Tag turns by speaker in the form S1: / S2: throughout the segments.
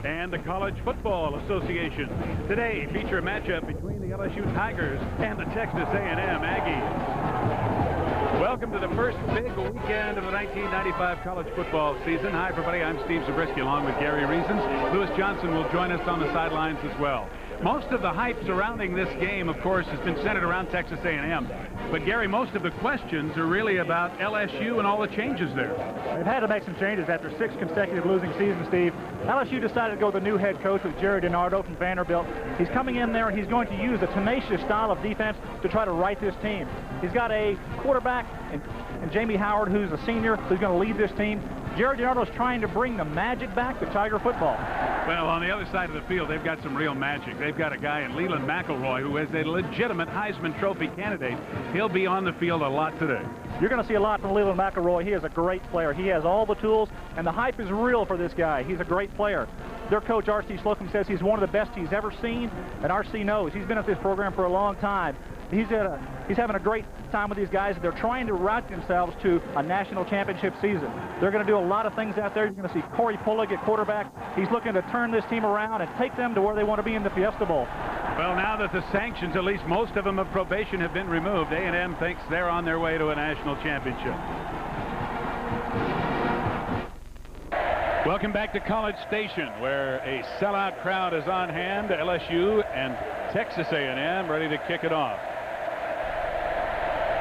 S1: and the College Football Association. Today feature a matchup between the LSU Tigers and the Texas A&M Aggies. Welcome to the first big weekend of the 1995 college football season. Hi, everybody. I'm Steve Zabriskie, along with Gary Reasons. Lewis Johnson will join us on the sidelines as well. Most of the hype surrounding this game, of course, has been centered around Texas A&M. But, Gary, most of the questions are really about LSU and all the changes there.
S2: They've had to make some changes after 6 consecutive losing seasons, Steve. LSU decided to go with a new head coach with Jerry DiNardo from Vanderbilt. He's coming in there and he's going to use a tenacious style of defense to try to right this team. He's got a quarterback and Jamie Howard, who's a senior, who's going to lead this team. Jerry DiNardo is trying to bring the magic back to Tiger football.
S1: Well, on the other side of the field, they've got some real magic. They've got a guy in Leland McElroy who is a legitimate Heisman Trophy candidate. He'll be on the field a lot today.
S2: You're going to see a lot from Leland McElroy. He is a great player. He has all the tools, and the hype is real for this guy. He's a great player. Their coach, R.C. Slocum, says he's one of the best he's ever seen, and R.C. knows. He's been at this program for a long time. He's having a great time with these guys. They're trying to route themselves to a national championship season. They're going to do a lot of things out there. You're going to see Corey Pullig at quarterback. He's looking to turn this team around and take them to where they want to be in the Fiesta Bowl.
S1: Well, now that the sanctions, at least most of them of probation, have been removed, A&M thinks they're on their way to a national championship. Welcome back to College Station, where a sellout crowd is on hand. LSU and Texas A&M ready to kick it off.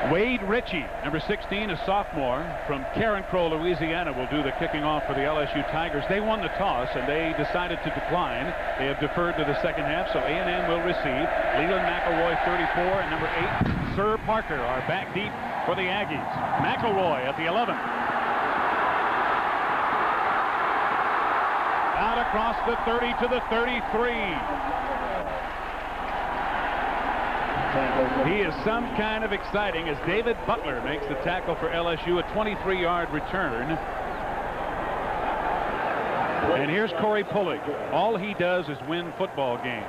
S1: Wade Ritchie, number 16, a sophomore from Carencro, Louisiana, will do the kicking off for the LSU Tigers. They won the toss, and they decided to decline. They have deferred to the second half, so A&M will receive. Leland McElroy, 34, and number 8, Sir Parker, are back deep for the Aggies. McElroy at the 11. Out across the 30 to the 33. He is some kind of exciting as David Butler makes the tackle for LSU, a 23-yard return. And here's Corey Pullig. All he does is win football games.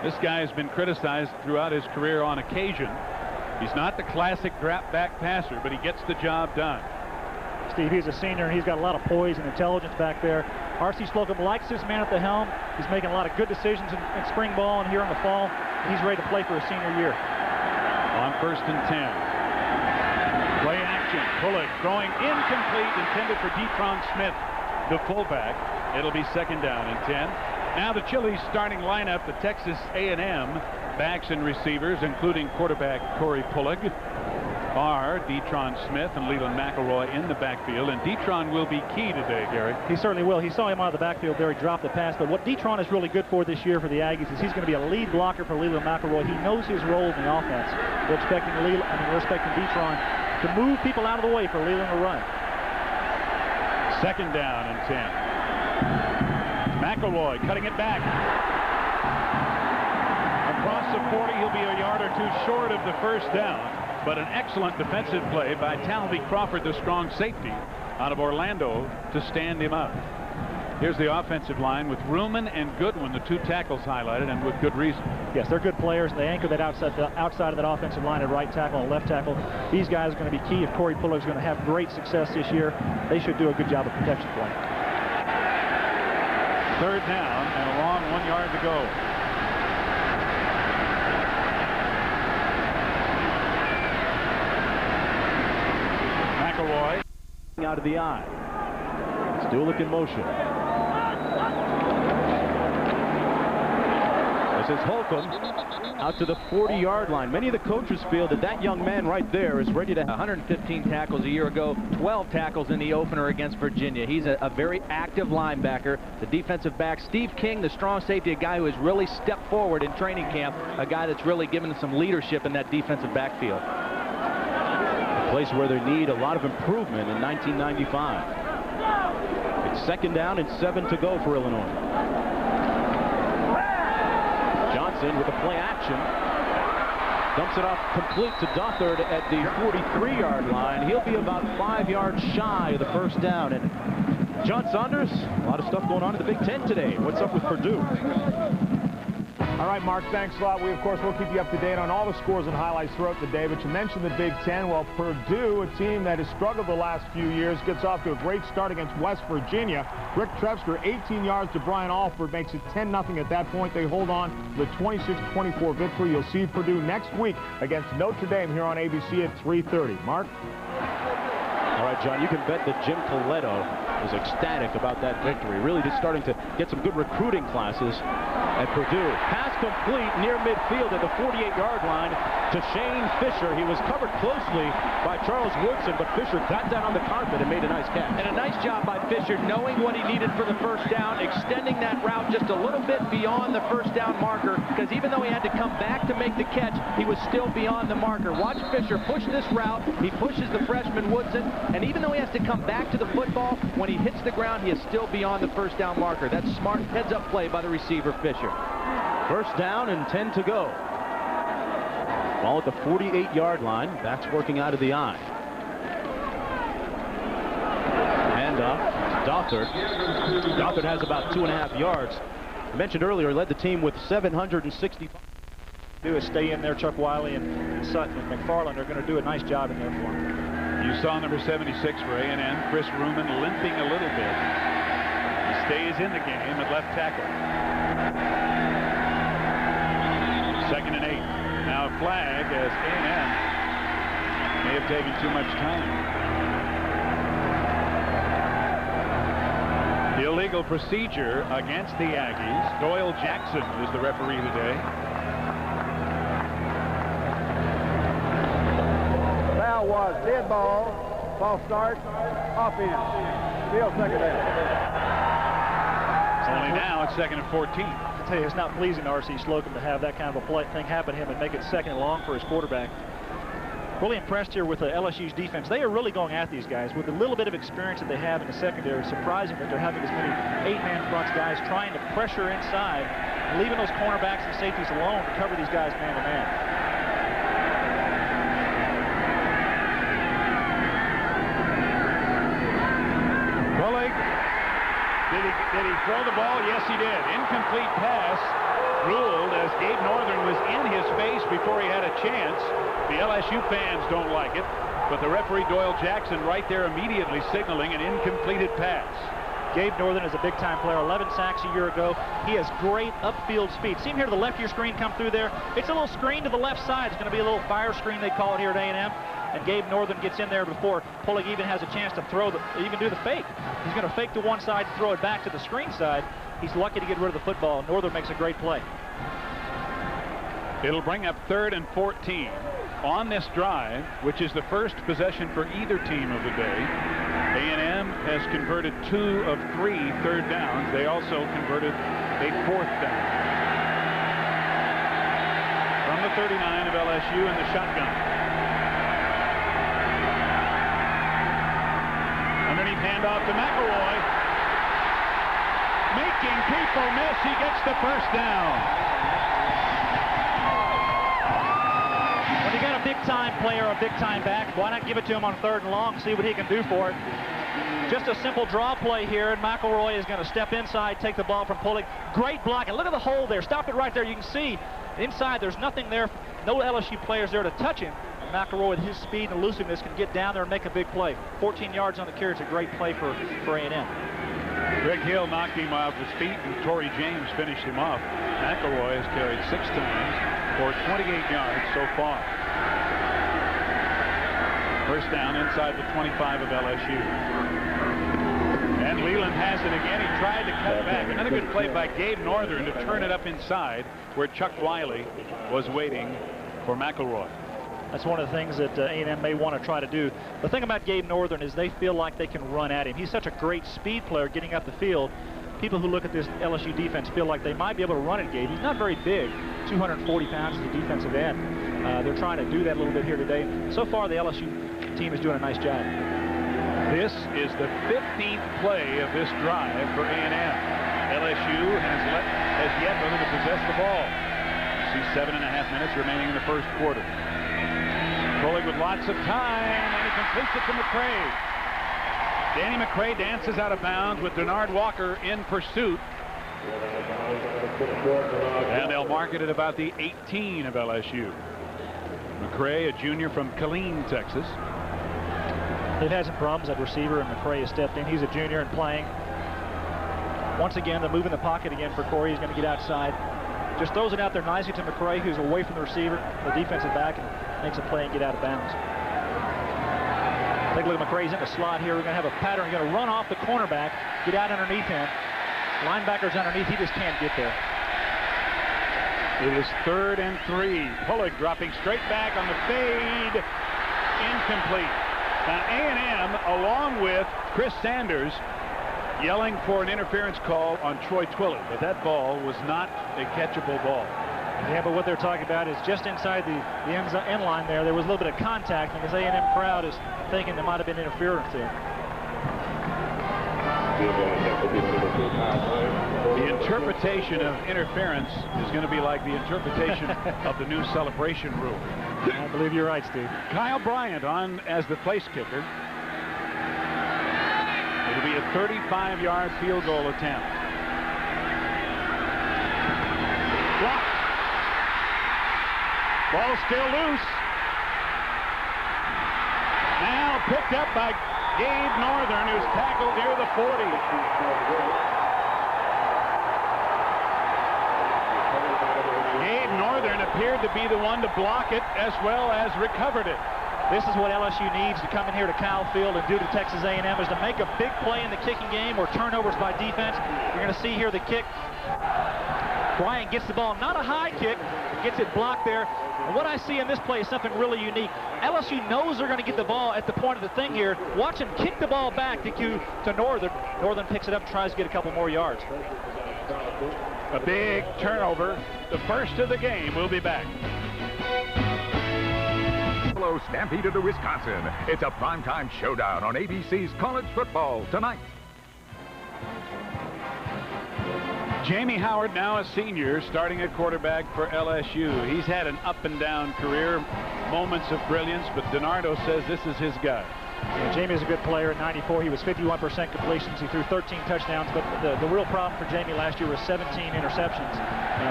S1: This guy has been criticized throughout his career on occasion. He's not the classic drop-back passer, but he gets the job done.
S2: Steve, he's a senior, and he's got a lot of poise and intelligence back there. R.C. Slocum likes this man at the helm. He's making a lot of good decisions in spring ball and here in the fall. He's ready to play for his senior year.
S1: On 1st and 10. Play action. Pullig throwing incomplete, intended for Detron Smith, the fullback. It'll be 2nd down and 10. Now the Chili's starting lineup, the Texas A&M backs and receivers, including quarterback Corey Pullig, are Detron Smith and Leland McElroy in the backfield, and Detron will be key today, Gary.
S2: He certainly will. He saw him out of the backfield there. He dropped the pass, but what Detron is really good for this year for the Aggies is he's going to be a lead blocker for Leland McElroy. He knows his role in the offense. We're expecting Detron to move people out of the way for Leland to run.
S1: 2nd down and 10. McElroy cutting it back. Across the 40, he'll be a yard or two short of the 1st down. But an excellent defensive play by Talvey Crawford, the strong safety out of Orlando, to stand him up. Here's the offensive line with Ruhlman and Goodwin, the 2 tackles highlighted, and with good reason.
S2: Yes, they're good players. They anchor that outside of that offensive line at right tackle and left tackle. These guys are going to be key. If Corey Pullig is going to have great success this year, they should do a good job of protection for him.
S1: 3rd down and a long 1 yard to go. McElroy
S3: out of the eye. Stulick in motion. This is Holcomb out to the 40-yard line. Many of the coaches feel that that young man right there is ready to have 115 tackles a year ago, 12 tackles in the opener against Virginia. He's a very active linebacker. The defensive back, Steve King, the strong safety, a guy who has really stepped forward in training camp, a guy that's really given some leadership in that defensive backfield. A place where they need a lot of improvement in 1995. It's 2nd down and 7 to go for Illinois. Johnson with a play action. Dumps it off complete to Dothard at the 43-yard line. He'll be about 5 yards shy of the 1st down. And John Saunders, a lot of stuff going on in the Big Ten today. What's up with Purdue?
S4: All right, Mark, thanks a lot. We, of course, will keep you up to date on all the scores and highlights throughout the day. But you mentioned the Big Ten. Well, Purdue, a team that has struggled the last few years, gets off to a great start against West Virginia. Rick Trevster, 18 yards to Brian Alford, makes it 10-0 at that point. They hold on to the 26-24 victory. You'll see Purdue next week against Notre Dame here on ABC at 3:30. Mark?
S3: All right, John, you can bet that Jim Coletto is ecstatic about that victory. Really just starting to get some good recruiting classes at Purdue. Pass complete near midfield at the 48-yard line to Shane Fisher. He was covered closely by Charles Woodson, but Fisher got down on the carpet and made a nice catch. And a nice job by Fisher knowing what he needed for the first down, extending that route just a little bit beyond the first down marker, because even though he had to come back to make the catch, he was still beyond the marker. Watch Fisher push this route. He pushes the freshman Woodson, and even though he has to come back to the football, when he hits the ground, he is still beyond the first down marker. That's smart heads-up play by the receiver, Fisher. First down and 10 to go. Ball at the 48-yard line. Backs working out of the eye. Hand off to Dothert. Dothert has about 2.5 yards. I mentioned earlier, he led the team with 760.
S2: Do is stay in there. Chuck Wiley and Sutton and McFarland are going to do a nice job in there for him.
S1: You saw number 76 for A&M, Chris Ruman, limping a little bit. He stays in the game at left tackle. 2nd and 8. Now a flag as A&M may have taken too much time. Illegal procedure against the Aggies. Doyle Jackson is the referee today.
S5: Foul was dead ball, false start, offense, field second down.
S1: Only now it's 2nd and 14.
S2: I tell you, it's not pleasing to R.C. Slocum to have that kind of a thing happen to him and make it 2nd and long for his quarterback. Really impressed here with the LSU's defense. They are really going at these guys with a little bit of experience that they have in the secondary. It's surprising that they're having as many 8-man fronts guys trying to pressure inside and leaving those cornerbacks and safeties alone to cover these guys man-to-man.
S1: Did he throw the ball? Yes, he did. Incomplete pass ruled as Gabe Northern was in his face before he had a chance. The LSU fans don't like it, but the referee Doyle Jackson right there immediately signaling an incompleted pass.
S2: Gabe Northern is a big-time player, 11 sacks a year ago. He has great upfield speed. See him here to the left of your screen come through there? It's a little screen to the left side. It's going to be a little fire screen, they call it here at A&M. And Gabe Northern gets in there before Pulig even has a chance to throw even do the fake. He's going to fake to one side and throw it back to the screen side. He's lucky to get rid of the football. Northern makes a great play.
S1: It'll bring up 3rd and 14 on this drive, which is the first possession for either team of the day. A&M has converted 2 of 3 third downs. They also converted a 4th down. From the 39 of LSU in the shotgun. Underneath handoff to McElroy. Making people miss. He gets the first down.
S2: When you got a big-time player, a big-time back, why not give it to him on 3rd and long, see what he can do for it. Just a simple draw play here, and McElroy is going to step inside, take the ball from Pulig. Great block, and look at the hole there. Stop it right there. You can see inside there's nothing there. No LSU players there to touch him. McElroy, with his speed and elusiveness, can get down there and make a big play. 14 yards on the carry. It's a great play for A&M.
S1: Greg Hill knocked him off his feet, and Torrey James finished him off. McElroy has carried 6 times for 28 yards so far. First down inside the 25 of LSU. And Leland has it again. He tried to cut back. Another good play by Gabe Northern to turn it up inside where Chuck Wiley was waiting for McElroy.
S2: That's one of the things that A&M may want to try to do. The thing about Gabe Northern is they feel like they can run at him. He's such a great speed player getting up the field. People who look at this LSU defense feel like they might be able to run at Gabe. He's not very big, 240 pounds as a defensive end. They're trying to do that a little bit here today. So far, the LSU team is doing a nice job.
S1: This is the 15th play of this drive for A&M. LSU has yet to possess the ball. See 7.5 minutes remaining in the first quarter. Pulig with lots of time, and he completes it to McCray. Danny McCray dances out of bounds with Denard Walker in pursuit. And they'll mark it at about the 18 of LSU. McCray, a junior from Killeen, Texas.
S2: They've had some problems at receiver, and McCray has stepped in. He's a junior and playing. Once again, they're moving the pocket again for Corey. He's going to get outside. Just throws it out there nicely to McCray, who's away from the receiver, the defensive back, and makes a play and get out of bounds. Take a look at McCray's in the slot here. We're going to have a pattern. He's going to run off the cornerback, get out underneath him. Linebacker's underneath. He just can't get there.
S1: It is 3rd and 3. Pullig dropping straight back on the fade. Incomplete. Now A&M, along with Chris Sanders, yelling for an interference call on Troy Twilley, but that ball was not a catchable ball.
S2: Yeah, but what they're talking about is just inside the end line there was a little bit of contact, and this A&M crowd is thinking there might have been interference there.
S1: The interpretation of interference is going to be like the interpretation of the new celebration rule.
S2: I believe you're right, Steve.
S1: Kyle Bryant on as the place kicker. It'll be a 35-yard field goal attempt. Blocked. Ball still loose. Now picked up by Gabe Northern, who's tackled near the 40. Gabe Northern appeared to be the one to block it as well as recovered it.
S2: This is what LSU needs to come in here to Kyle Field and do to Texas A&M, is to make a big play in the kicking game or turnovers by defense. You're going to see here the kick. Bryant gets the ball, not a high kick, gets it blocked there. And what I see in this play is something really unique. LSU knows they're going to get the ball at the point of the thing here. Watch him kick the ball back to Northern. Northern picks it up and tries to get a couple more yards.
S1: A big turnover, the first of the game. We'll be back.
S6: Stampede to Wisconsin. It's a primetime showdown on ABC's college football tonight.
S1: Jamie Howard, now a senior, starting at quarterback for LSU. He's had an up-and-down career, moments of brilliance, but DiNardo says this is his guy.
S2: Yeah, Jamie is a good player. In '94, he was 51% completions. He threw 13 touchdowns, but the real problem for Jamie last year was 17 interceptions.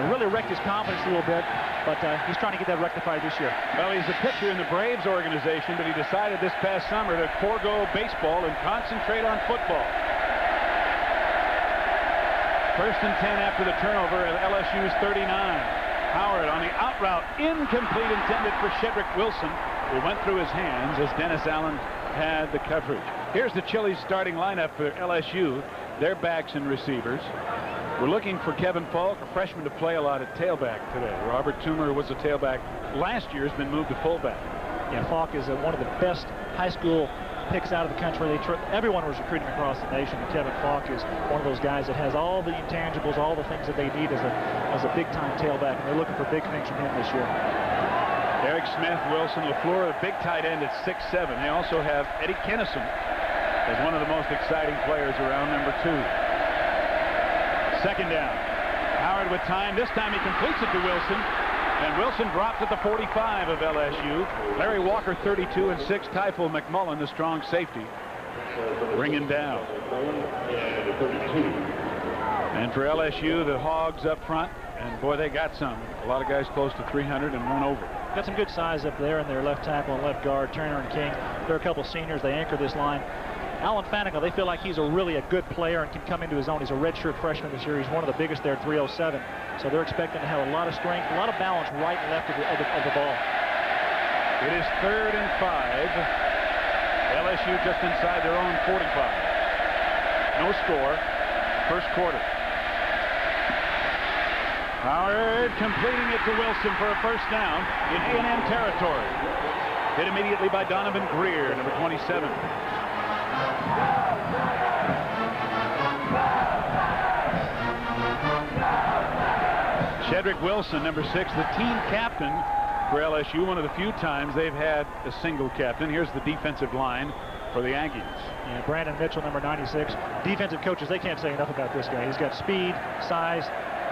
S2: Really wrecked his confidence a little bit, but he's trying to get that rectified this year.
S1: Well, he's a pitcher in the Braves organization, but he decided this past summer to forego baseball and concentrate on football. 1st and 10 after the turnover at LSU's 39. Howard on the out route, incomplete, intended for Shedrick Wilson, who went through his hands as Dennis Allen had the coverage. Here's the Chili's starting lineup for LSU. Their backs and receivers. We're looking for Kevin Falk, a freshman, to play a lot at tailback today. Robert Toomer, who was a tailback last year, has been moved to fullback.
S2: Yeah, Falk is one of the best high school picks out of the country. Everyone was recruiting across the nation, and Kevin Falk is one of those guys that has all the intangibles, all the things that they need as a big-time tailback, and they're looking for big things from him this year.
S1: Eric Smith, Wilson, LaFleur, the big tight end at 6'7". They also have Eddie Kennison as one of the most exciting players around, number 2. 2nd down. Howard with time. This time he completes it to Wilson. And Wilson drops at the 45 of LSU. Larry Walker, 32, and 6. Typhoon McMullen, the strong safety, bringing down. And for LSU, the Hogs up front. And boy, they got some. A lot of guys close to 300 and one over.
S2: Got some good size up there in their left tackle and left guard, Turner and King. There are a couple seniors. They anchor this line. Alan Fanigal, they feel like he's really a good player and can come into his own. He's a redshirt freshman this year. He's one of the biggest there at 307. So they're expecting to have a lot of strength, a lot of balance right and left of the ball.
S1: It is 3rd and 5. LSU just inside their own 45. No score. First quarter. Howard completing it to Wilson for a first down in A&M territory. Hit immediately by Donovan Greer, number 27. Shedrick Wilson, number 6, the team captain for LSU. One of the few times they've had a single captain. Here's the defensive line for the Aggies.
S2: Yeah, Brandon Mitchell, number 96. Defensive coaches, they can't say enough about this guy. He's got speed, size.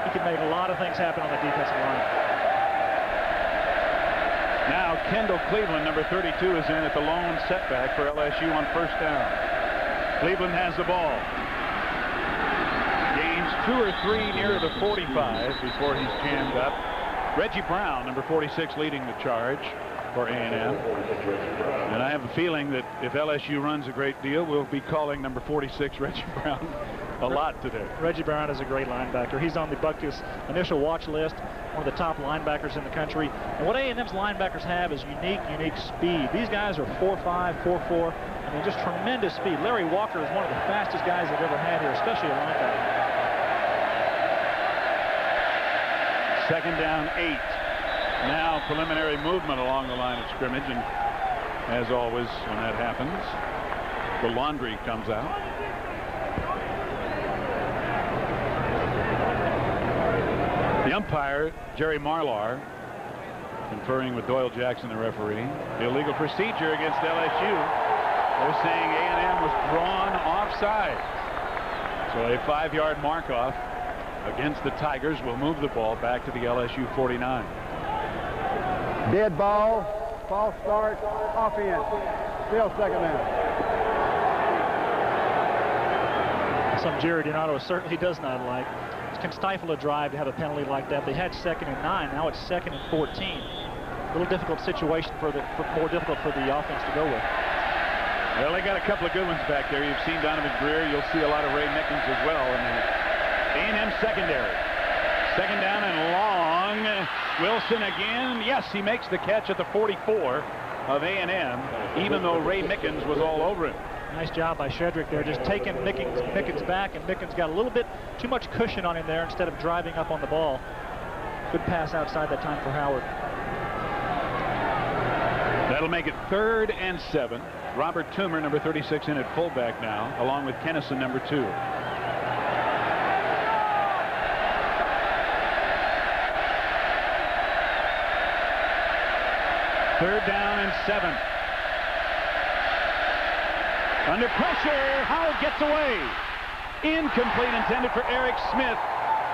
S2: He can make a lot of things happen on the defensive line.
S1: Now Kendall Cleveland, number 32, is in at the lone setback for LSU on first down. Cleveland has the ball. Gains 2 2 or 3 near the 45 before he's jammed up. Reggie Brown, number 46, leading the charge for A&M. And I have a feeling that if LSU runs a great deal, we'll be calling number 46 Reggie Brown a lot today.
S2: Reggie Brown is a great linebacker. He's on the Buckus initial watch list, one of the top linebackers in the country. And what A&M's linebackers have is unique speed. These guys are 4.5, 4.4. I mean, just tremendous speed. Larry Walker is one of the fastest guys they've ever had here, especially a linebacker.
S1: 2nd down, 8. Now preliminary movement along the line of scrimmage, and as always when that happens, the laundry comes out. The umpire, Jerry Marlar, conferring with Doyle Jackson, the referee. Illegal procedure against LSU. They're saying A&M was drawn offside. So a 5-yard mark-off against the Tigers will move the ball back to the LSU 49.
S5: Dead ball, false start, offense. Still 2nd down.
S2: Some Jerry Donato certainly does not like. It can stifle a drive to have a penalty like that. They had 2nd and 9. Now it's 2nd and 14. A little difficult situation more difficult for the offense to go with.
S1: Well, they got a couple of good ones back there. You've seen Donovan Greer. You'll see a lot of Ray Mickens as well in the A&M secondary. 2nd down and long. Wilson again. Yes, he makes the catch at the 44 of A&M, even though Ray Mickens was all over him.
S2: Nice job by Shedrick there, just taking Mickens back, and Mickens got a little bit too much cushion on him there instead of driving up on the ball. Good pass outside that time for Howard.
S1: That'll make it 3rd and 7. Robert Toomer, number 36, in at fullback now, along with Kennison, number 2. Third down and 7. Under pressure, Howard gets away. Incomplete, intended for Eric Smith.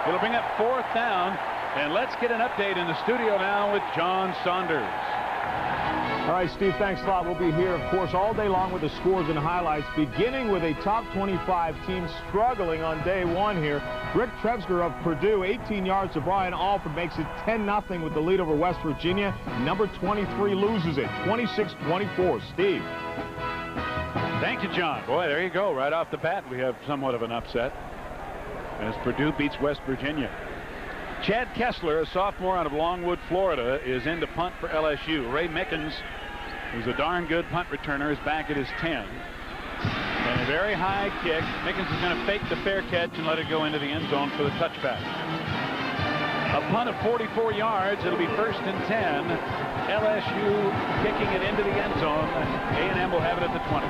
S1: It'll bring up 4th down. And let's get an update in the studio now with John Saunders.
S4: All right, Steve, thanks a lot. We'll be here, of course, all day long with the scores and highlights, beginning with a top 25 team struggling on day 1 here. Rick Trevsger of Purdue, 18 yards to Brian Alford, makes it 10-0 with the lead over West Virginia. Number 23 loses it, 26-24. Steve.
S1: Thank you, John. Boy, there you go. Right off the bat, we have somewhat of an upset as Purdue beats West Virginia. Chad Kessler, a sophomore out of Longwood, Florida, is in to punt for LSU. Ray Mickens, who's a darn good punt returner, is back at his 10. And a very high kick. Mickens is going to fake the fair catch and let it go into the end zone for the touchback. A punt of 44 yards. It'll be 1st and 10. LSU kicking it into the end zone. A&M will have it at the 20.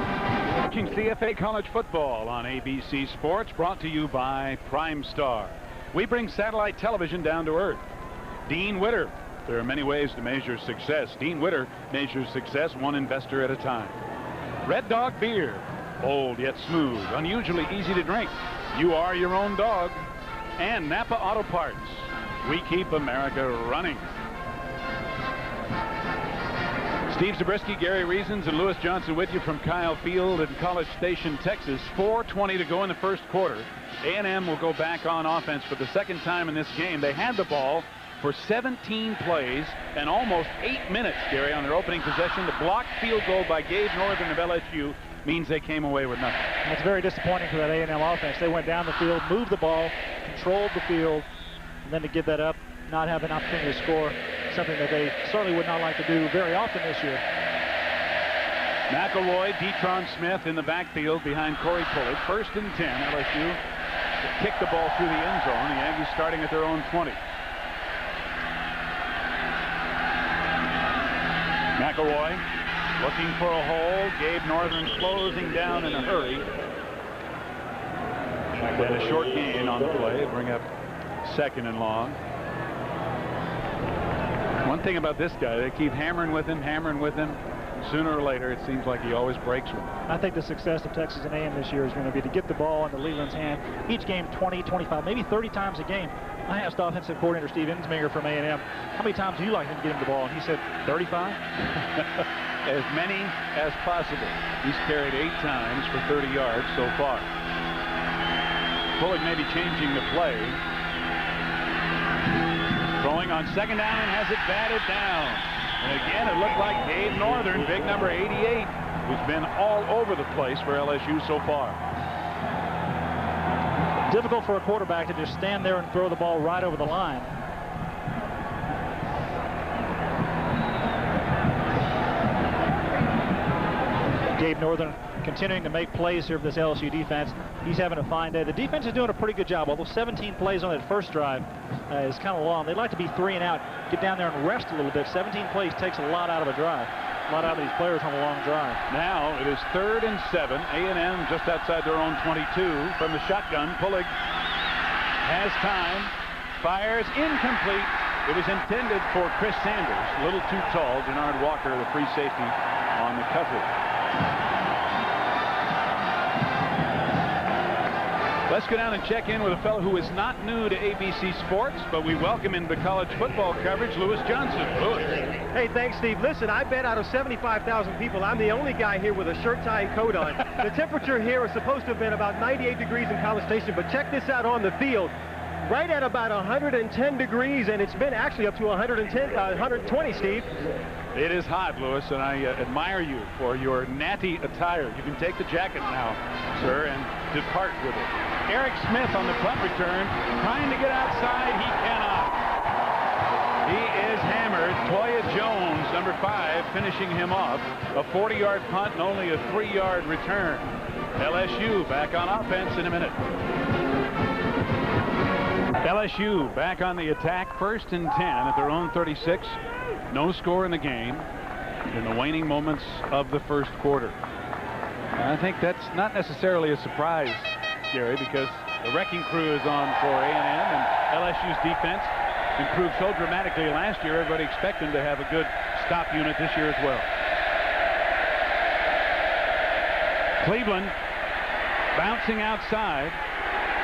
S1: Watching CFA College football on ABC Sports, brought to you by Prime Star. We bring satellite television down to earth. Dean Witter. There are many ways to measure success. Dean Witter measures success one investor at a time. Red Dog Beer. Bold yet smooth. Unusually easy to drink. You are your own dog. And Napa Auto Parts. We keep America running. Steve Zabriskie, Gary Reasons, and Lewis Johnson with you from Kyle Field in College Station, Texas. 4:20 to go in the first quarter. A&M will go back on offense for the 2nd time in this game. They had the ball for 17 plays and almost 8 minutes, Gary, on their opening possession. The blocked field goal by Gabe Northern of LSU means they came away with nothing.
S2: That's very disappointing for that A&M offense. They went down the field, moved the ball, controlled the field, and then to give that up, not have an opportunity to score, something that they certainly would not like to do very often this year.
S1: McElroy, Detron Smith in the backfield behind Corey Pulley. 1st and 10. LSU kick the ball through the end zone. The Aggies starting at their own 20. McElroy looking for a hole. Gabe Northern closing down in a hurry. And a short gain on the play. Bring up 2nd and long. One thing about this guy, they keep hammering with him. Sooner or later, it seems like he always breaks one.
S2: I think the success of Texas A&M this year is going to be to get the ball into Leland's hand. Each game 20, 25, maybe 30 times a game. I asked offensive coordinator Steve Ensminger from A&M, how many times do you like him to get him the ball? And he said 35.
S1: As many as possible. He's carried 8 times for 30 yards so far. Bullock may be changing the play. Throwing on second down and has it batted down. And again, it looked like Dave Northern, big number 88, who's been all over the place for LSU so far.
S2: Difficult for a quarterback to just stand there and throw the ball right over the line. Gabe Northern continuing to make plays here for this LSU defense. He's having a fine day. The defense is doing a pretty good job, although 17 plays on that first drive is kind of long. They'd like to be 3 and out, get down there and rest a little bit. 17 plays takes a lot out of a drive. A lot out of these players on a long drive.
S1: Now it is 3rd and 7. A&M just outside their own 22 from the shotgun. Pulig has time, fires, incomplete. It was intended for Chris Sanders, a little too tall. Denard Walker, the free safety, on the coverage. Let's go down and check in with a fellow who is not new to ABC Sports, but we welcome into college football coverage, Lewis Johnson. Lewis.
S7: Hey, thanks, Steve. Listen, I bet out of 75,000 people, I'm the only guy here with a shirt, tie, and coat on. The temperature here is supposed to have been about 98 degrees in College Station, but check this out on the field. Right at about 110 degrees, and it's been actually up to 120, Steve.
S1: It is hot, Lewis, and I admire you for your natty attire. You can take the jacket now, sir, and depart with it. Eric Smith on the punt return, trying to get outside. He cannot. He is hammered. Toya Jones, number 5, finishing him off. A 40-yard punt and only a 3-yard return. LSU back on offense in a minute. LSU back on the attack, 1st and 10 at their own 36. No score in the game in the waning moments of the first quarter. And I think that's not necessarily a surprise, Gary, because the wrecking crew is on for A&M, and LSU's defense improved so dramatically last year. Everybody expects them to have a good stop unit this year as well. Cleveland bouncing outside,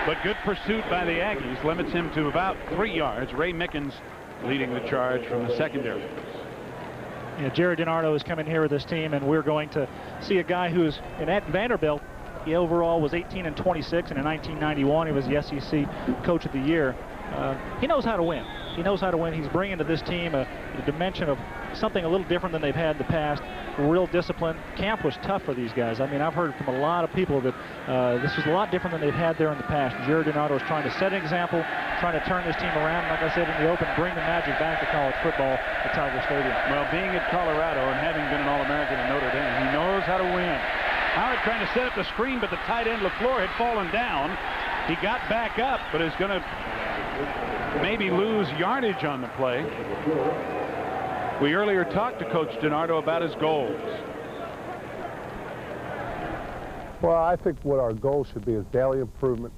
S1: but good pursuit by the Aggies limits him to about 3 yards. Ray Mickens leading the charge from the secondary.
S2: Yeah, Jerry DiNardo is coming here with this team, and we're going to see a guy who's at Vanderbilt. He overall was 18 and 26, and in 1991 he was the SEC Coach of the Year. He knows how to win. He knows how to win. He's bringing to this team a dimension of something a little different than they've had in the past. Real discipline. Camp was tough for these guys. I mean, I've heard from a lot of people that this was a lot different than they've had there in the past. Jerry DiNardo is trying to set an example, trying to turn this team around. Like I said in the open, bring the magic back to college football at Tiger Stadium.
S1: Well, being at Colorado and having been an All-American at Notre Dame, he knows how to win. Howard trying to set up the screen, but the tight end LaFleur had fallen down. He got back up, but is going to maybe lose yardage on the play. We earlier talked to Coach DiNardo about his goals.
S8: Well, I think what our goal should be is daily improvement,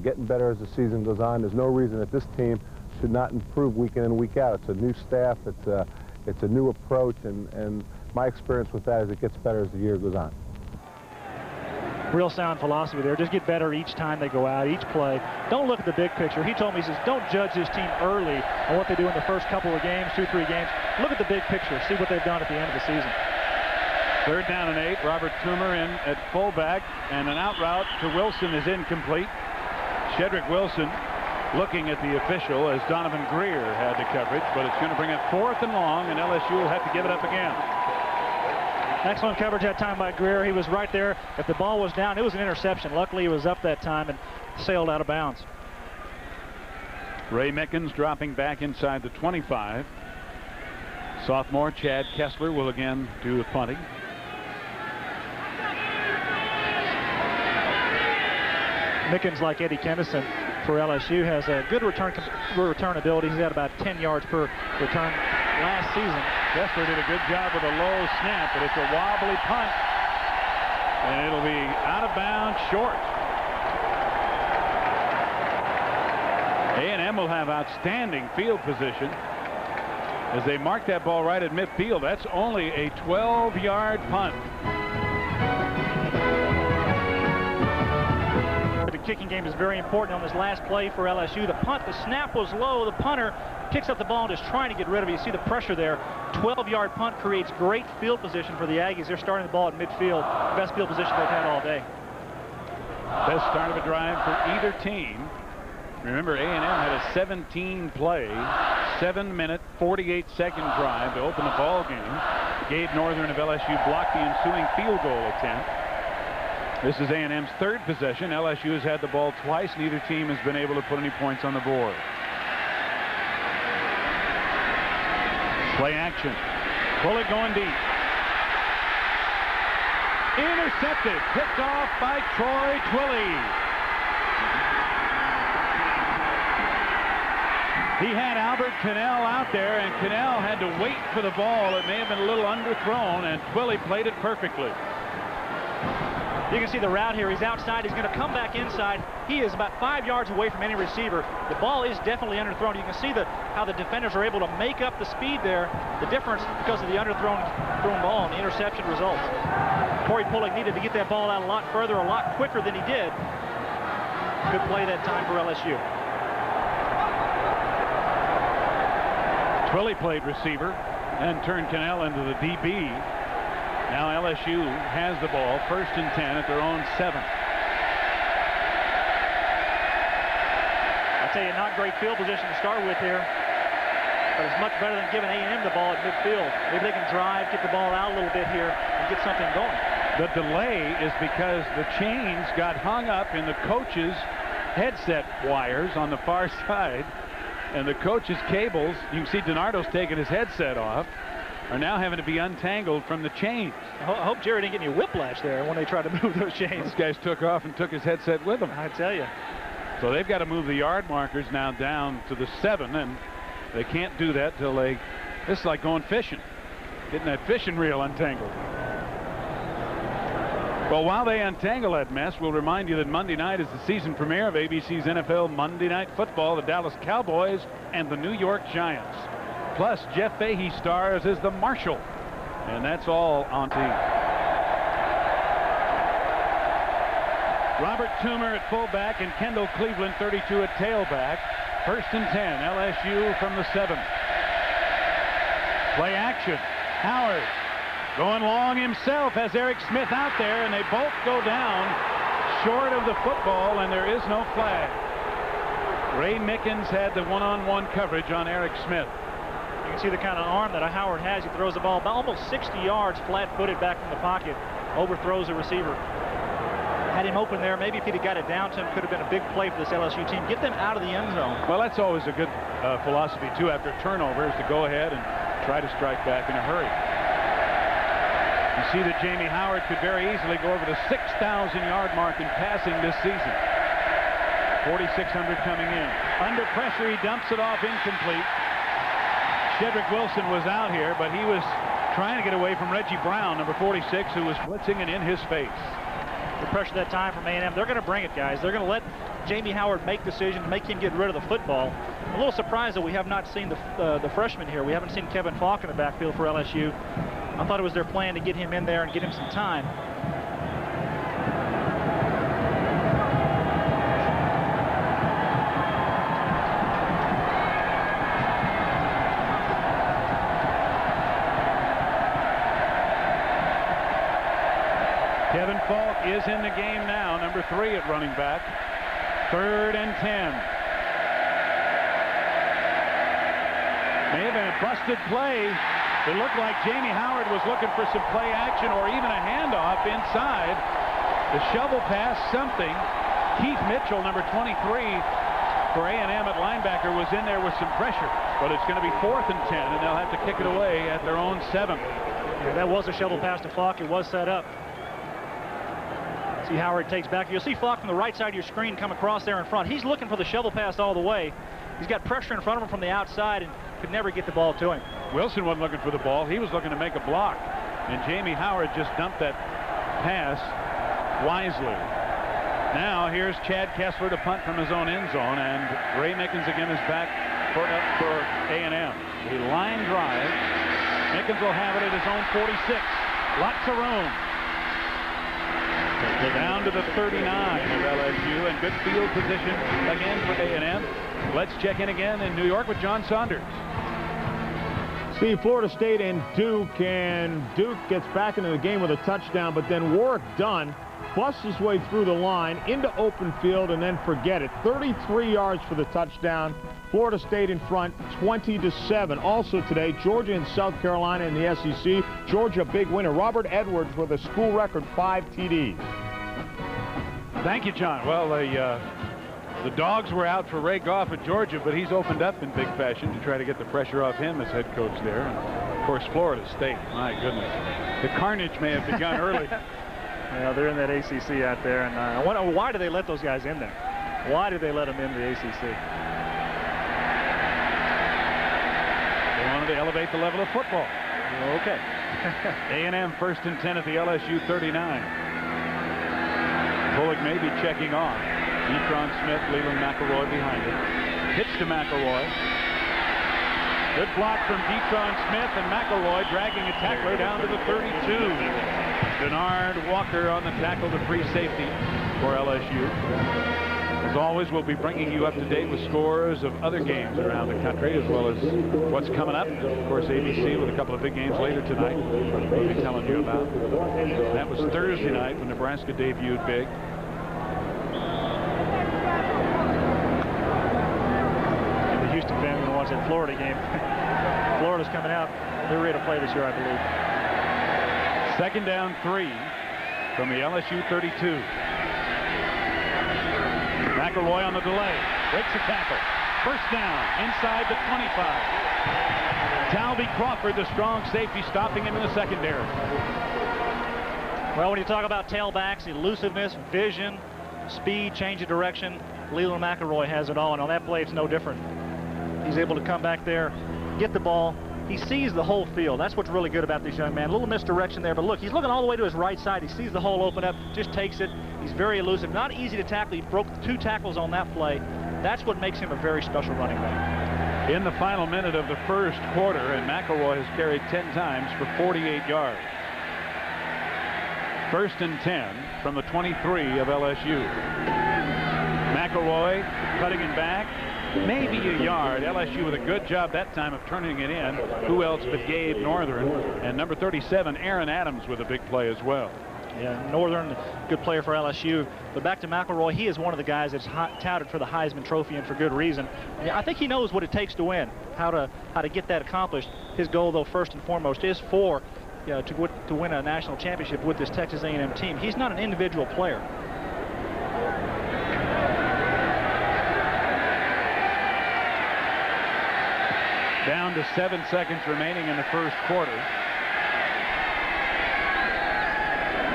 S8: getting better as the season goes on. There's no reason that this team should not improve week in and week out. It's a new staff, it's a new approach, and my experience with that is it gets better as the year goes on.
S2: Real sound philosophy there. Just get better each time they go out, each play. Don't look at the big picture. He told me, he says, don't judge this team early on what they do in the first couple of games, 2-3 games. Look at the big picture. See what they've done at the end of the season.
S1: 3rd down and 8. Robert Toomer in at fullback, and an out route to Wilson is incomplete. Shedrick Wilson looking at the official as Donovan Greer had the coverage, but it's going to bring it 4th and long, and LSU will have to give it up again.
S2: Excellent coverage that time by Greer. He was right there. If the ball was down, it was an interception. Luckily, he was up that time and sailed out of bounds.
S1: Ray Mickens dropping back inside the 25. Sophomore Chad Kessler will again do the punting.
S2: Mickens, like Eddie Kennison for LSU, has a good return ability. He's had about 10 yards per return last season.
S1: Kessler did a good job with a low snap, but it's a wobbly punt, and it'll be out of bounds short. A&M will have outstanding field position as they mark that ball right at midfield. That's only a 12-yard punt.
S2: The kicking game is very important on this last play for LSU. The punt, the snap was low. The punter picks up the ball and is trying to get rid of it. You see the pressure there. 12-yard punt creates great field position for the Aggies. They're starting the ball at midfield. Best field position they've had all day.
S1: Best start of a drive for either team. Remember, A&M had a 17-play, 7-minute, 48-second drive to open the ball game. Gabe Northern of LSU blocked the ensuing field goal attempt. This is A&M's third possession. LSU has had the ball twice. Neither team has been able to put any points on the board. Play action. Bullet going deep. Intercepted. Picked off by Troy Twilley. He had Albert Cannell out there, and Cannell had to wait for the ball. It may have been a little underthrown, and Twilley played it perfectly.
S2: You can see the route here. He's outside. He's going to come back inside. He is about 5 yards away from any receiver. The ball is definitely underthrown. You can see how the defenders are able to make up the speed there. The difference because of the underthrown ball and the interception results. Corey Pullick needed to get that ball out a lot further, a lot quicker than he did. Good play that time for LSU.
S1: Twilley played receiver and turned Cannell into the DB. Now LSU has the ball, 1st and 10 at their own 7.
S2: I tell you, not great field position to start with here, but it's much better than giving A&M the ball at midfield. Maybe they can drive, get the ball out a little bit here, and get something going.
S1: The delay is because the chains got hung up in the coach's headset wires on the far side, and the coach's cables, you can see DiNardo's taking his headset off, are now having to be untangled from the chains.
S2: I hope Jerry didn't get any whiplash there when they tried to move those chains.
S1: Those guys took off and took his headset with them.
S2: I tell you.
S1: So they've got to move the yard markers now down to the 7, and they can't do that till this is like going fishing, getting that fishing reel untangled. Well, while they untangle that mess, we'll remind you that Monday night is the season premiere of ABC's NFL Monday Night Football, the Dallas Cowboys and the New York Giants. Plus, Jeff Fahey stars as the Marshal, and that's all on TV. Robert Toomer at fullback and Kendall Cleveland, 32, at tailback. 1st and 10, LSU from the 7. Play action. Howard going long himself, has Eric Smith out there, and they both go down short of the football, and there is no flag. Ray Mickens had the one-on-one coverage on Eric Smith.
S2: You can see the kind of arm that Howard has. He throws the ball about almost 60 yards flat-footed back from the pocket, overthrows the receiver. Had him open there. Maybe if he'd have got it down to him, could have been a big play for this LSU team. Get them out of the end zone.
S1: Well, that's always a good philosophy, too, after turnovers, to go ahead and try to strike back in a hurry. You see that Jamie Howard could very easily go over the 6,000-yard mark in passing this season. 4,600 coming in. Under pressure, he dumps it off incomplete. Shedrick Wilson was out here, but he was trying to get away from Reggie Brown, number 46, who was blitzing and in his face.
S2: The pressure that time from A&M. They're going to bring it, guys. They're going to let Jamie Howard make decisions, make him get rid of the football. I'm a little surprised that we have not seen the freshman here. We haven't seen Kevin Falk in the backfield for LSU. I thought it was their plan to get him in there and get him some time.
S1: Kevin Falk is in the game now, number 3 at running back. 3rd and 10. May have been a busted play. It looked like Jamie Howard was looking for some play action or even a handoff inside. The shovel pass, something. Keith Mitchell, number 23, for A&M at linebacker, was in there with some pressure. But it's going to be 4th and 10, and they'll have to kick it away at their own 7.
S2: Yeah, that was a shovel pass to Falk. It was set up. See Howard takes back. You'll see Falk from the right side of your screen come across there in front. He's looking for the shovel pass all the way. He's got pressure in front of him from the outside and could never get the ball to him.
S1: Wilson wasn't looking for the ball. He was looking to make a block. And Jamie Howard just dumped that pass wisely. Now here's Chad Kessler to punt from his own end zone, and Ray Mickens again is back for A&M. A line drive. Mickens will have it at his own 46. Lots of room. Down to the 39 of LSU, and good field position again for A&M. Let's check in again in New York with John Saunders.
S4: Steve, Florida State and Duke gets back into the game with a touchdown, but then Warwick Dunn busts his way through the line into open field, and then forget it. 33 yards for the touchdown. Florida State in front, 20-7. Also today, Georgia and South Carolina in the SEC. Georgia, big winner. Robert Edwards with a school record 5 TDs.
S1: Thank you, John. Well, the dogs were out for Ray Goff at Georgia, but he's opened up in big fashion to try to get the pressure off him as head coach there. And of course, Florida State, my goodness. The carnage may have begun early.
S2: Yeah, they're in that ACC out there, and I wonder why do they let those guys in there? Why did they let them in the ACC?
S1: They wanted to elevate the level of football.
S2: Okay.
S1: A&M 1st and 10 at the LSU 39. Bullock may be checking off. Detron Smith, Leland McElroy behind him. Pitch to McElroy. Good block from Detron Smith, and McElroy dragging a tackler down to the 32. Denard Walker on the tackle, the free safety for LSU. As always, we'll be bringing you up to date with scores of other games around the country, as well as what's coming up. Of course, ABC with a couple of big games later tonight we'll be telling you about. That was Thursday night when Nebraska debuted big.
S2: And the Houston fans are going to watch that Florida game. Florida's coming out. They're ready to play this year, I believe.
S1: 2nd down 3 from the LSU 32. McElroy on the delay. Breaks the tackle. 1st down inside the 25. Talby Crawford, the strong safety, stopping him in the secondary.
S2: Well, when you talk about tailbacks, elusiveness, vision, speed, change of direction, Leland McElroy has it all, and on that play, it's no different. He's able to come back there, get the ball. He sees the whole field. That's what's really good about this young man. A little misdirection there, but look, he's looking all the way to his right side. He sees the hole open up, just takes it. He's very elusive. Not easy to tackle. He broke 2 tackles on that play. That's what makes him a very special running back.
S1: In the final minute of the 1st quarter, and McElroy has carried 10 times for 48 yards. 1st and 10 from the 23 of LSU. McElroy cutting it back. Maybe a yard. LSU with a good job that time of turning it in. Who else but Gabe Northern? And number 37, Aaron Adams, with a big play as well.
S2: Yeah, Northern, good player for LSU. But back to McElroy, he is one of the guys that's touted for the Heisman Trophy, and for good reason. And I think he knows what it takes to win, how to get that accomplished. His goal, though, first and foremost, is to win a national championship with this Texas A&M team. He's not an individual player.
S1: Down to 7 seconds remaining in the 1st quarter.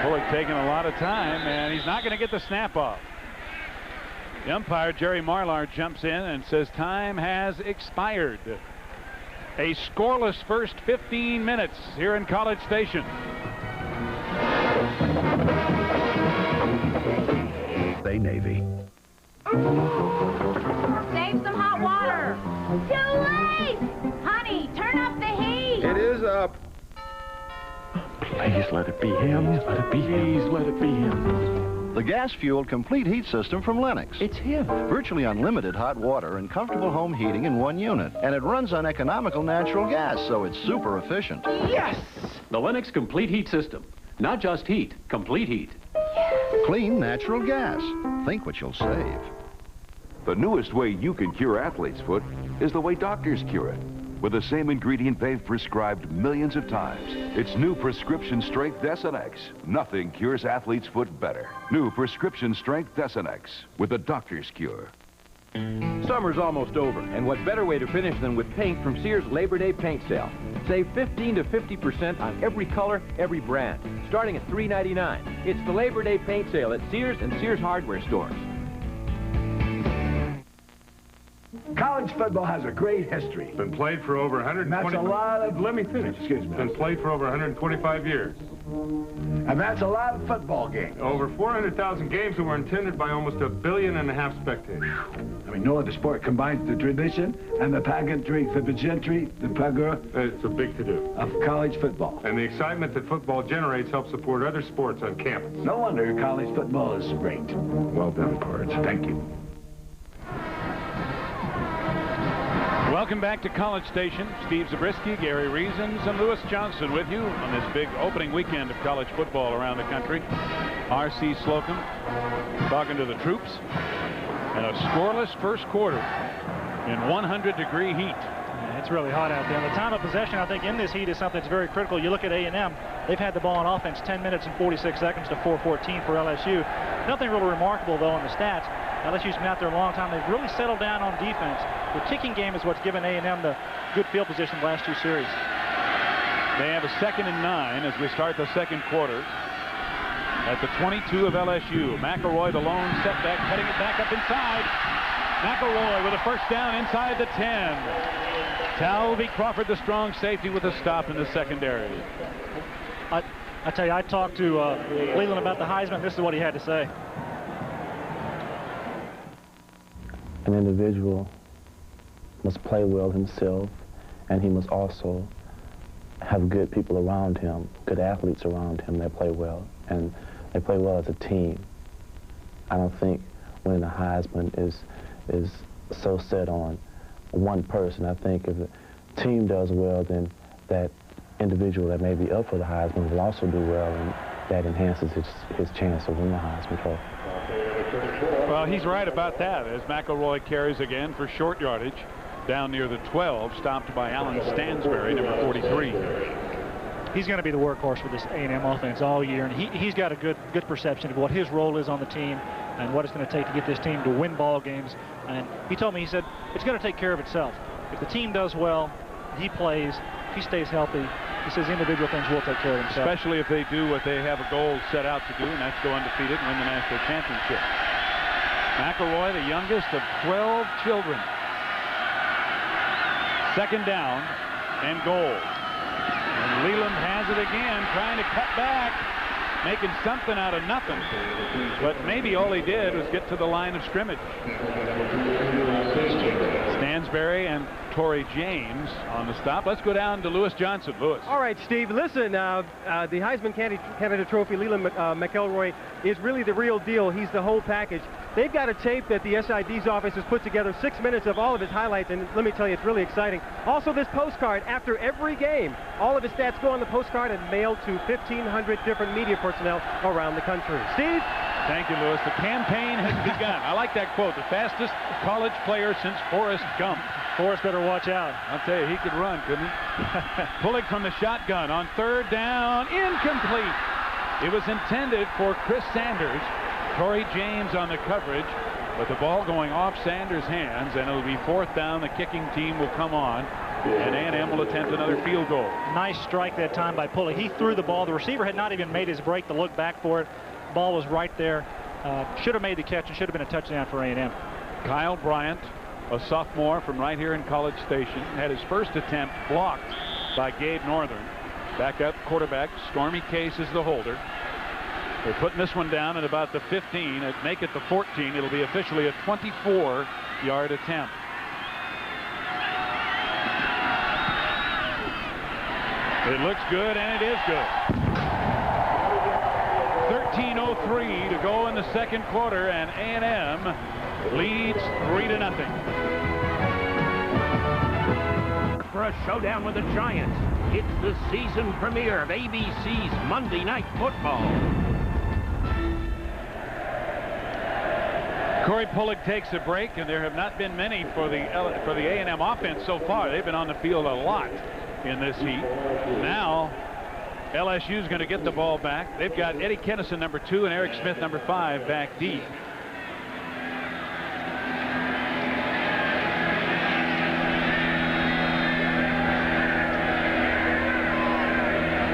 S1: Bullock taking a lot of time, and he's not going to get the snap off. The umpire, Jerry Marlar, jumps in and says time has expired. A scoreless first 15 minutes here in College Station.
S6: Bay Navy.
S9: Save some hot water. Too late! Honey, turn up the heat.
S5: It is up.
S10: Please let it be him. Let it be him. Please let it be him.
S11: The gas-fueled complete heat system from Lennox.
S10: It's him.
S11: Virtually unlimited hot water and comfortable home heating in one unit. And it runs on economical natural gas, so it's super efficient.
S10: Yes! The Lennox complete heat system. Not just heat, complete heat.
S11: Yes. Clean natural gas. Think what you'll save.
S12: The newest way you can cure athlete's foot is the way doctors cure it. With the same ingredient they've prescribed millions of times. It's new prescription strength Desonex. Nothing cures athlete's foot better. New prescription strength Desonex with the doctor's cure.
S13: Summer's almost over, and what better way to finish than with paint from Sears Labor Day Paint Sale. Save 15 to 50% on every color, every brand, starting at $3.99. It's the Labor Day Paint Sale at Sears and Sears Hardware stores.
S14: College football has a great history.
S15: Been played for over 120.
S14: That's a lot of... Let me finish, excuse me.
S15: Been played for over 125 years.
S14: And that's a lot of football games.
S15: Over 400,000 games that were attended by almost 1.5 billion spectators.
S14: I mean, no other sport combines the tradition and the pageantry, the pageantry, the pagura.
S15: It's a big to-do.
S14: Of college football.
S15: And the excitement that football generates helps support other sports on campus.
S14: No wonder college football is great.
S15: Well done, Cords.
S14: Thank you.
S1: Welcome back to College Station. Steve Zabriskie, Gary Reasons, and Lewis Johnson with you on this big opening weekend of college football around the country. R.C. Slocum talking to the troops. And a scoreless first quarter in 100-degree heat.
S2: It's really hot out there. And the time of possession, I think, in this heat is something that's very critical. You look at A&M, they've had the ball on offense 10 minutes and 46 seconds to 4:14 for LSU. Nothing really remarkable, though, in the stats. LSU's been out there a long time. They've really settled down on defense. The kicking game is what's given A&M the good field position the last two series.
S1: They have a 2nd and 9 as we start the second quarter. At the 22 of LSU, McElroy, the lone setback, cutting it back up inside. McElroy with a first down inside the 10. Talby Crawford, the strong safety, with a stop in the secondary.
S2: I tell you, I talked to Leland about the Heisman. This is what he had to say.
S16: An individual must play well himself, and he must also have good people around him, good athletes around him that play well, and they play well as a team. I don't think winning the Heisman is so set on one person. I think if the team does well, then that individual that may be up for the Heisman will also do well, and that enhances his chance to win the Heisman Trophy.
S1: Well, he's right about that, as McElroy carries again for short yardage down near the 12, stopped by Alan Stansbury, number 43.
S2: He's going to be the workhorse for this A&M offense all year, and he's got a good perception of what his role is on the team and what it's going to take to get this team to win ball games. And he told me, he said, it's going to take care of itself. If the team does well, he plays, he stays healthy, he says individual things will take care of themselves.
S1: Especially if they do what they have a goal set out to do, and that's go undefeated and win the national championship. McElroy, the youngest of 12 children. 2nd down and goal. And Leland has it again, trying to cut back, making something out of nothing. But maybe all he did was get to the line of scrimmage. Stansbury and Torrey James on the stop. Let's go down to Lewis Johnson. Lewis.
S7: All right, Steve, listen, the Heisman candidate trophy, Leland McElroy, is really the real deal. He's the whole package. They've got a tape that the SID's office has put together, 6 minutes of all of his highlights, and let me tell you, it's really exciting. Also, this postcard, after every game, all of his stats go on the postcard and mailed to 1,500 different media personnel around the country. Steve?
S1: Thank you, Lewis. The campaign has begun. I like that quote. The fastest college player since Forrest Gump.
S2: Forrest better watch out.
S1: I'll tell you, he could run, couldn't he? Pulling from the shotgun on 3rd down. Incomplete. It was intended for Chris Sanders. Torrey James on the coverage, but the ball going off Sanders' hands, and it'll be 4th down. The kicking team will come on, and A&M will attempt another field goal.
S2: Nice strike that time by Pulley. He threw the ball. The receiver had not even made his break to look back for it. Ball was right there. Should have made the catch and should have been a touchdown for A&M.
S1: Kyle Bryant, a sophomore from right here in College Station, had his first attempt blocked by Gabe Northern. Backup quarterback, Stormy Case is the holder. They're putting this one down at about the 15. It'd make it the 14. It'll be officially a 24-yard attempt. It looks good, and it is good. 13:03 to go in the second quarter, and A&M leads 3-0.
S17: For a showdown with the Giants, it's the season premiere of ABC's Monday Night Football.
S1: Corey Pullig takes a break, and there have not been many for the A&M offense so far. They've been on the field a lot in this heat. Now LSU's going to get the ball back. They've got Eddie Kennison, number 2, and Eric Smith, number 5, back deep.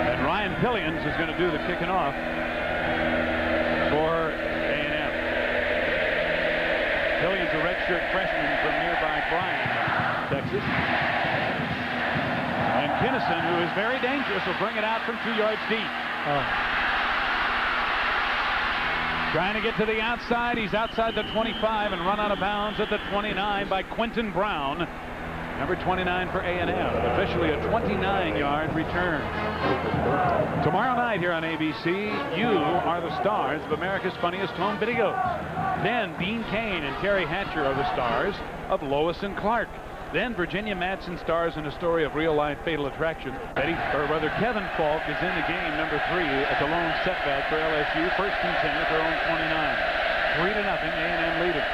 S1: And Ryan Pillions is going to do the kicking off for A&M. Pillions, a redshirt freshman from nearby Bryan, Texas. And Kennison, who is very dangerous, will bring it out from 2 yards deep. Trying to get to the outside. He's outside the 25 and run out of bounds at the 29 by Quentin Brown. Number 29 for A&M. Officially a 29-yard return. Tomorrow night here on ABC, you are the stars of America's Funniest Home Videos. Then Bean Kane and Terry Hatcher are the stars of Lois and Clark. Then Virginia Madsen stars in a story of real-life fatal attraction. Kevin Falk is in the game, number 3, at the lone setback for LSU. First and 10 at their own 29. 3-0, A&M leading.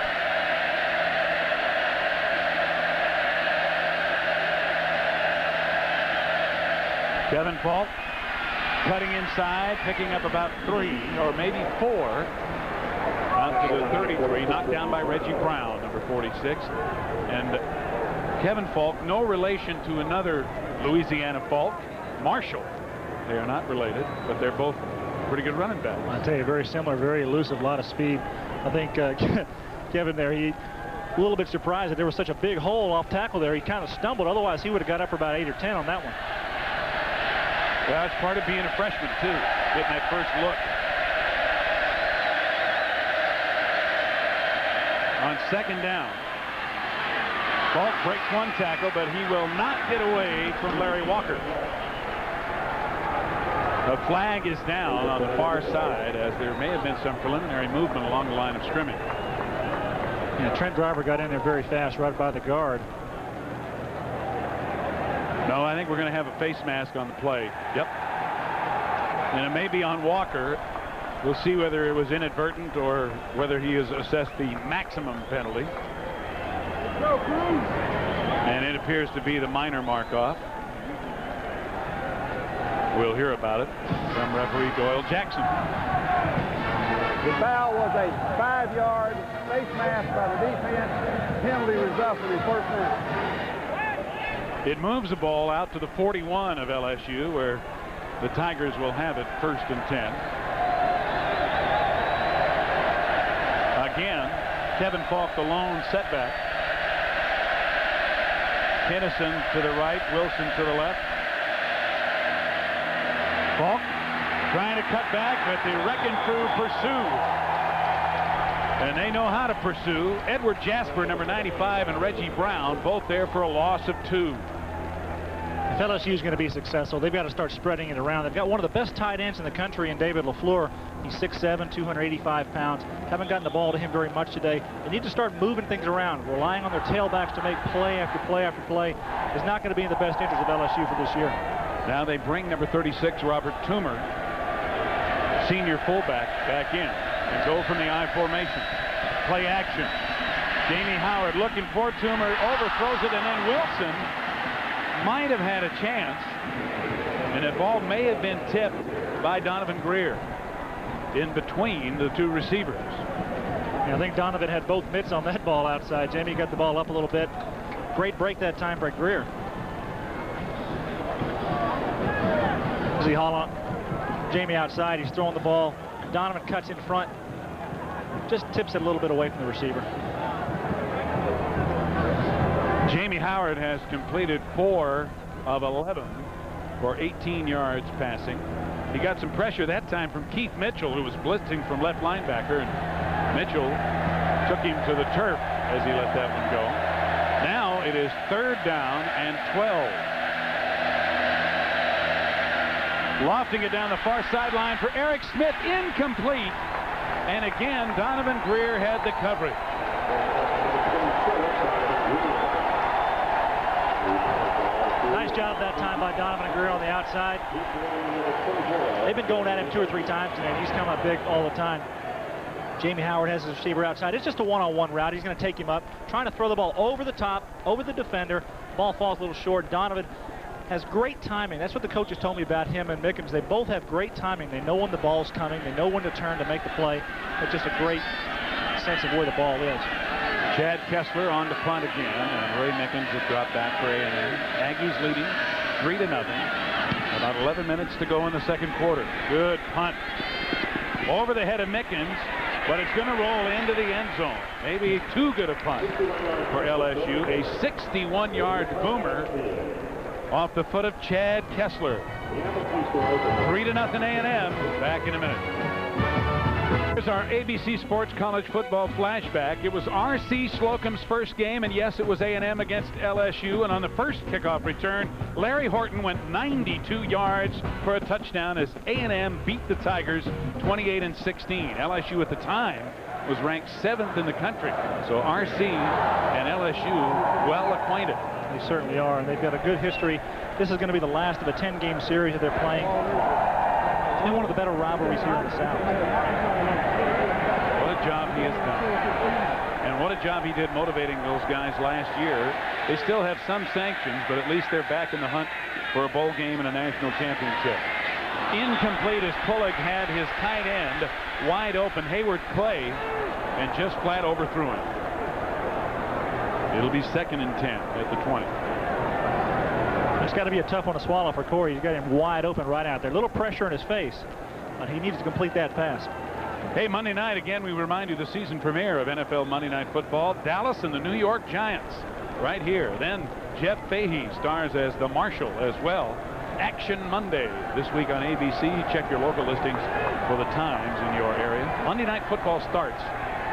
S1: Kevin Falk cutting inside, picking up about 3 or maybe 4. Out to the 33, knocked down by Reggie Brown, number 46. And Kevin Falk, no relation to another Louisiana Falk, Marshall. They are not related, but they're both pretty good running backs.
S2: I'll tell you, very similar, very elusive, a lot of speed. I think Kevin there, he a little bit surprised that there was such a big hole off tackle there. He kind of stumbled. Otherwise, he would have got up for about 8 or 10 on that one.
S1: Well, it's part of being a freshman, too, getting that first look. On second down, Falk breaks one tackle, but he will not get away from Larry Walker. The flag is down on the far side, as there may have been some preliminary movement along the line of scrimmage.
S2: Yeah, Trent Driver got in there very fast right by the guard.
S1: No, I think we're going to have a face mask on the play. Yep. And it may be on Walker. We'll see whether it was inadvertent or whether he has assessed the maximum penalty. And it appears to be the minor mark-off. We'll hear about it from referee Doyle Jackson.
S5: The foul was a 5-yard face mask by the defense. Penalty resulted in first down.
S1: It moves the ball out to the 41 of LSU, where the Tigers will have it first and 10. Again, Kevin Falk, the lone setback. Hennison to the right, Wilson to the left. Falk trying to cut back, but the wrecking crew pursue. And they know how to pursue. Edward Jasper, number 95, and Reggie Brown, both there for a loss of 2.
S2: If LSU is going to be successful, they've got to start spreading it around. They've got one of the best tight ends in the country in David LaFleur. He's 6'7", 285 pounds. Haven't gotten the ball to him very much today. They need to start moving things around. Relying on their tailbacks to make play after play after play is not going to be in the best interest of LSU for this year.
S1: Now they bring number 36, Robert Toomer, senior fullback, back in and go from the I formation. Play action. Jamie Howard looking for Toomer, overthrows it, and then Wilson might have had a chance, and the ball may have been tipped by Donovan Greer in between the 2 receivers.
S2: Yeah, I think Donovan had both mitts on that ball outside. Jamie got the ball up a little bit. Great break that time by Greer. As he haul on Jamie outside, he's throwing the ball. Donovan cuts in front, just tips it a little bit away from the receiver.
S1: Jamie Howard has completed 4 of 11 for 18 yards passing. He got some pressure that time from Keith Mitchell, who was blitzing from left linebacker, and Mitchell took him to the turf as he let that one go. Now it is 3rd down and 12. Lofting it down the far sideline for Eric Smith, incomplete. And again, Donovan Greer had the coverage.
S2: Nice job that time by Donovan Greer on the outside. They've been going at him 2 or 3 times today, and he's come up big all the time. Jamie Howard has his receiver outside. It's just a one-on-one route. He's going to take him up, trying to throw the ball over the top, over the defender. Ball falls a little short. Donovan has great timing. That's what the coaches told me about him and Mickens. They both have great timing. They know when the ball's coming. They know when to turn to make the play. It's just a great sense of where the ball is.
S1: Chad Kessler on to punt again, and Ray Mickens has dropped back for A&M. Aggies leading 3-0. About 11 minutes to go in the second quarter. Good punt. Over the head of Mickens, but it's going to roll into the end zone. Maybe too good a punt for LSU. A 61-yard boomer off the foot of Chad Kessler. 3-0 A&M. Back in a minute. Here's our ABC Sports College Football flashback. It was R.C. Slocum's first game, and yes, it was A&M against LSU. And on the first kickoff return, Larry Horton went 92 yards for a touchdown as A&M beat the Tigers 28-16. LSU at the time was ranked 7th in the country. So RC and LSU well acquainted.
S2: They certainly are, and they've got a good history. This is going to be the last of a 10-game series that they're playing. It's been one of the better rivalries here in the South.
S1: What a job he has done. And what a job he did motivating those guys last year. They still have some sanctions, but at least they're back in the hunt for a bowl game and a national championship. Incomplete as Pullock had his tight end wide open. Hayward Clay, and just flat overthrew him. It'll be 2nd and 10 at the 20.
S2: It's got to be a tough one to swallow for Corey. He's got him wide open right out there. A little pressure in his face, but he needs to complete that pass.
S1: Hey, Monday night, again, we remind you the season premiere of NFL Monday Night Football. Dallas and the New York Giants right here. Then Jeff Fahey stars as the Marshal as well. Action Monday this week on ABC. Check your local listings for the times in your area. Monday Night Football starts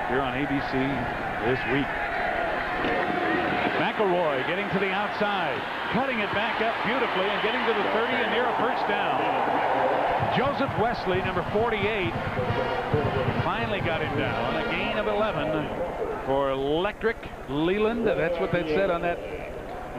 S1: here on ABC this week. McElroy getting to the outside, cutting it back up beautifully and getting to the 30 and near a first down. Joseph Wesley, number 48, finally got him down. A gain of 11 for Electric Leland. That's what they said on that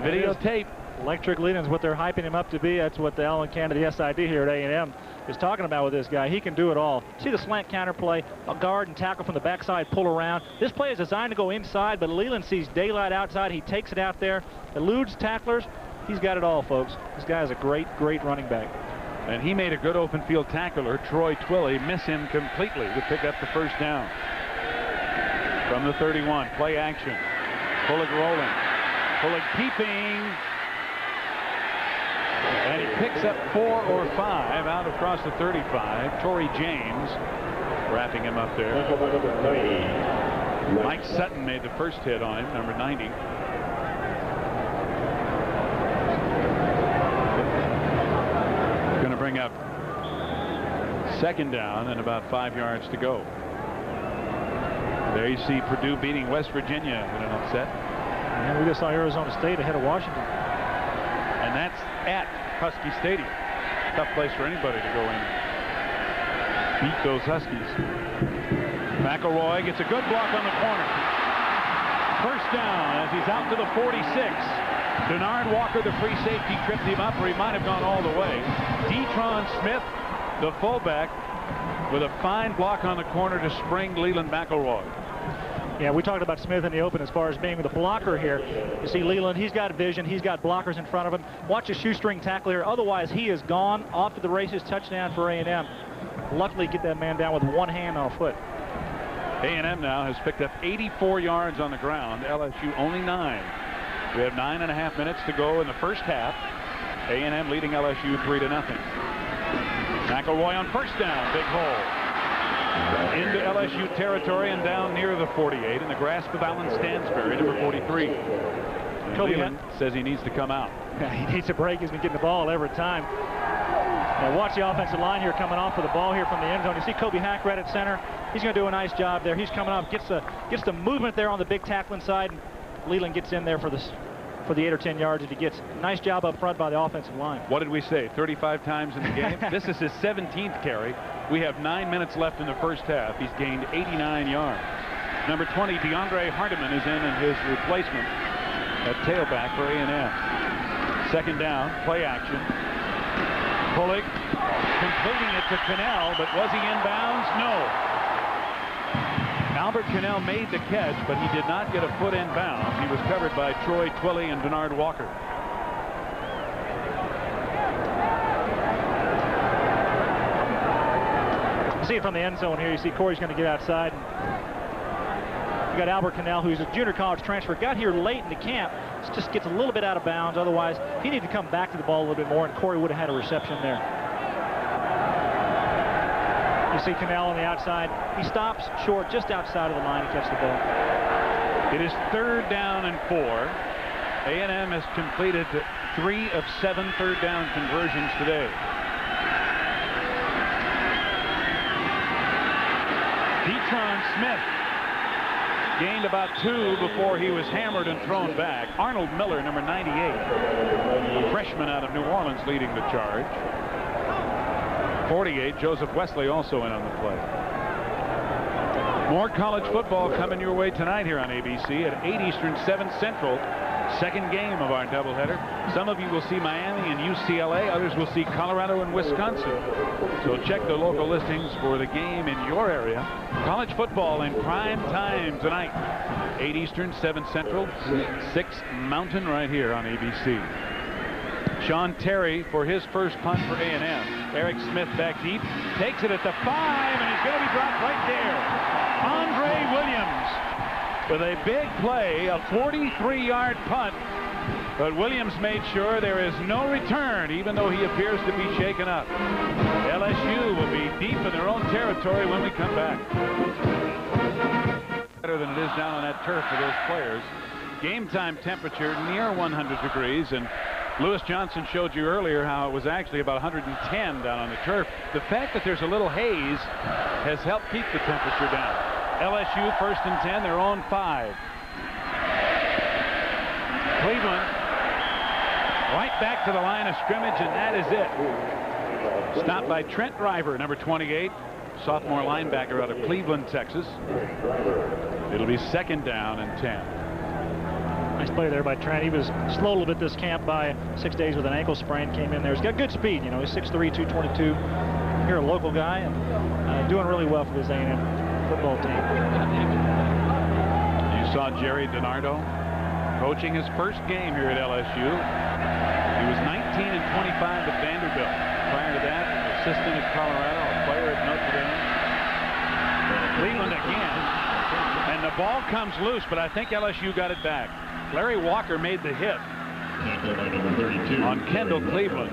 S1: videotape.
S2: Electric Leland's what they're hyping him up to be. That's what the Alan Canada, the SID here at A&M, is talking about with this guy. He can do it all. See the slant counter play, a guard and tackle from the backside, pull around. This play is designed to go inside, but Leland sees daylight outside. He takes it out there, eludes tacklers. He's got it all, folks. This guy is a great, great running back.
S1: And he made a good open field tackler, Troy Twilley, miss him completely to pick up the first down. From the 31, play action. Pullock rolling. Pullock keeping. And he picks up 4 or 5 out across the 35. Torrey James wrapping him up there. Mike Sutton made the first hit on him, number 90. Going to bring up 2nd down and about 5 yards to go. There you see Purdue beating West Virginia in an upset.
S2: And we just saw Arizona State ahead of Washington.
S1: And that's at Husky Stadium. Tough place for anybody to go in and beat those Huskies. McElroy gets a good block on the corner. First down as he's out to the 46. Denard Walker, the free safety, tripped him up, or he might have gone all the way. Detron Smith, the fullback, with a fine block on the corner to spring Leland McElroy.
S2: Yeah, we talked about Smith in the open as far as being the blocker here. You see Leland, he's got vision. He's got blockers in front of him. Watch a shoestring tackle here. Otherwise, he is gone. Off to the races. Touchdown for A&M. Luckily, get that man down with one hand on a foot.
S1: A&M now has picked up 84 yards on the ground. LSU only 9. We have 9.5 minutes to go in the first half. A&M leading LSU 3-0. McElroy on first down. Big hole. Into LSU territory and down near the 48 in the grasp of Alan Stansbury, number 43. Leland says he needs to come out.
S2: He needs a break. He's been getting the ball every time. Now watch the offensive line here coming off for the ball here from the end zone. You see Kobe Hack right at center. He's going to do a nice job there. He's coming up, gets the movement there on the big tackling side. Leland gets in there for the 8 or 10 yards that he gets. Nice job up front by the offensive line.
S1: What did we say? 35 times in the game? This is his 17th carry. We have 9 minutes left in the first half. He's gained 89 yards. Number 20, DeAndre Hardiman, is in his replacement at tailback for A&M. 2nd down, play action. Pullock completing it to Cannell, but was he in bounds? No. Albert Cannell made the catch, but he did not get a foot in bounds. He was covered by Troy Twilley and Denard Walker.
S2: See it from the end zone here. You see Corey's going to get outside. You got Albert Cannell, who's a junior college transfer, got here late in the camp. Just gets a little bit out of bounds. Otherwise, he needed to come back to the ball a little bit more, and Corey would have had a reception there. You see Cannell on the outside. He stops short just outside of the line to catch the ball.
S1: It is 3rd down and 4. A&M has completed 3 of 7 third down conversions today. Detron Smith gained about 2 before he was hammered and thrown back. Arnold Miller, number 98, a freshman out of New Orleans, leading the charge. 48, Joseph Wesley also in on the play. More college football coming your way tonight here on ABC at 8 Eastern, 7 Central. Second game of our doubleheader. Some of you will see Miami and UCLA. Others will see Colorado and Wisconsin. So check the local listings for the game in your area. College football in prime time tonight. 8 Eastern, 7 Central, 6 Mountain right here on ABC. Sean Terry for his first punt for A&M. Eric Smith back deep. Takes it at the 5, and he's going to be dropped right there. Andre Williams with a big play, a 43-yard punt. But Williams made sure there is no return, even though he appears to be shaken up. LSU will be deep in their own territory when we come back. Better than it is down on that turf for those players. Game time temperature near 100 degrees, and Lewis Johnson showed you earlier how it was actually about 110 down on the turf. The fact that there's a little haze has helped keep the temperature down. LSU first and 10, their own 5. Cleveland right back to the line of scrimmage, and that is it. Stopped by Trent River, number 28, sophomore linebacker out of Cleveland, Texas. It'll be second down and 10.
S2: Nice play there by Trent. He was slow a little bit this camp by 6 days with an ankle sprain. Came in there. He's got good speed. You know, he's 6'3", 222. Here, a local guy, and doing really well for this A&M football team.
S1: You saw Jerry DiNardo coaching his first game here at LSU. He was 19 and 25 at Vanderbilt. Prior to that, an assistant at Colorado, a player at Notre Dame. Cleveland again, and the ball comes loose, but I think LSU got it back. Larry Walker made the hit on Kendall Cleveland.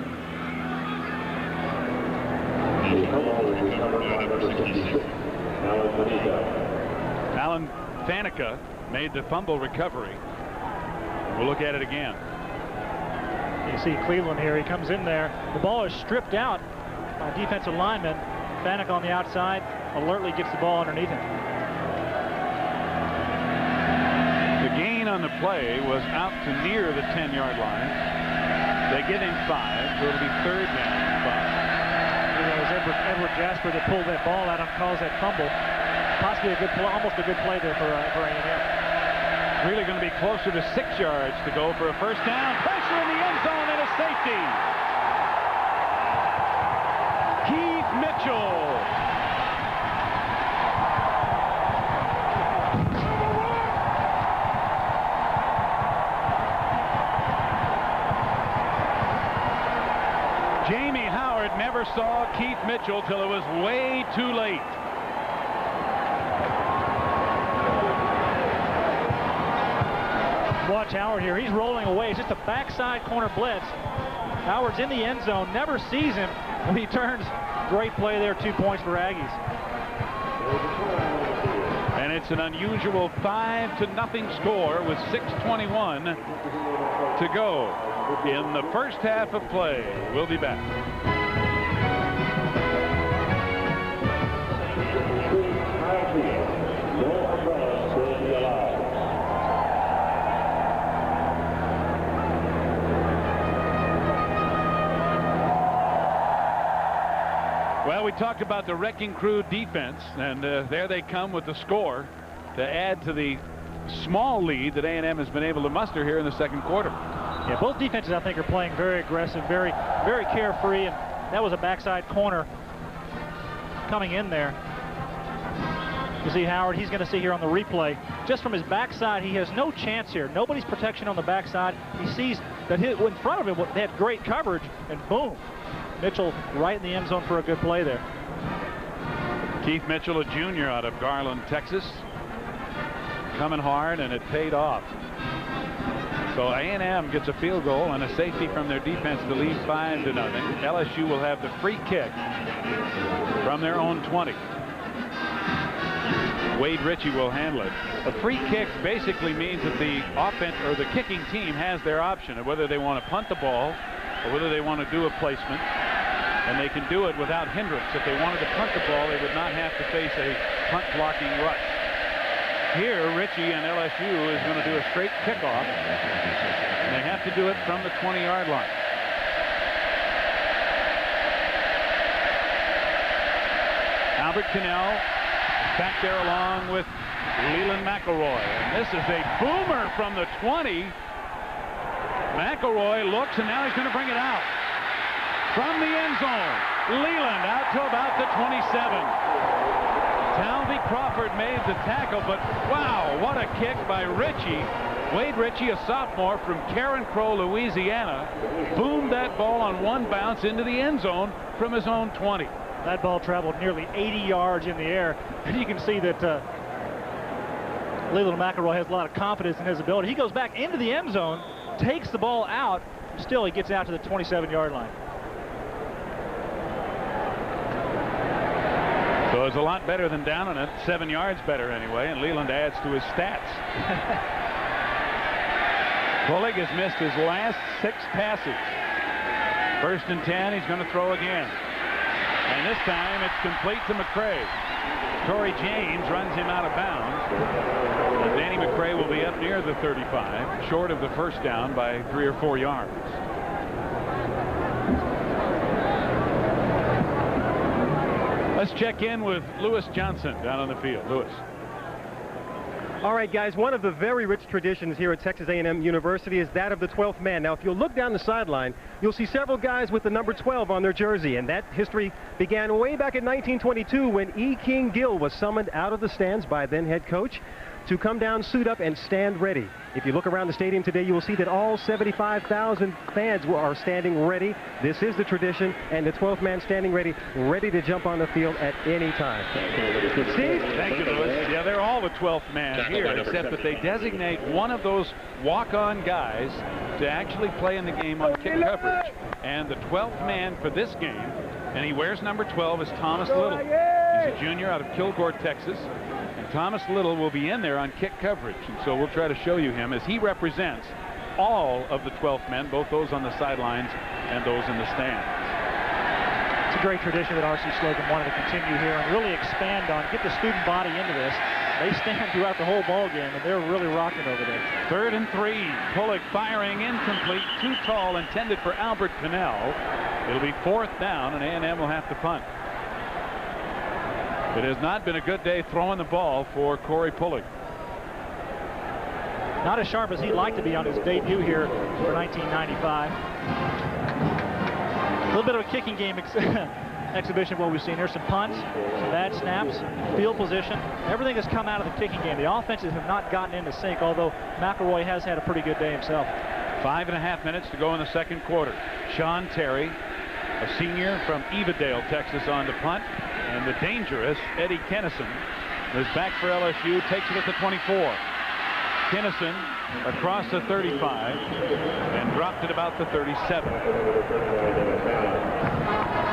S1: Alan Faneca made the fumble recovery. We'll look at it again.
S2: You see Cleveland here. He comes in there. The ball is stripped out by defensive lineman. Faneca on the outside alertly gets the ball underneath him.
S1: The gain on the play was out to near the 10-yard line. They give him 5, so it'll be third down and 5.
S2: It was Edward Jasper that pulled that ball out and caused that fumble. Possibly a good play, almost a good play there for A&M.
S1: Really going to be closer to 6 yards to go for a first down. Pressure in the end zone and a safety. Keith Mitchell. Jamie Howard never saw Keith Mitchell till it was way too late.
S2: Watch Howard here. He's rolling away. It's just a backside corner blitz. Howard's in the end zone, never sees him when he turns. Great play there, 2 points for Aggies.
S1: And it's an unusual 5-0 score with 6:21 to go in the first half of play. We'll be back. Well, we talked about the wrecking crew defense, and there they come with the score to add to the small lead that A&M has been able to muster here in the second quarter.
S2: Yeah, both defenses, I think, are playing very aggressive, very carefree, and that was a backside corner coming in there. You see Howard, he's going to see here on the replay, just from his backside, he has no chance here. Nobody's protection on the backside. He sees that in front of him, they had great coverage, and boom. Mitchell right in the end zone for a good play there.
S1: Keith Mitchell, a junior out of Garland, Texas. Coming hard, and it paid off. So A&M gets a field goal and a safety from their defense to lead 5-0. LSU will have the free kick from their own 20. Wade Ritchie will handle it. A free kick basically means that the offense or the kicking team has their option of whether they want to punt the ball or whether they want to do a placement, and they can do it without hindrance. If they wanted to punt the ball, they would not have to face a punt blocking rush. Here, Ritchie and LSU is going to do a straight kickoff, and they have to do it from the 20-yard line. Albert Cannell back there along with Leland McElroy. And this is a boomer from the 20. McElroy looks, and now he's going to bring it out. From the end zone, Leland out to about the 27. Talvey Crawford made the tackle, but wow, what a kick by Ritchie. Wade Ritchie, a sophomore from Karen Crow, Louisiana, boomed that ball on one bounce into the end zone from his own 20.
S2: That ball traveled nearly 80 yards in the air, and you can see that Leland McElroy has a lot of confidence in his ability. He goes back into the end zone, takes the ball out, still he gets out to the 27-yard line.
S1: So it's a lot better than down on it, 7 yards better anyway, and Leland adds to his stats. Pullig has missed his last 6 passes. 1st and 10, he's going to throw again. And this time it's complete to McCray. Torrey James runs him out of bounds. And Danny McCray will be up near the 35, short of the first down by 3 or 4 yards. Let's check in with Lewis Johnson down on the field. Lewis.
S7: All right, guys, one of the very rich traditions here at Texas A&M University is that of the 12th man. Now, if you'll look down the sideline, you'll see several guys with the number 12 on their jersey, and that history began way back in 1922 when E. King Gill was summoned out of the stands by then head coach to come down, suit up, and stand ready. If you look around the stadium today, you will see that all 75,000 fans are standing ready. This is the tradition, and the 12th man standing ready to jump on the field at any time. Steve?
S1: Thank you, Lewis. Yeah, they're all the 12th man here, except that they designate one of those walk-on guys to actually play in the game on kick coverage. And the 12th man for this game, and he wears number 12, is Thomas Little. He's a junior out of Kilgore, Texas. Thomas Little will be in there on kick coverage, and so we'll try to show you him as he represents all of the 12th men, both those on the sidelines and those in the stands.
S2: It's a great tradition that R.C. Slocum wanted to continue here and really expand on, get the student body into this. They stand throughout the whole ball game, and they're really rocking over there.
S1: 3rd and 3. Pullig firing incomplete, too tall, intended for Albert Pinnell. It'll be 4th down, and A&M will have to punt. It has not been a good day throwing the ball for Corey Pullig.
S2: Not as sharp as he'd like to be on his debut here for 1995. A little bit of a kicking game exhibition of what we've seen. There's some punts, some bad snaps, field position. Everything has come out of the kicking game. The offenses have not gotten into sync, although McElroy has had a pretty good day himself.
S1: 5.5 minutes to go in the 2nd quarter. Sean Terry, a senior from Evadale, Texas, on the punt. And the dangerous Eddie Kennison is back for LSU, takes it at the 24. Kennison across the 35 and dropped it about the 37.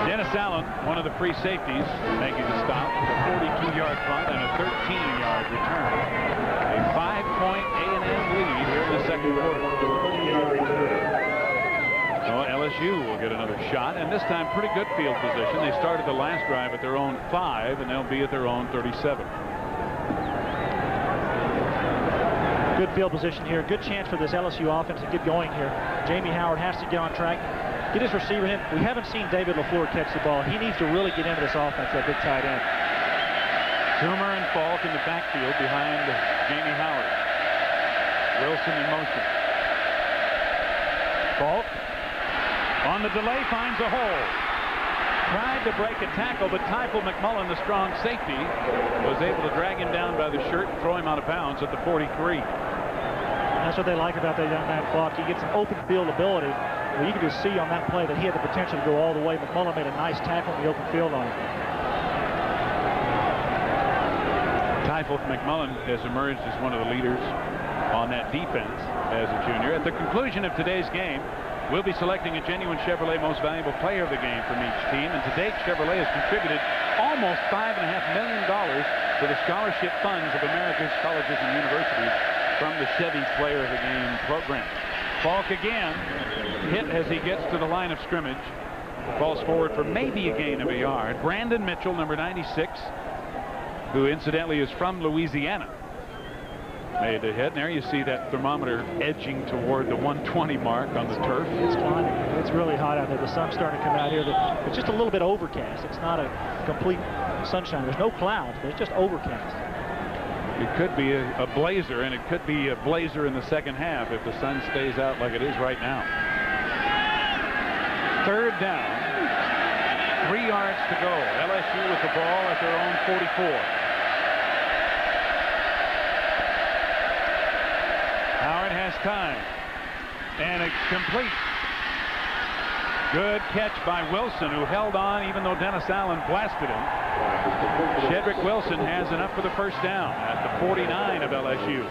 S1: Dennis Allen, one of the free safeties, making the stop with a 42-yard punt and a 13-yard return. A 5-point A&M lead here in the 2nd quarter. So LSU will get another shot, and this time pretty good field position. They started the last drive at their own 5, and they'll be at their own 37.
S2: Good field position here. Good chance for this LSU offense to get going here. Jamie Howard has to get on track, get his receiver in. We haven't seen David LaFleur catch the ball. He needs to really get into this offense, that big tight end.
S1: Zoomer and Falk in the backfield behind Jamie Howard. Wilson in motion. Falk on the delay finds a hole. Tried to break a tackle, but Typhel McMullen, the strong safety, was able to drag him down by the shirt and throw him out of bounds at the 43.
S2: That's what they like about that young man, Falk. He gets some open field ability. Well, you can just see on that play that he had the potential to go all the way. McMullen made a nice tackle in the open field on him.
S1: Typhel McMullen has emerged as one of the leaders on that defense as a junior. At the conclusion of today's game, we'll be selecting a genuine Chevrolet Most Valuable Player of the Game from each team. And to date, Chevrolet has contributed almost $5.5 million to the scholarship funds of America's colleges and universities from the Chevy Player of the Game program. Falk again hit as he gets to the line of scrimmage. Falls forward for maybe a gain of a yard. Brandon Mitchell, number 96, who incidentally is from Louisiana, made the hit. And there you see that thermometer edging toward the 120 mark on the turf.
S2: It's climbing. It's really hot out there. The sun's starting to come out here. It's just a little bit overcast. It's not a complete sunshine. There's no clouds, but it's just overcast.
S1: It could be a blazer, and it could be a blazer in the second half if the sun stays out like it is right now. Third down. 3 yards to go. LSU with the ball at their own 44. Howard has time. And it's complete. Good catch by Wilson, who held on even though Dennis Allen blasted him. Shedrick Wilson has enough for the first down at the 49 of LSU.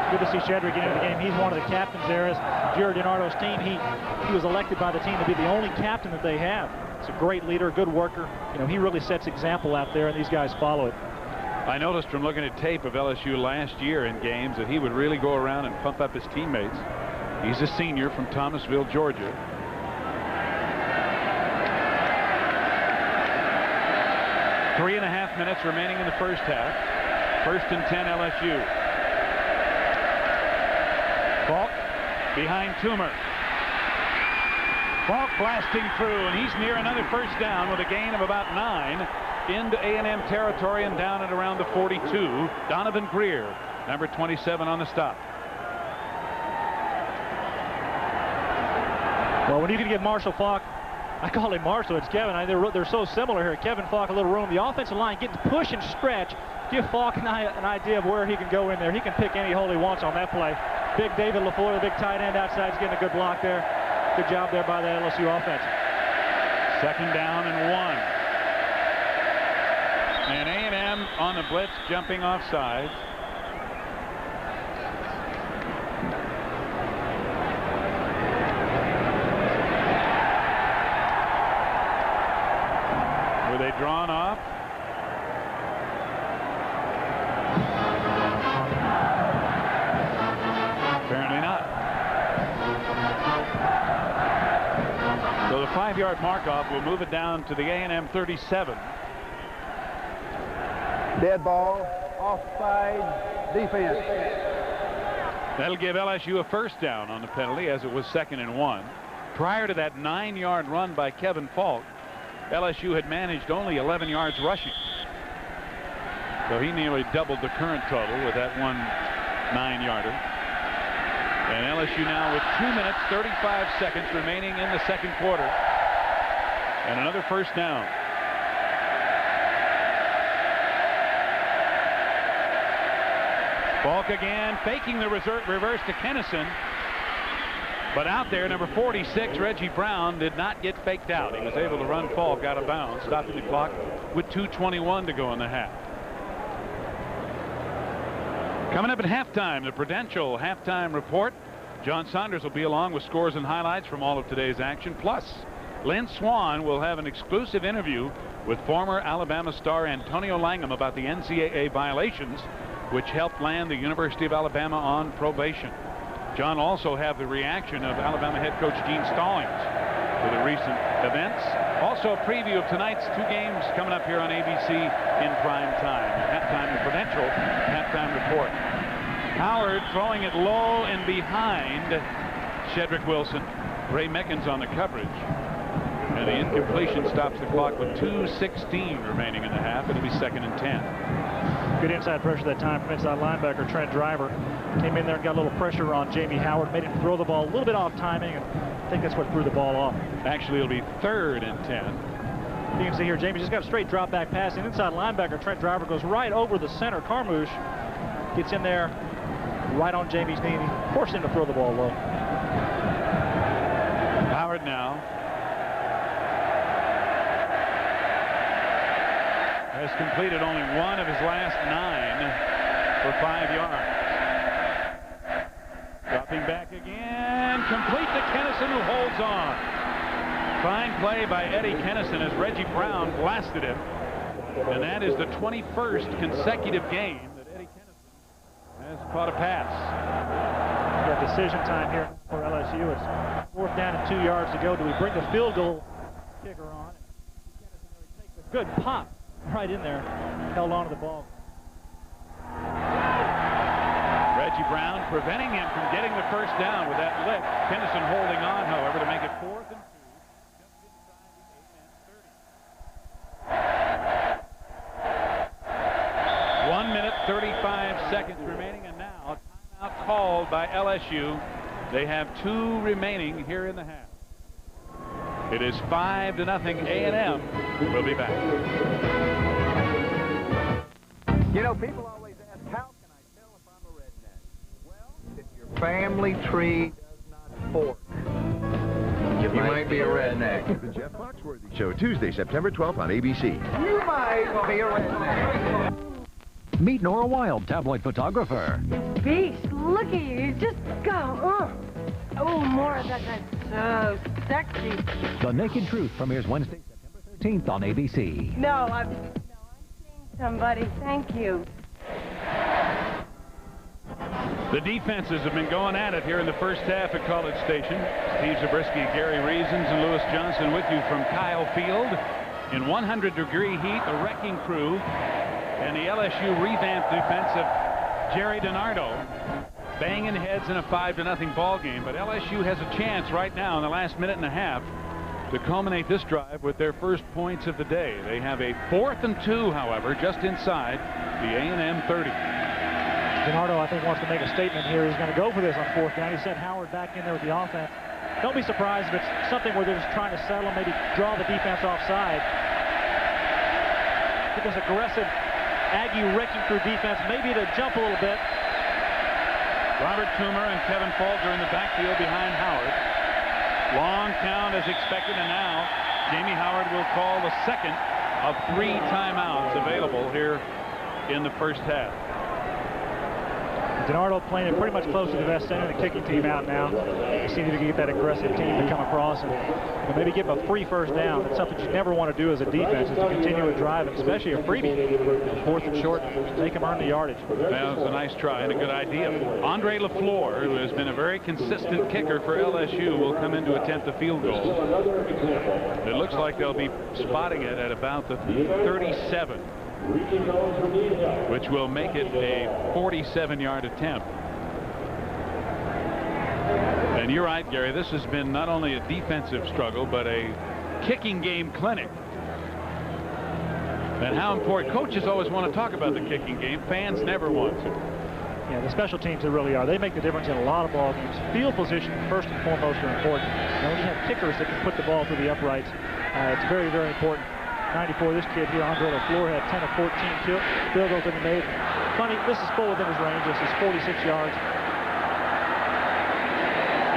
S2: Good to see Shedrick get into the game. He's one of the captains there. As Jared DiNardo's team, he was elected by the team to be the only captain that they have. He's a great leader, good worker. You know, he really sets example out there, and these guys follow it.
S1: I noticed from looking at tape of LSU last year in games that he would really go around and pump up his teammates. He's a senior from Thomasville, Georgia. Three and a half minutes remaining in the first half. 1st and 10 LSU. Falk behind Toomer. Falk blasting through, and he's near another first down with a gain of about 9 into A&M territory and down at around the 42. Donovan Greer, number 27 on the stop.
S2: Well, when you can give Marshall Falk, I call him Marshall, it's Kevin. They're so similar here. Kevin Falk a little room. The offensive line getting push and stretch. Give Falk an idea of where he can go in there. He can pick any hole he wants on that play. Big David LaFleur, the big tight end outside, is getting a good block there. Good job there by the LSU offense.
S1: 2nd down and 1. And A&M on the blitz, jumping off sides. Were they drawn off? Apparently not. So the 5-yard mark-off will move it down to the A&M 37.
S5: Dead ball, offside, defense.
S1: That'll give LSU a first down on the penalty, as it was 2nd and 1. Prior to that 9-yard run by Kevin Falk, LSU had managed only 11 yards rushing. So he nearly doubled the current total with that one 9-yarder. And LSU now with 2 minutes, 35 seconds remaining in the second quarter. And another first down. Falk again, faking the reverse to Kennison. But out there, number 46, Reggie Brown, did not get faked out. He was able to run Falk out of bounds, stopping the clock with 2:21 to go in the half. Coming up at halftime, the Prudential halftime report. John Saunders will be along with scores and highlights from all of today's action. Plus, Lynn Swan will have an exclusive interview with former Alabama star Antonio Langham about the NCAA violations which helped land the University of Alabama on probation. John will also have the reaction of Alabama head coach Gene Stallings to the recent events. Also a preview of tonight's 2 games coming up here on ABC in prime time. Halftime, the Prudential halftime report. Howard throwing it low and behind Shedrick Wilson. Ray Meckins on the coverage. And the incompletion stops the clock with 2:16 remaining in the half. It'll be 2nd and 10.
S2: Good inside pressure that time from inside linebacker Trent Driver. Came in there and got a little pressure on Jamie Howard. Made him throw the ball a little bit off timing, and I think that's what threw the ball off.
S1: Actually, it'll be 3rd and 10.
S2: You can see here, Jamie just got a straight drop back pass. And inside linebacker Trent Driver goes right over the center. Carmouche gets in there right on Jamie's knee. And he forced him to throw the ball low.
S1: Howard now has completed only 1 of his last 9 for 5 yards. Dropping back again, complete to Kennison, who holds on. Fine play by Eddie Kennison as Reggie Brown blasted him. And that is the 21st consecutive game that Eddie Kennison has caught a pass.
S2: Got decision time here for LSU. It's 4th down and 2 yards to go. Do we bring the field goal kicker on? Kennison takes a good pop right in there. Held on to the ball.
S1: Reggie Brown preventing him from getting the first down with that lick. Kennison holding on, however, to make it 4th and 2. seconds remaining, and now timeout called by LSU. They have 2 remaining here in the half. It is 5-0 A&M. We'll be back.
S18: You know, people always ask, how can I tell if I'm a redneck? Well, if your family tree does not fork, you might be a redneck.
S19: The Jeff Foxworthy Show, Tuesday, September 12th on ABC.
S18: You might be a redneck.
S20: Meet Nora Wilde, tabloid photographer.
S21: Beast, look at you. Just go. Oh, more of that. That's so sexy.
S20: The Naked Truth premieres Wednesday, September 13th on ABC.
S21: No, I'm seeing somebody. Thank you.
S1: The defenses have been going at it here in the first half at College Station. Steve Zabriskie, Gary Reasons, and Lewis Johnson with you from Kyle Field. In 100-degree heat, the wrecking crew and the LSU revamped defense of Jerry DiNardo banging heads in a 5-0 ball game. But LSU has a chance right now in the last minute and a half to culminate this drive with their first points of the day. They have a 4th and 2, however, just inside the A&M 30.
S2: DiNardo, I think, wants to make a statement here. He's going to go for this on 4th down. He sent Howard back in there with the offense. Don't be surprised if it's something where they're just trying to settle, maybe draw the defense offside. With this aggressive Aggie wrecking through defense, maybe to jump a little bit.
S1: Robert Toomer and Kevin Folger in the backfield behind Howard. Long count as expected, and now Jamie Howard will call the second of 3 timeouts available here in the first half.
S2: DiNardo playing it pretty much close to the vest, sending the kicking team out now. They seem to get that aggressive team to come across and maybe give them a free first down. That's something you never want to do as a defense, is to continue a drive, and especially a freebie. 4th and short, make them earn the yardage.
S1: That was a nice try and a good idea. Andre LaFleur, who has been a very consistent kicker for LSU, will come in to attempt the field goal. It looks like they'll be spotting it at about the 37. Which will make it a 47-yard attempt. And you're right, Gary, this has been not only a defensive struggle, but a kicking game clinic. And how important. Coaches always want to talk about the kicking game. Fans never want to.
S2: Yeah, the special teams, they really are. They make the difference in a lot of ball games. Field position, first and foremost, are important. And when you have kickers that can put the ball through the uprights, it's very, very important. 94, this kid here, Andre LaFleur, had 10 of 14 field goals that he made. Funny, this is full within his range. This is 46 yards.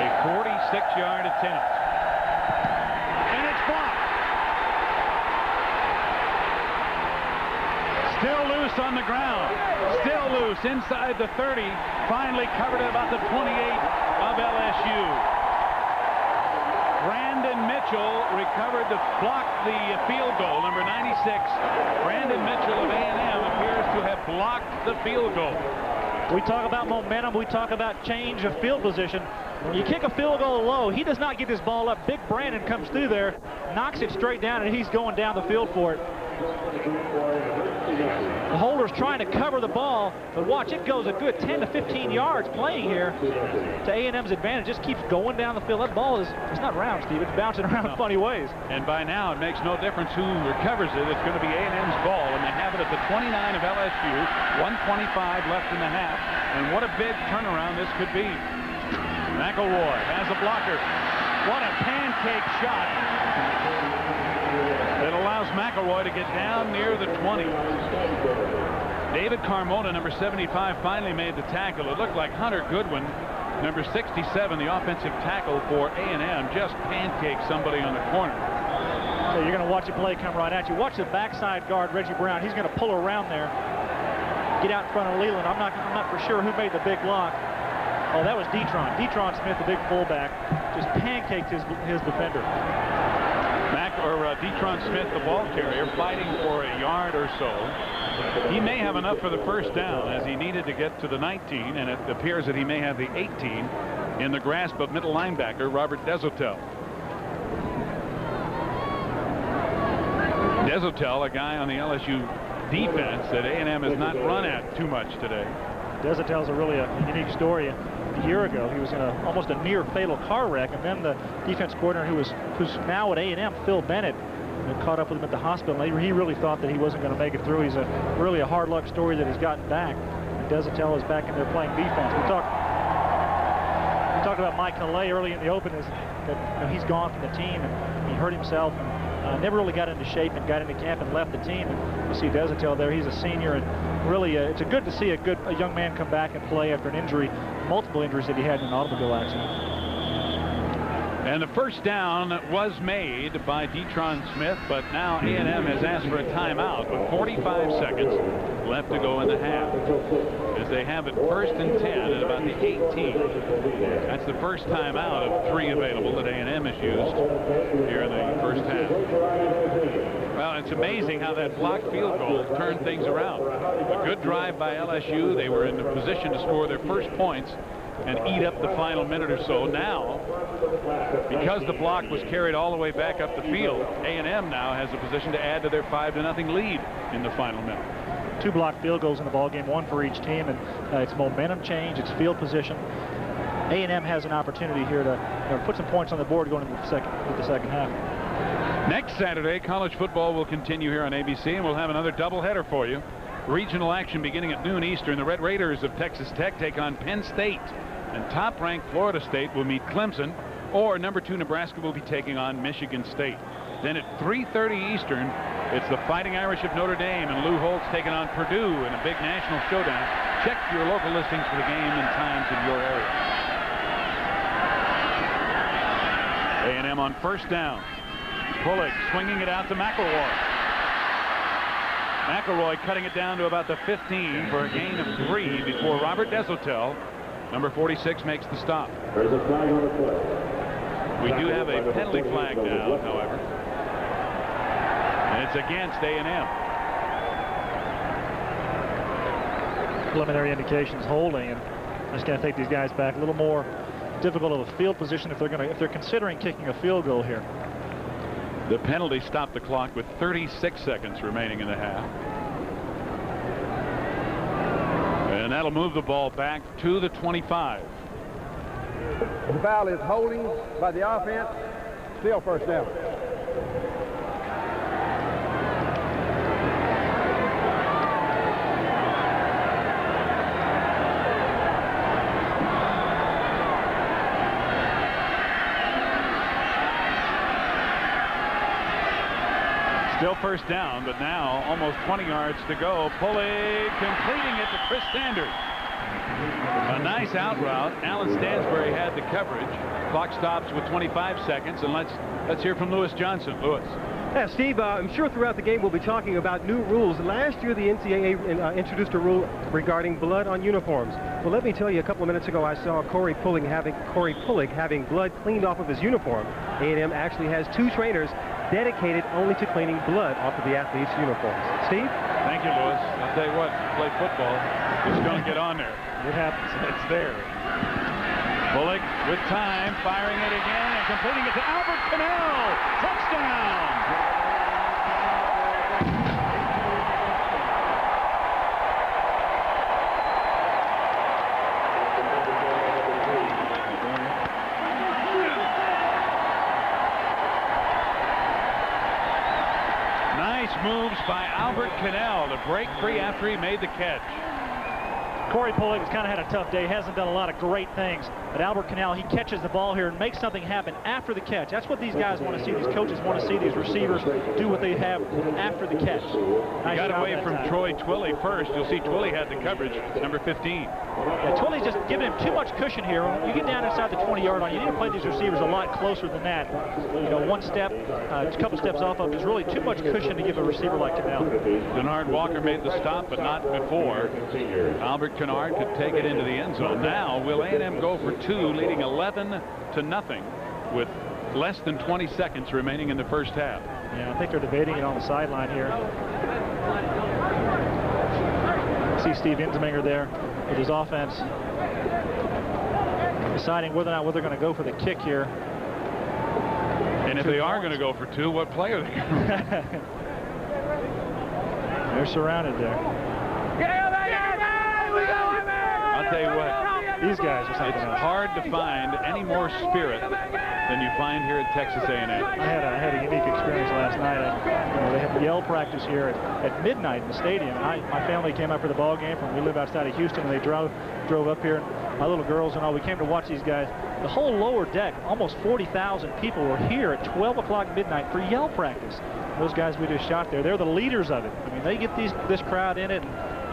S1: A 46-yard attempt. And it's blocked. Still loose on the ground. Still loose inside the 30. Finally covered at about the 28 of LSU. Brandon Mitchell recovered to block the field goal. Number 96, Brandon Mitchell of A&M appears to have blocked the field goal.
S2: We talk about momentum. We talk about change of field position. When you kick a field goal low, he does not get this ball up. Big Brandon comes through there, knocks it straight down, and he's going down the field for it. The holder's trying to cover the ball, but watch, it goes a good 10 to 15 yards playing here to A&M's advantage. Just keeps going down the field. That ball is, it's not round, Steve. It's bouncing around funny ways.
S1: And by now, it makes no difference who recovers it. It's going to be A&M's ball, and they have it at the 29 of LSU. 1:25 left in the half, and what a big turnaround this could be. McElroy has a blocker. What a pancake shot. It allows McElroy to get down near the 20. David Carmona, number 75, finally made the tackle. It looked like Hunter Goodwin, number 67, the offensive tackle for A&M, just pancaked somebody on the corner.
S2: So you're going to watch a play come right at you. Watch the backside guard, Reggie Brown. He's going to pull around there, get out in front of Leland. I'm not for sure who made the big block. Oh, that was Detron. Detron Smith, the big fullback, just pancaked his defender.
S1: Detron Smith, the ball carrier, fighting for a yard or so. He may have enough for the first down, as he needed to get to the 19, and it appears that he may have the 18 in the grasp of middle linebacker Robert Desotel. Desotel, a guy on the LSU defense that A&M has not run at too much today.
S2: Desotel's really a unique story. A year ago, he was in almost a near-fatal car wreck, and then the defense coordinator, who's now at A&M, Phil Bennett, caught up with him at the hospital. He really thought that he wasn't going to make it through. He's really a hard luck story that he's gotten back. And Desautel is back in there playing defense. We talked about Mike Calais early in the open, that he's gone from the team and he hurt himself and never really got into shape and got into camp and left the team. And you see Desautel there, he's a senior, and really it's good to see a young man come back and play after an injury, multiple injuries that he had in an automobile accident.
S1: And the first down was made by Detron Smith, but now A&M has asked for a timeout with 45 seconds left to go in the half, as they have it 1st and 10 at about the 18. That's the first timeout of 3 available that A&M has used here in the first half. Well, it's amazing how that blocked field goal turned things around. A good drive by LSU. They were in the position to score their first points and eat up the final minute or so. Now, because the block was carried all the way back up the field, A&M now has a position to add to their 5-0 lead in the final minute.
S2: 2 blocked field goals in the ball game, 1 for each team, and it's momentum change, it's field position. A&M has an opportunity here to put some points on the board going into the second half.
S1: Next Saturday, college football will continue here on ABC, and we'll have another doubleheader for you. Regional action beginning at noon Eastern. The Red Raiders of Texas Tech take on Penn State, and top-ranked Florida State will meet Clemson, or number 2 Nebraska will be taking on Michigan State. Then at 3:30 Eastern, it's the Fighting Irish of Notre Dame and Lou Holtz taking on Purdue in a big national showdown. Check your local listings for the game and times in your area. A&M on first down. Pullock swinging it out to McElroy. McElroy cutting it down to about the 15 for a gain of 3 before Robert Desautel, number 46, makes the stop.
S10: There's a flag on the play.
S1: We do have a penalty flag now, however, and it's against A&M.
S2: Preliminary indications holding, and that's going to take these guys back. A little more difficult of a field position if they're considering kicking a field goal here.
S1: The penalty stopped the clock with 36 seconds remaining in the half. And that'll move the ball back to the 25.
S5: The foul is holding by the offense. Still first down.
S1: Still first down, but now almost 20 yards to go. Pulley completing it to Chris Sanders. A nice out route. Alan Stansbury had the coverage. Clock stops with 25 seconds, and let's hear from Lewis Johnson. Lewis.
S7: Yeah, Steve, I'm sure throughout the game we'll be talking about new rules. Last year, the NCAA introduced a rule regarding blood on uniforms. Well, let me tell you, a couple of minutes ago, I saw Corey Pullig having blood cleaned off of his uniform. A&M actually has 2 trainers dedicated only to cleaning blood off of the athletes' uniforms. Steve?
S1: Thank you, Lewis. I'll tell you what, play football, it's going to get on there.
S2: It happens.
S1: It's there. Pullig with time, firing it again and completing it to Albert Cannell. Touchdown! Moves by Albert Cannell to break free after he made the catch.
S2: Corey Pullig has kind of had a tough day, hasn't done a lot of great things, but Albert Cannell, he catches the ball here and makes something happen after the catch. That's what these guys want to see. These coaches want to see these receivers do what they have after the catch.
S1: Nice, got away from Troy Twilley first. You'll see Twilley had the coverage, number 15.
S2: Yeah, Twilley's just giving him too much cushion here. When you get down inside the 20-yard line, you need to play these receivers a lot closer than that. You know, one step, a couple steps off of is really too much cushion to give a receiver like Cannell.
S1: Kennard Walker made the stop, but not before. Albert Kennard could take it into the end zone. Now, will A&M go for 2, leading 11-0 with less than 20 seconds remaining in the first half?
S2: Yeah, I think they're debating it on the sideline here. See Steve Insminger there with his offense, deciding whether or not they're going to go for the kick here.
S1: And if they are going to go for 2, what play are they going to do?
S2: They're surrounded there.
S1: I'll tell you what,
S2: These guys are something else.
S1: It's hard to find any more spirit than you find here at Texas A&M.
S2: I had a unique experience last night. They had yell practice here at midnight in the stadium. My family came up for the ball game we live outside of Houston, and they drove up here. My little girls and all, we came to watch these guys. The whole lower deck, almost 40,000 people were here at 12 o'clock midnight for yell practice. Those guys we just shot there, they're the leaders of it. I mean, they get this crowd in it. And,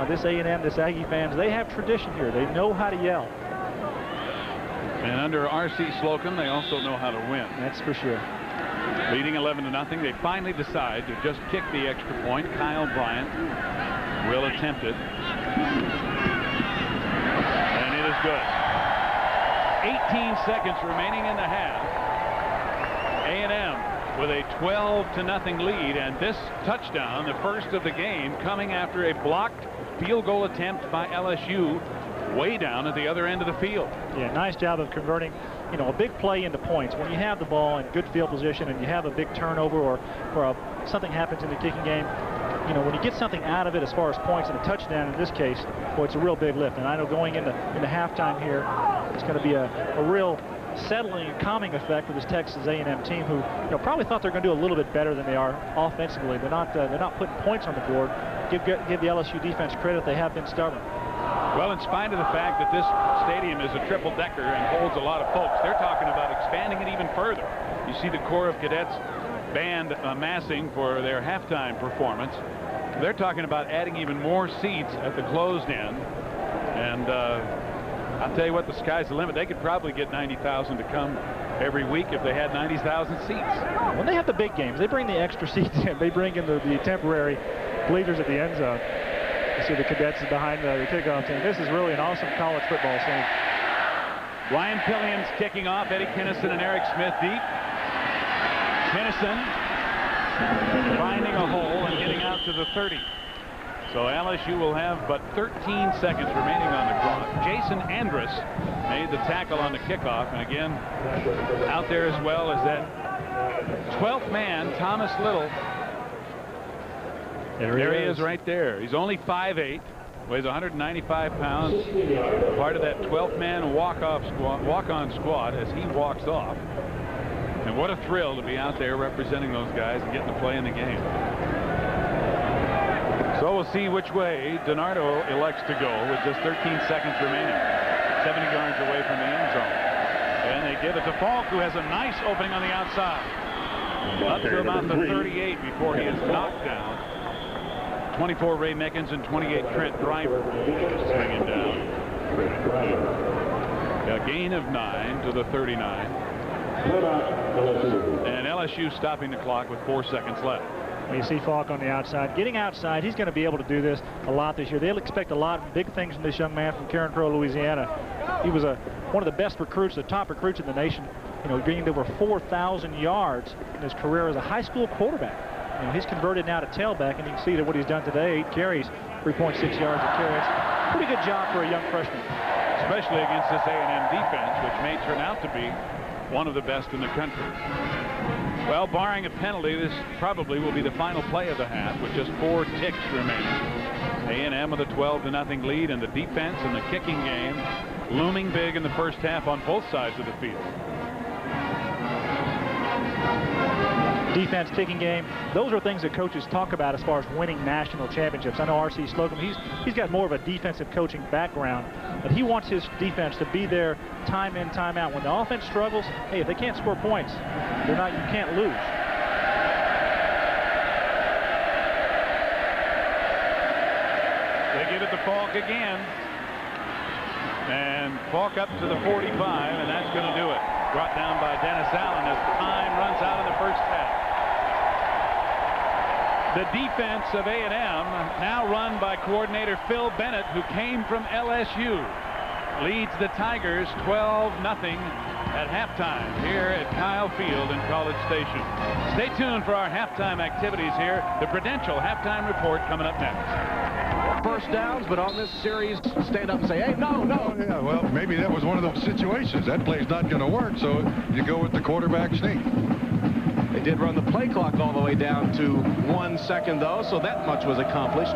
S2: this A&M, this Aggie fans, they have tradition here. They know how to yell.
S1: And under R.C. Slocum, they also know how to win.
S2: That's for sure.
S1: Leading 11-0, they finally decide to just kick the extra point. Kyle Bryant will attempt it. And it is good. 18 seconds remaining in the half. A&M with a 12-0 lead, and this touchdown, the first of the game, coming after a blocked field goal attempt by LSU way down at the other end of the field.
S2: Yeah, nice job of converting, a big play into points. When you have the ball in good field position and you have a big turnover or something happens in the kicking game, when you get something out of it as far as points and a touchdown in this case, boy, it's a real big lift. And I know going into halftime here, it's going to be a real settling and calming effect for this Texas A&M team, who probably thought they're going to do a little bit better than they are offensively. They're not putting points on the board. Give the LSU defense credit; they have been stubborn.
S1: Well, in spite of the fact that this stadium is a triple-decker and holds a lot of folks, they're talking about expanding it even further. You see the Corps of Cadets band amassing for their halftime performance. They're talking about adding even more seats at the closed end, and I'll tell you what, the sky's the limit. They could probably get 90,000 to come every week if they had 90,000 seats.
S2: When they have the big games, they bring the extra seats in. They bring in the temporary bleachers at the end zone. You see the Cadets behind the kickoff team. This is really an awesome college football scene.
S1: Ryan Pillian's kicking off. Eddie Kinnison and Eric Smith deep. Kinnison finding a hole and getting out to the 30. So LSU will have but 13 seconds remaining on the clock. Jason Andrus made the tackle on the kickoff, and again out there as well as that 12th man, Thomas Little. There he is right there. He's only 5'8", weighs 195 pounds. Part of that 12th man walk-on squad as he walks off. And what a thrill to be out there representing those guys and getting to play in the game. So we'll see which way DiNardo elects to go with just 13 seconds remaining. 70 yards away from the end zone. And they give it to Falk, who has a nice opening on the outside. Up to about the 38 before he is knocked down. 24 Ray Mickens and 28 Trent Driver bring him down. A gain of 9 to the 39. And LSU stopping the clock with 4 seconds left.
S2: You see Falk on the outside. Getting outside, he's going to be able to do this a lot this year. They'll expect a lot of big things from this young man from Karen Crow, Louisiana. He was one of the best recruits, the top recruits in the nation. Gained over 4,000 yards in his career as a high school quarterback. He's converted now to tailback, and you can see that what he's done today, 8 carries, 3.6 yards a carry. It's a pretty good job for a young freshman.
S1: Especially against this A&M defense, which may turn out to be one of the best in the country. Well, barring a penalty, this probably will be the final play of the half with just 4 ticks remaining. A&M with a 12-0 lead, and the defense and the kicking game looming big in the first half on both sides of the field.
S2: Defense, kicking game, those are things that coaches talk about as far as winning national championships. I know R.C. Slocum, he's got more of a defensive coaching background, but he wants his defense to be there time in, time out. When the offense struggles, hey, if they can't score points, you can't lose.
S1: They give it to Falk again. And Falk up to the 45, and that's going to do it. Brought down by Dennis Allen as time runs out in the first half. The defense of A&M now run by coordinator Phil Bennett, who came from LSU, leads the Tigers 12-0 at halftime here at Kyle Field in College Station. Stay tuned for our halftime activities here. The Prudential halftime report coming up next.
S3: First downs, but on this series, stand up and say, hey, no.
S22: Yeah, well, maybe that was one of those situations. That play's not going to work, so you go with the quarterback sneak.
S3: They did run the play clock all the way down to 1 second, though, so that much was accomplished.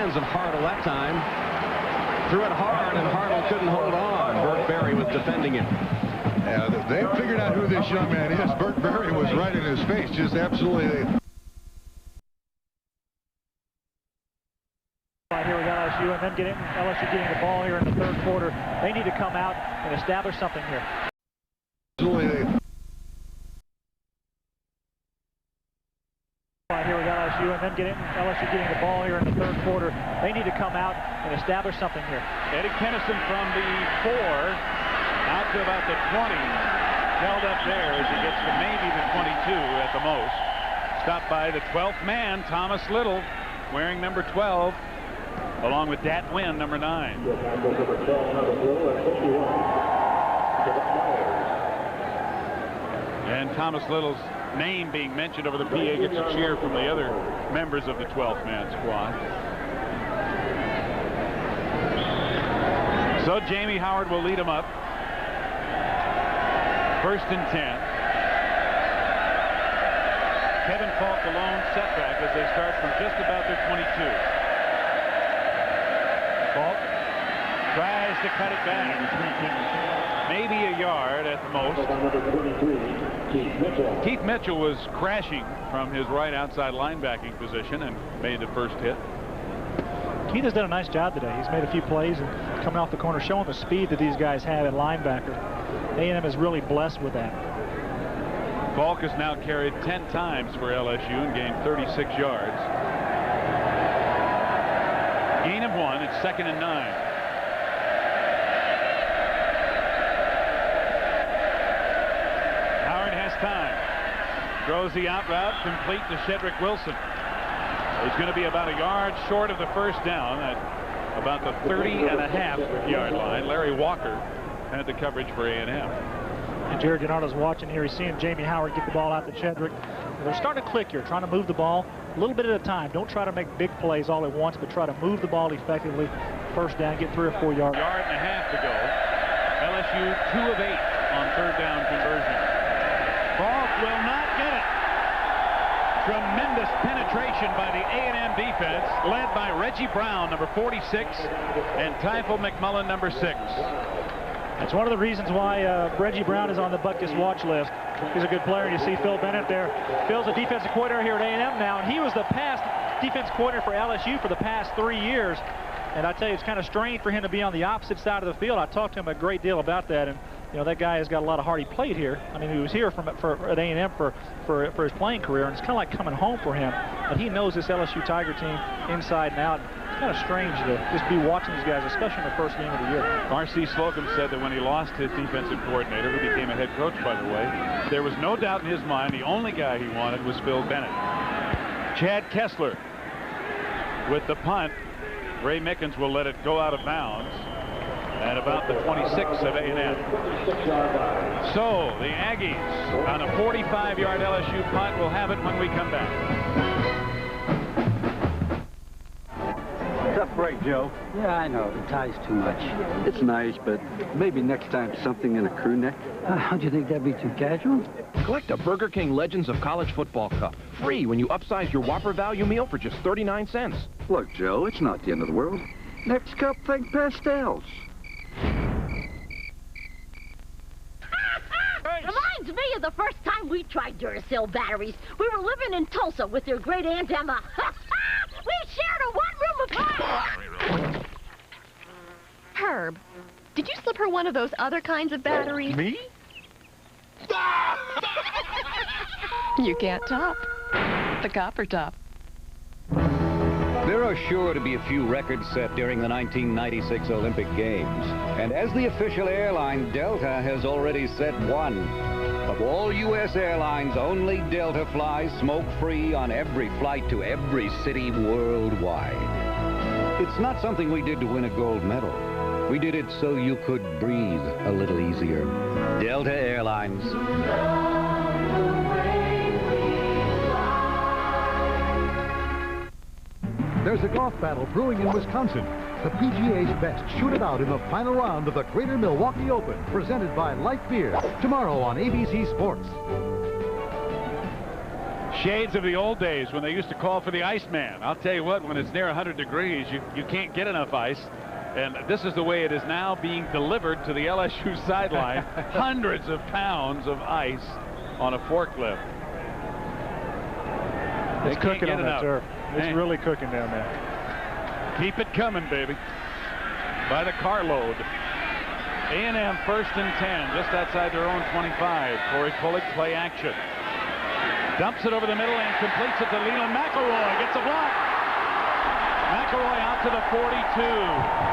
S3: hands of Hartle that time. Threw it hard, and Hartle couldn't hold on. Burt Berry was defending him.
S22: Yeah, they figured out who this young man is. Burt Berry was right in his face, just absolutely.
S2: Right here with LSU, and then LSU getting the ball here in the third quarter. They need to come out and establish something here.
S22: Absolutely.
S2: Right here with LSU, and then LSU getting the ball here in the third quarter. They need to come out and establish something here.
S1: Eddie Kennison from the 4 out to about the 20. Held up there as he gets to maybe the 22 at the most. Stopped by the 12th man, Thomas Little, wearing number 12, along with Dat Wynn, number 9. And Thomas Little's name being mentioned over the PA gets a cheer from the other members of the 12th man squad. So Jamie Howard will lead him up. 1st and 10. Kevin Falk the lone setback as they start from just about their 22. Falk tries to cut it back. Maybe a yard at the most. Keith Mitchell was crashing from his right outside linebacking position and made the first hit.
S2: Keith has done a nice job today. He's made a few plays and coming off the corner, showing the speed that these guys have at linebacker. A&M is really blessed with that.
S1: Falk has now carried 10 times for LSU and gained 36 yards. Gain of 1. It's 2nd and 9. Time. Throws the out route complete to Shedrick Wilson. He's going to be about a yard short of the first down at about the 30.5-yard line. Larry Walker had the coverage for A&M.
S2: And Jared Gennardo's watching here. He's seeing Jamie Howard get the ball out to Shedrick. They're starting to click here, trying to move the ball a little bit at a time. Don't try to make big plays all at once, but try to move the ball effectively. First down, get 3 or 4 yards.
S1: Yard and a half to go. LSU 2 of 8 on 3rd down conversion. Falk will not get it. Tremendous penetration by the A&M defense, led by Reggie Brown, number 46, and Typhel McMullen, number 6.
S2: That's one of the reasons why Reggie Brown is on the Butkus watch list. He's a good player. You see Phil Bennett there. Phil's a defensive coordinator here at A&M now, and he was the past defense coordinator for LSU for the past 3 years. And I tell you, it's kind of strange for him to be on the opposite side of the field. I talked to him a great deal about that, and you know, that guy has got a lot of heart. He played here. I mean, he was here at A&M for his playing career, and it's kind of like coming home for him. But he knows this LSU Tiger team inside and out. It's kind of strange to just be watching these guys, especially in the first game of the year.
S1: R.C. Slocum said that when he lost his defensive coordinator, who became a head coach, by the way, there was no doubt in his mind the only guy he wanted was Phil Bennett. Chad Kessler with the punt. Ray Mickens will let it go out of bounds at about the 26 of A&M. So the Aggies on a 45-yard LSU punt will have it when we come back.
S4: Tough break, Joe.
S8: Yeah, I know. The tie's too much.
S4: It's nice, but maybe next time something in a crew neck.
S8: How'd you think that'd be too casual?
S13: Collect a Burger King Legends of College Football Cup. Free when you upsize your Whopper value meal for just 39 cents.
S4: Look, Joe, it's not the end of the world. Next cup, think pastels.
S9: Reminds me of the first time we tried Duracell batteries. We were living in Tulsa with your great aunt Emma. We shared a one-room apartment.
S23: Herb, did you slip her one of those other kinds of batteries?
S4: Me?
S23: You can't top the copper top.
S24: There are sure to be a few records set during the 1996 Olympic Games. And as the official airline, Delta has already set one. Of all U.S. airlines, only Delta flies smoke-free on every flight to every city worldwide. It's not something we did to win a gold medal. We did it so you could breathe a little easier. Delta Airlines.
S25: There's a golf battle brewing in Wisconsin. The PGA's best shoot it out in the final round of the Greater Milwaukee Open, presented by Light Beer, tomorrow on ABC Sports.
S1: Shades of the old days when they used to call for the Iceman. I'll tell you what, when it's near 100 degrees, you can't get enough ice. And this is the way it is now being delivered to the LSU sideline. Hundreds of pounds of ice on a forklift.
S2: It's cooking on that turf. It's really cooking down there.
S1: Keep it coming, baby. By the carload. A&M 1st and 10, just outside their own 25. Corey Pullick, play action. Dumps it over the middle and completes it to Leland McElroy. Gets a block. McElroy out to the 42.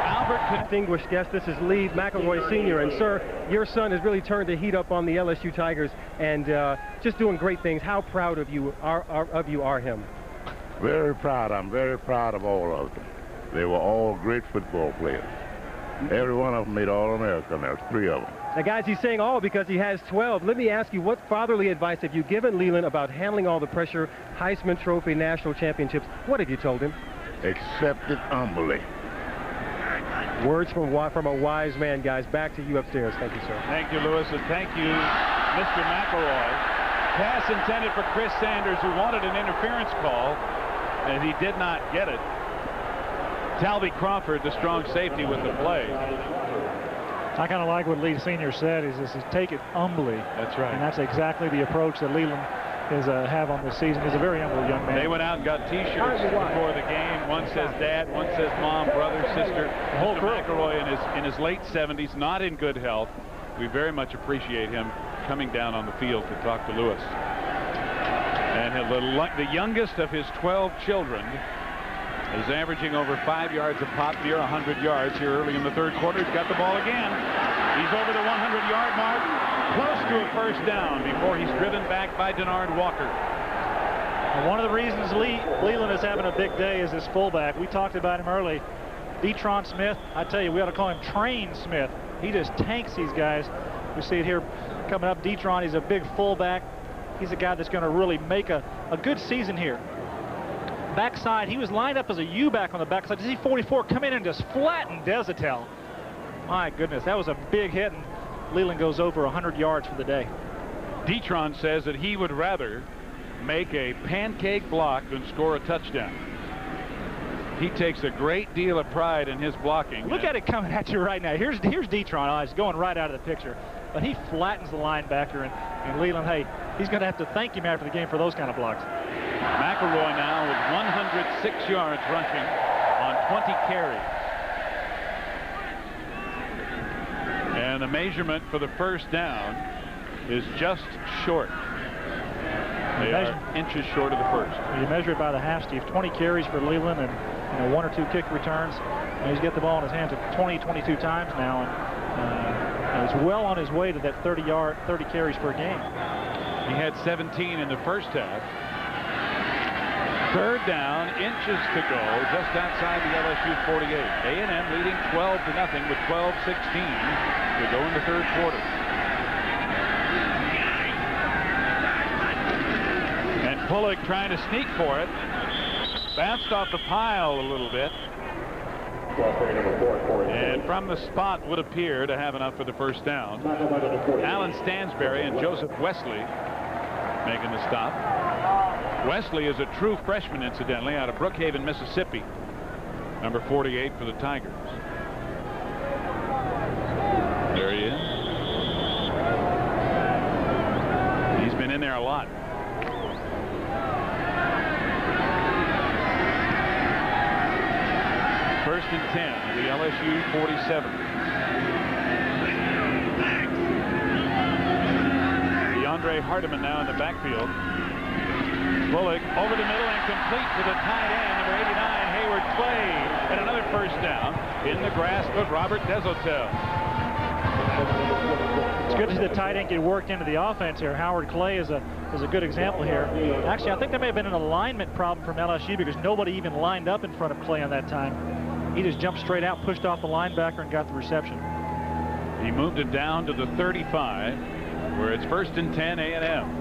S1: Albert,
S7: distinguished guest, this is Lee McElroy Sr. And sir, your son has really turned the heat up on the LSU Tigers and just doing great things. How proud of you are him?
S6: Very proud. I'm very proud of all of them. They were all great football players. Every one of them made All-American. There's 3 of them.
S7: Now, guys, he's saying all because he has 12. Let me ask you, what fatherly advice have you given Leland about handling all the pressure, Heisman Trophy, national championships? What have you told him?
S6: Accept it humbly.
S7: Words from a wise man, guys. Back to you upstairs. Thank you, sir.
S1: Thank you, Lewis, and thank you, Mr. McElroy. Pass intended for Chris Sanders, who wanted an interference call, and he did not get it. Talby Crawford, the strong safety, with the play.
S2: I kind of like what Lee Sr. said, is take it humbly.
S1: That's right.
S2: And that's exactly the approach that Leland is have on this season. He's a very humble young man.
S1: They went out and got T-shirts before the game. One says dad, one says mom, brother, sister. Mr. McElroy in his late 70s, not in good health. We very much appreciate him coming down on the field to talk to Lewis. And the youngest of his 12 children is averaging over 5 yards a pop, near 100 yards here early in the 3rd quarter. He's got the ball again. He's over the 100-yard mark, close to a 1st down before he's driven back by Denard Walker.
S2: And one of the reasons Leland is having a big day is his fullback. We talked about him early. Detron Smith, I tell you, we ought to call him Train Smith. He just tanks these guys. We see it here coming up. Detron, he's a big fullback. He's a guy that's going to really make a good season here. Backside, he was lined up as a U-back on the backside. To see 44 come in and just flatten Desatel. My goodness, that was a big hit, and Leland goes over 100 yards for the day.
S1: Detron says that he would rather make a pancake block than score a touchdown. He takes a great deal of pride in his blocking.
S2: Look at it coming at you right now. Here's Detron. Oh, he's going right out of the picture. But he flattens the linebacker, and Leland, hey, he's going to have to thank him after the game for those kind of blocks.
S1: McElroy now with 106 yards rushing on 20 carries. And the measurement for the 1st down is just short. They are inches short of the 1st.
S2: You measure it by the half, Steve. 20 carries for Leland and 1 or 2 kick returns. And he's got the ball in his hands 22 times now. And he's well on his way to that 30 carries per game.
S1: He had 17 in the 1st half. 3rd down, inches to go, just outside the LSU 48. A&M leading 12-0 with 12:16 to go in the 3rd quarter. And Pullick trying to sneak for it. Bounced off the pile a little bit. And from the spot would appear to have enough for the 1st down. Alan Stansberry and Joseph Wesley making the stop. Wesley is a true freshman, incidentally, out of Brookhaven, Mississippi. Number 48 for the Tigers. There he is. He's been in there a lot. First and 10, the LSU 47. DeAndre Hardiman now in the backfield. Bullock over the middle and complete to the tight end, number 89, Hayward Clay. And another 1st down in the grasp of Robert Desatel.
S2: It's good to see the tight end get worked into the offense here. Howard Clay is a good example here. Actually, I think there may have been an alignment problem from LSU because nobody even lined up in front of Clay on that time. He just jumped straight out, pushed off the linebacker, and got the reception.
S1: He moved it down to the 35, where it's 1st and 10, A&M.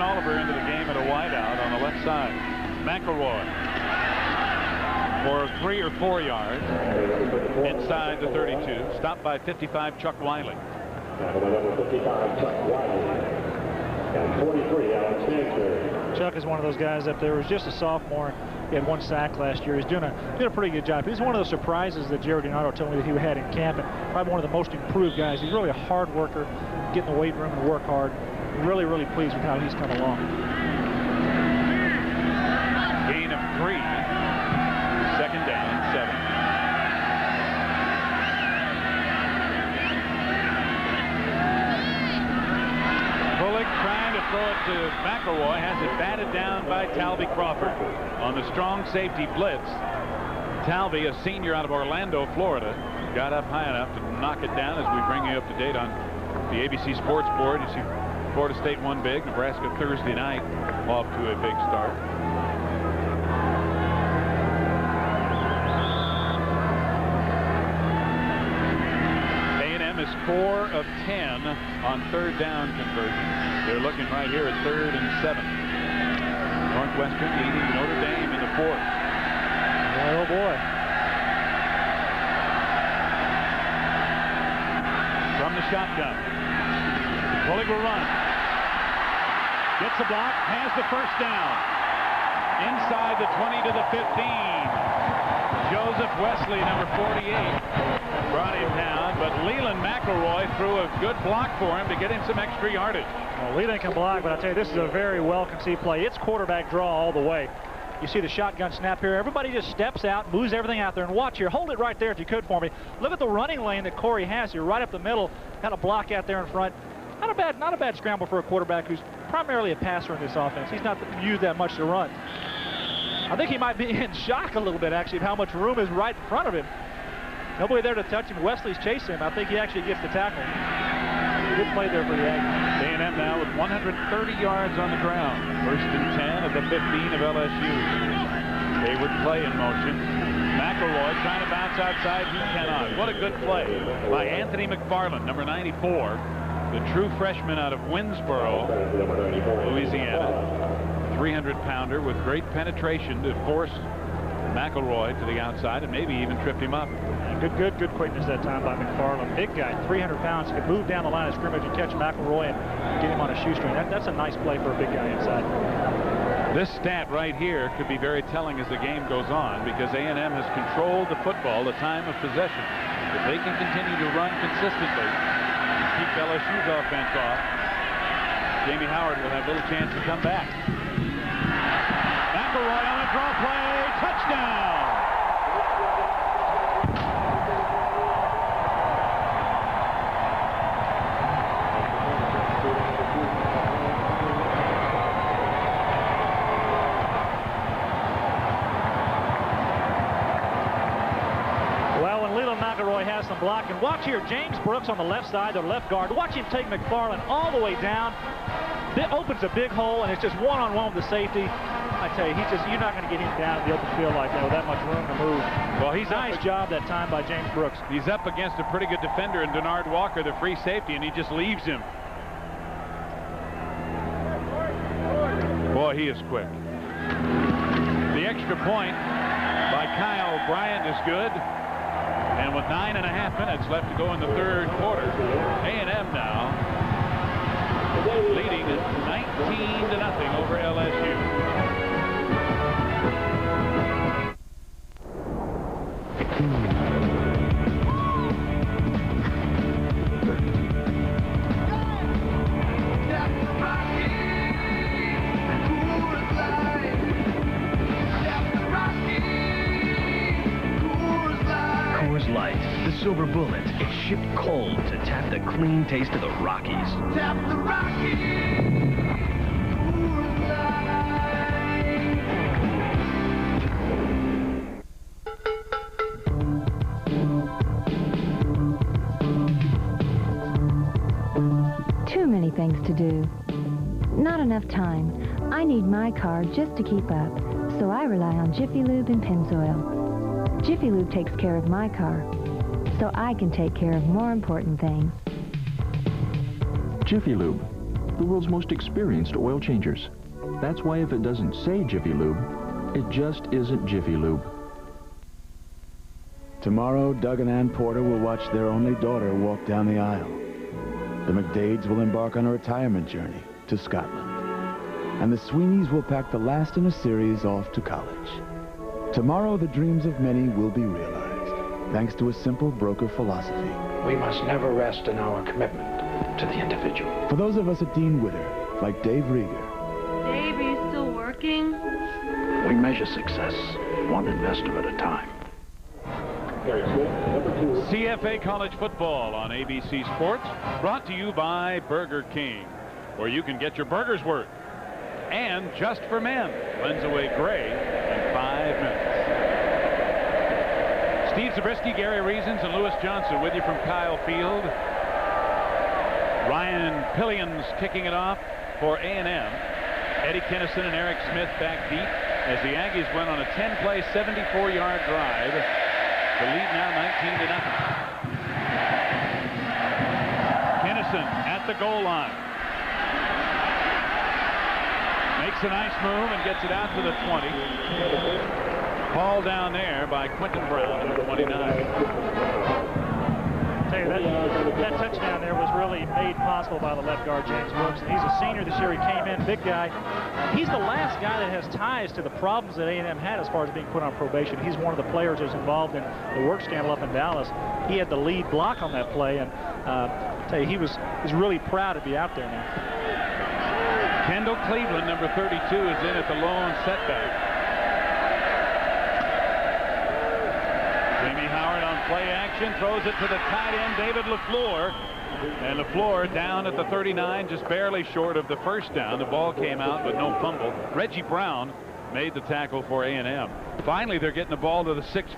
S1: Oliver into the game at a wideout on the left side. McElroy. for 3 or 4 yards inside the 32. Stopped by 55 Chuck Wiley.
S2: Chuck is one of those guys up there who was just a sophomore. He had 1 sack last year. He's doing a pretty good job. He's one of those surprises that Jerry Donato told me that he had in camp, and probably one of the most improved guys. He's really a hard worker, get in the weight room and work hard. Really, really pleased with how he's come along.
S1: Gain of 3. Second down and 7. Bullock trying to throw it to McElroy, has it batted down by Talby Crawford on the strong safety blitz. Talby, a senior out of Orlando, Florida, got up high enough to knock it down. As we bring you up to date on the ABC Sports Board, you see Florida State won big. Nebraska Thursday night off to a big start. A&M is 4 of 10 on 3rd down conversions. They're looking right here at 3rd and 7. Northwestern leading Notre Dame in the 4th.
S2: Boy, oh boy.
S1: From the shotgun. Bullock will run. Gets the block, has the first down. Inside the 20 to the 15. Joseph Wesley, number 48, brought him down, but Leland McElroy threw a good block for him to get him some extra yardage.
S2: Well, Leland can block, but I tell you, this is a very well-conceived play. It's quarterback draw all the way. You see the shotgun snap here. Everybody just steps out, moves everything out there, and watch here. Hold it right there if you could for me. Look at the running lane that Corey has here, right up the middle. Got a block out there in front. Not a bad scramble for a quarterback who's primarily a passer in this offense. He's not used that much to run. I think he might be in shock a little bit, actually, of how much room is right in front of him. Nobody there to touch him. Wesley's chasing him. I think he actually gets the tackle. Good play there for the Aggies.
S1: A&M now with 130 yards on the ground. 1st and 10 at the 15 of LSU. Hayward play in motion. McElroy trying to bounce outside. He cannot. What a good play by Anthony McFarland, number 94. The true freshman out of Winsboro, Louisiana. 300-pounder with great penetration to force McElroy to the outside and maybe even tripped him up.
S2: Good quickness that time by McFarland. Big guy, 300 pounds, could move down the line of scrimmage and catch McElroy and get him on a shoestring. That's a nice play for a big guy inside.
S1: This stat right here could be very telling as the game goes on, because A&M has controlled the football the time of possession. If they can continue to run consistently, keep LSU's offense off, Jamie Howard will have little chance to come back. McElroy on a draw play, touchdown!
S2: Well, when Leland McElroy has some blocking, watch here, James Brooks on the left side, the left guard. Watch him take McFarland all the way down. It opens a big hole, and it's just one-on-one with the safety. I tell you, you're not going to get him down in the open field like that with that much room to move. Well, nice job that time by James Brooks.
S1: He's up against a pretty good defender in Denard Walker, the free safety, and he just leaves him. Boy, he is quick. The extra point by Kyle Bryant is good. And with 9.5 minutes left to go in the 3rd quarter, A&M now leading 19-0 over LSU.
S11: Coors Light, the silver bullet, is shipped cold to tap the clean taste of the Rockies. Tap the Rockies!
S12: Too many things to do. Not enough time. I need my car just to keep up, so I rely on Jiffy Lube and Pennzoil. Jiffy Lube takes care of my car, so I can take care of more important things.
S14: Jiffy Lube, the world's most experienced oil changers. That's why if it doesn't say Jiffy Lube, it just isn't Jiffy Lube.
S15: Tomorrow, Doug and Ann Porter will watch their only daughter walk down the aisle. The McDades will embark on a retirement journey to Scotland. And the Sweeneys will pack the last in a series off to college. Tomorrow, the dreams of many will be realized, thanks to a simple broker philosophy.
S16: We must never rest in our commitment to the individual.
S15: For those of us at Dean Witter, like Dave Rieger.
S17: Dave, are you still working?
S16: We measure success one investor at a time.
S1: CFA College Football on ABC Sports, brought to you by Burger King, where you can get your burger's worth. And Just for Men blends away gray in 5 minutes. Steve Zabriskie, Gary Reasons, and Lewis Johnson with you from Kyle Field. Ryan Pillions kicking it off for A&M. Eddie Kennison and Eric Smith back deep as the Aggies went on a 10-play, 74-yard drive. The lead now 19-0. Kennison at the goal line. Makes a nice move and gets it out to the 20. Ball down there by Quentin Brown, number 29.
S2: Tell you, that touchdown there was really made possible by the left guard, James Wilson. He's a senior this year. He came in, big guy. He's the last guy that has ties to the problems that A&M had as far as being put on probation. He's one of the players who's involved in the work scandal up in Dallas. He had the lead block on that play, and tell you, he's really proud to be out there now.
S1: Kendall Cleveland, number 32, is in at the lone setback. Jamie Howard on play action, throws it to the tight end, David LaFleur. And LaFleur down at the 39, just barely short of the first down. The ball came out, but no fumble. Reggie Brown made the tackle for A&M. Finally, th're getting the ball to the 6'7",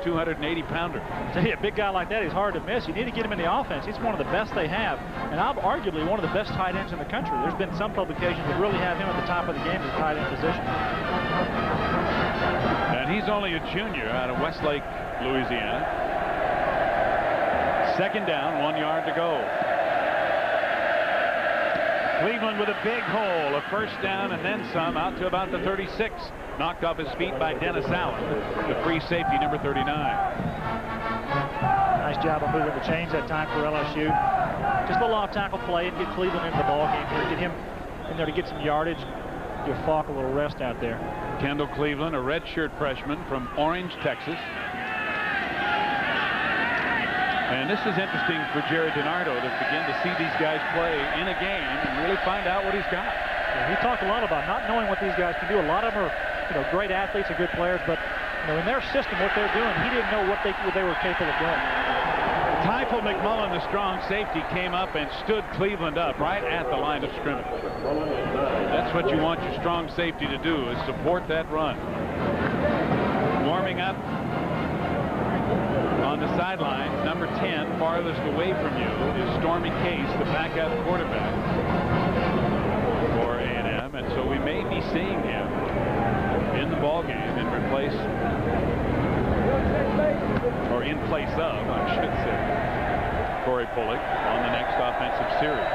S1: 280-pounder.
S2: Tell you, a big guy like that, he's hard to miss. You need to get him in the offense. He's one of the best they have, and arguably one of the best tight ends in the country. There's been some publications that really have him at the top of the game at the tight end position.
S1: And he's only a junior out of Westlake, Louisiana. Second down, 1 yard to go. Cleveland with a big hole, a first down and then some, out to about the 36. Knocked off his feet by Dennis Allen, the free safety, number 39.
S2: Nice job of moving the chains that time for LSU. Just a little off tackle play and get Cleveland into the ball game here. Get him in there to get some yardage. Give Falk a little rest out there.
S1: Kendall Cleveland, a redshirt freshman from Orange, Texas. And this is interesting for Jared DiNardo to begin to see these guys play in a game and really find out what he's got.
S2: Yeah, he talked a lot about not knowing what these guys can do. A lot of them are, great athletes and good players, but in their system, what they're doing, he didn't know what they were capable of doing.
S1: Typhel McMullen, the strong safety, came up and stood Cleveland up right at the line of scrimmage. That's what you want your strong safety to do, is support that run. Warming up on the sideline, number 10, farthest away from you, is Stormy Case, the backup quarterback for A&M, and so we may be seeing him in the ball game and replace, or in place of, I should say, Corey Pullick on the next offensive series.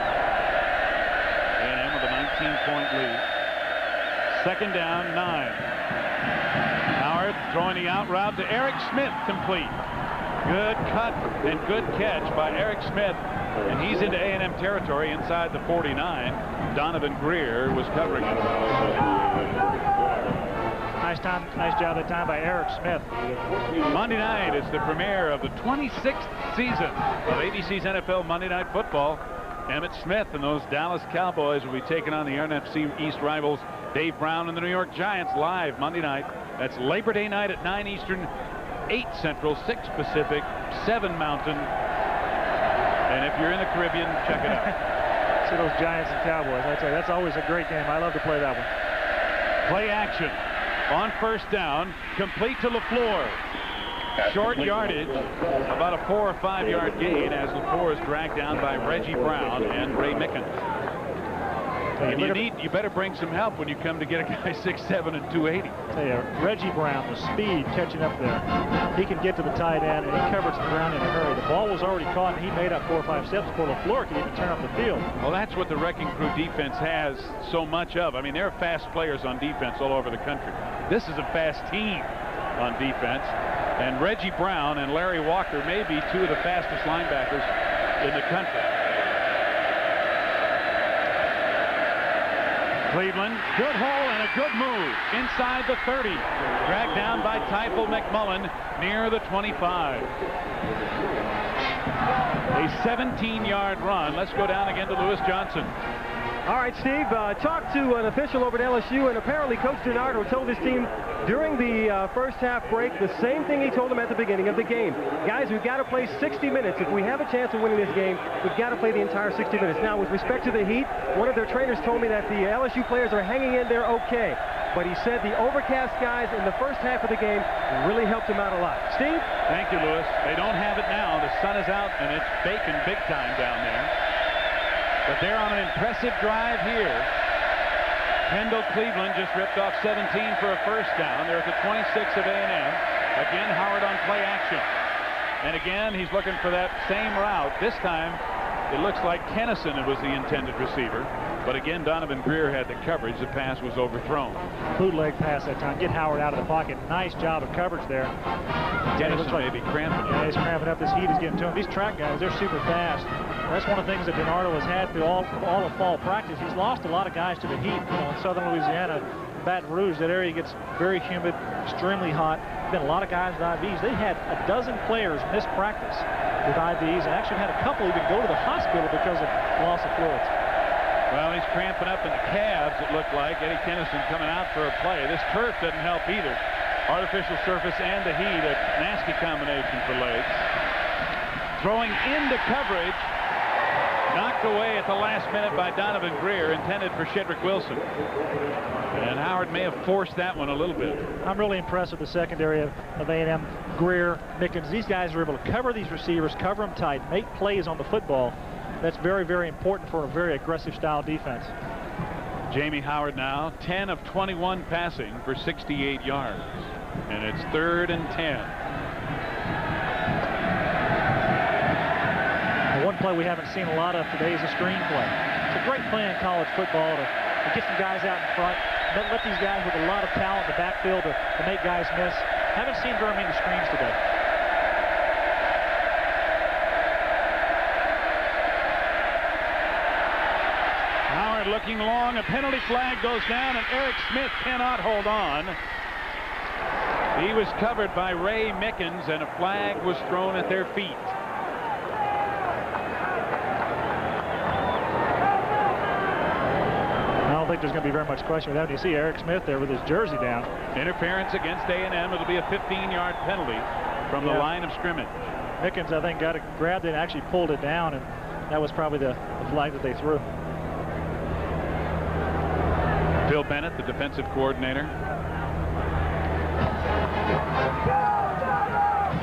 S1: A&M with a 19-point lead. Second down, 9. Howard throwing the out route to Eric Smith, complete. Good cut and good catch by Eric Smith, and he's into A&M territory inside the 49. Donovan Greer was covering him.
S2: Nice job that time by Eric Smith.
S1: Monday night is the premiere of the 26th season of ABC's NFL Monday Night Football. Emmitt Smith and those Dallas Cowboys will be taking on the NFC East rivals Dave Brown and the New York Giants live Monday night. That's Labor Day night at 9 Eastern, 8 Central, 6 Pacific, 7 Mountain. And if you're in the Caribbean, check it out.
S2: See those Giants and Cowboys. I tell you, that's always a great game. I love to play that one.
S1: Play action on first down, complete to LaFleur. Short yardage, about a 4 or 5 yard gain as LaFleur is dragged down by Reggie Brown and Ray Mickens. And you better bring some help when you come to get a guy 6'7" and 280.
S2: Tell you, Reggie Brown, the speed catching up there. He can get to the tight end, and he covers the ground in a hurry. The ball was already caught, and he made up 4 or 5 steps before LaFleur could even turn up the field.
S1: Well, that's what the Wrecking Crew defense has so much of. I mean, there are fast players on defense all over the country. This is a fast team on defense. And Reggie Brown and Larry Walker may be two of the fastest linebackers in the country. Cleveland, good hole and a good move inside the 30. Dragged down by Teifel McMullen near the 25. A 17-yard run. Let's go down again to Lewis Johnson.
S7: All right, Steve, talked to an official over at LSU, and apparently Coach DiNardo told his team during the first half break the same thing he told them at the beginning of the game. Guys, we've got to play 60 minutes. If we have a chance of winning this game, we've got to play the entire 60 minutes. Now, with respect to the heat, one of their trainers told me that the LSU players are hanging in there okay. But he said the overcast guys in the first half of the game really helped him out a lot. Steve?
S1: Thank you, Lewis. They don't have it now. The sun is out, and it's baking big time down there. But they're on an impressive drive here. Kendall Cleveland just ripped off 17 for a first down. They're at the 26 of A&M. Again, Howard on play action. And again, he's looking for that same route. This time, it looks like Kennison was the intended receiver. But again, Donovan Greer had the coverage. The pass was overthrown.
S2: Bootleg pass that time. Get Howard out of the pocket. Nice job of coverage there.
S1: Kennison may be cramping.
S2: Yeah, he's cramping up. This heat is getting to him. These track guys, they're super fast. That's one of the things that DiNardo has had through all of fall practice. He's lost a lot of guys to the heat. You know, in southern Louisiana, Baton Rouge, that area gets very humid, extremely hot. Been a lot of guys with IVs. They had a dozen players miss practice with IVs, and actually had a couple even go to the hospital because of loss of fluids.
S1: Well, he's cramping up in the calves, it looked like. Eddie Kennison coming out for a play. This turf doesn't help either. Artificial surface and the heat, a nasty combination for legs. Throwing into coverage, knocked away at the last minute by Donovan Greer, intended for Shedrick Wilson. And Howard may have forced that one a little bit.
S2: I'm really impressed with the secondary of A&M. Greer, Mickens, these guys are able to cover these receivers, cover them tight, make plays on the football. That's very, very important for a very aggressive style defense.
S1: Jamie Howard now 10 of 21 passing for 68 yards. And it's 3rd and 10.
S2: One play we haven't seen a lot of today is a screen play. It's a great play in college football to get some guys out in front, let these guys with a lot of talent in the backfield to make guys miss. Haven't seen very many screens today.
S1: Howard looking long. A penalty flag goes down, and Eric Smith cannot hold on. He was covered by Ray Mickens, and a flag was thrown at their feet.
S2: I don't think there's going to be very much question with that. You see Eric Smith there with his jersey down.
S1: Interference against A&M. It'll be a 15-yard penalty from the line of scrimmage.
S2: Mickens, I think, grabbed it and actually pulled it down, and that was probably the flag that they threw.
S1: Phil Bennett, the defensive coordinator.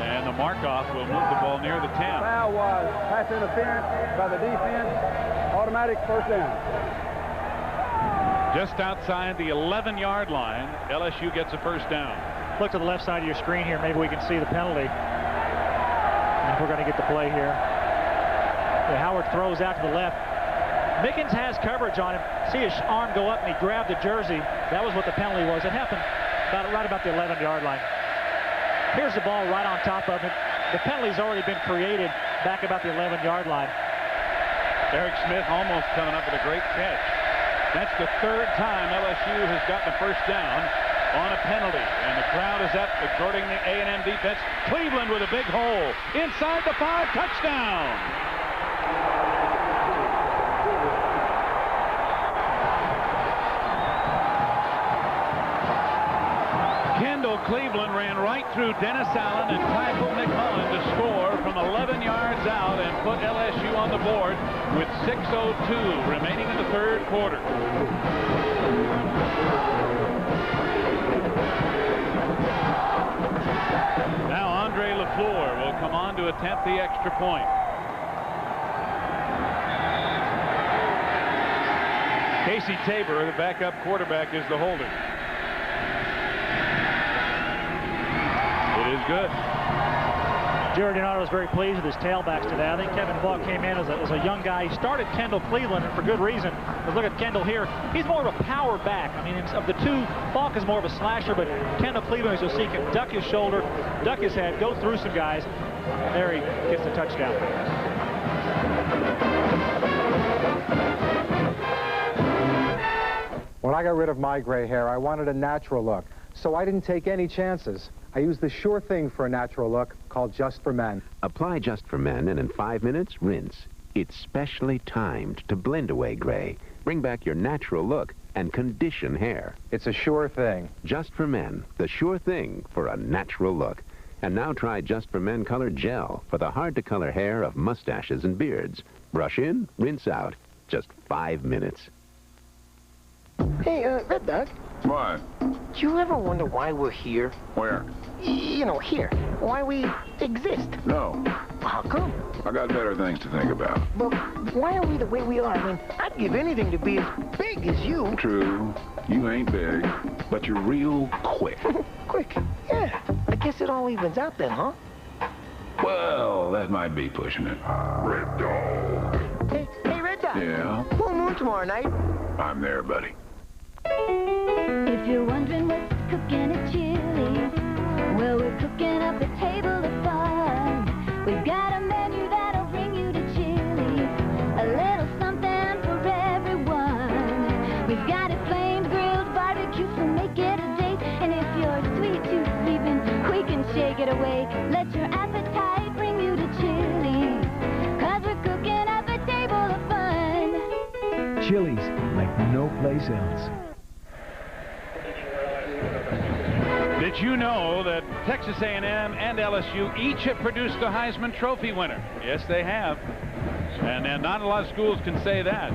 S1: And the mark-off will move the ball near the 10.
S5: Foul was pass interference by the defense. Automatic first down.
S1: Just outside the 11-yard line, LSU gets a first down.
S2: Look to the left side of your screen here. Maybe we can see the penalty. And we're going to get the play here. Howard throws out to the left. Mickens has coverage on him. See his arm go up, and he grabbed the jersey. That was what the penalty was. It happened right about the 11-yard line. Here's the ball right on top of him. The penalty's already been created back about the 11-yard line.
S1: Eric Smith almost coming up with a great catch. That's the 3rd time LSU has gotten a first down on a penalty. And the crowd is up, exhorting the A&M defense. Cleveland with a big hole. Inside the 5, touchdown! Kendall Cleveland ran right through Dennis Allen and Teifel McMullen to score from 11 yards out and put LSU on the board with 6:02 remaining in the 3rd quarter. Now Andre LaFleur will come on to attempt the extra point. Casey Tabor, the backup quarterback, is the holder. It is good.
S2: Jerry Donato was very pleased with his tailbacks today. I think Kevin Falk came in as a young guy. He started Kendall Cleveland, and for good reason. But look at Kendall here. He's more of a power back. I mean, of the two, Falk is more of a slasher, but Kendall Cleveland, as you'll see, can duck his shoulder, duck his head, go through some guys. And there he gets the touchdown.
S10: When I got rid of my gray hair, I wanted a natural look, so I didn't take any chances. I used the sure thing for a natural look called Just for Men.
S18: Apply Just for Men, and in 5 minutes, rinse. It's specially timed to blend away gray, bring back your natural look, and condition hair.
S10: It's a sure thing.
S18: Just for Men, the sure thing for a natural look. And now try Just for Men Color Gel for the hard-to-color hair of mustaches and beards. Brush in, rinse out. Just 5 minutes.
S19: Hey, Red Dog.
S6: What?
S19: Do you ever wonder why we're here?
S6: Where?
S19: You know, here. Why we exist?
S6: No.
S19: How come?
S6: I got better things to think about.
S19: But why are we the way we are? I mean, I'd give anything to be as big as you.
S6: True. You ain't big, but you're real quick.
S19: Quick? Yeah. I guess it all evens out then, huh?
S6: Well, that might be pushing it. Red Dog.
S19: Hey, Red Dog.
S6: Yeah?
S19: Full moon tomorrow night.
S6: I'm there, buddy.
S12: If you're wondering what's cooking at Chili's, well, we're cooking up a table of fun. We've got a menu that'll bring you to Chili's, a little something for everyone. We've got it flamed, grilled, barbecue, so make it a date. And if you're sweet tooth sleeping, we can shake it awake. Let your appetite bring you to Chili's, 'cause we're cooking up a table of fun.
S11: Chili's, like no place else.
S1: Did you know that Texas A&M and LSU each have produced a Heisman Trophy winner? Yes, they have. And not a lot of schools can say that.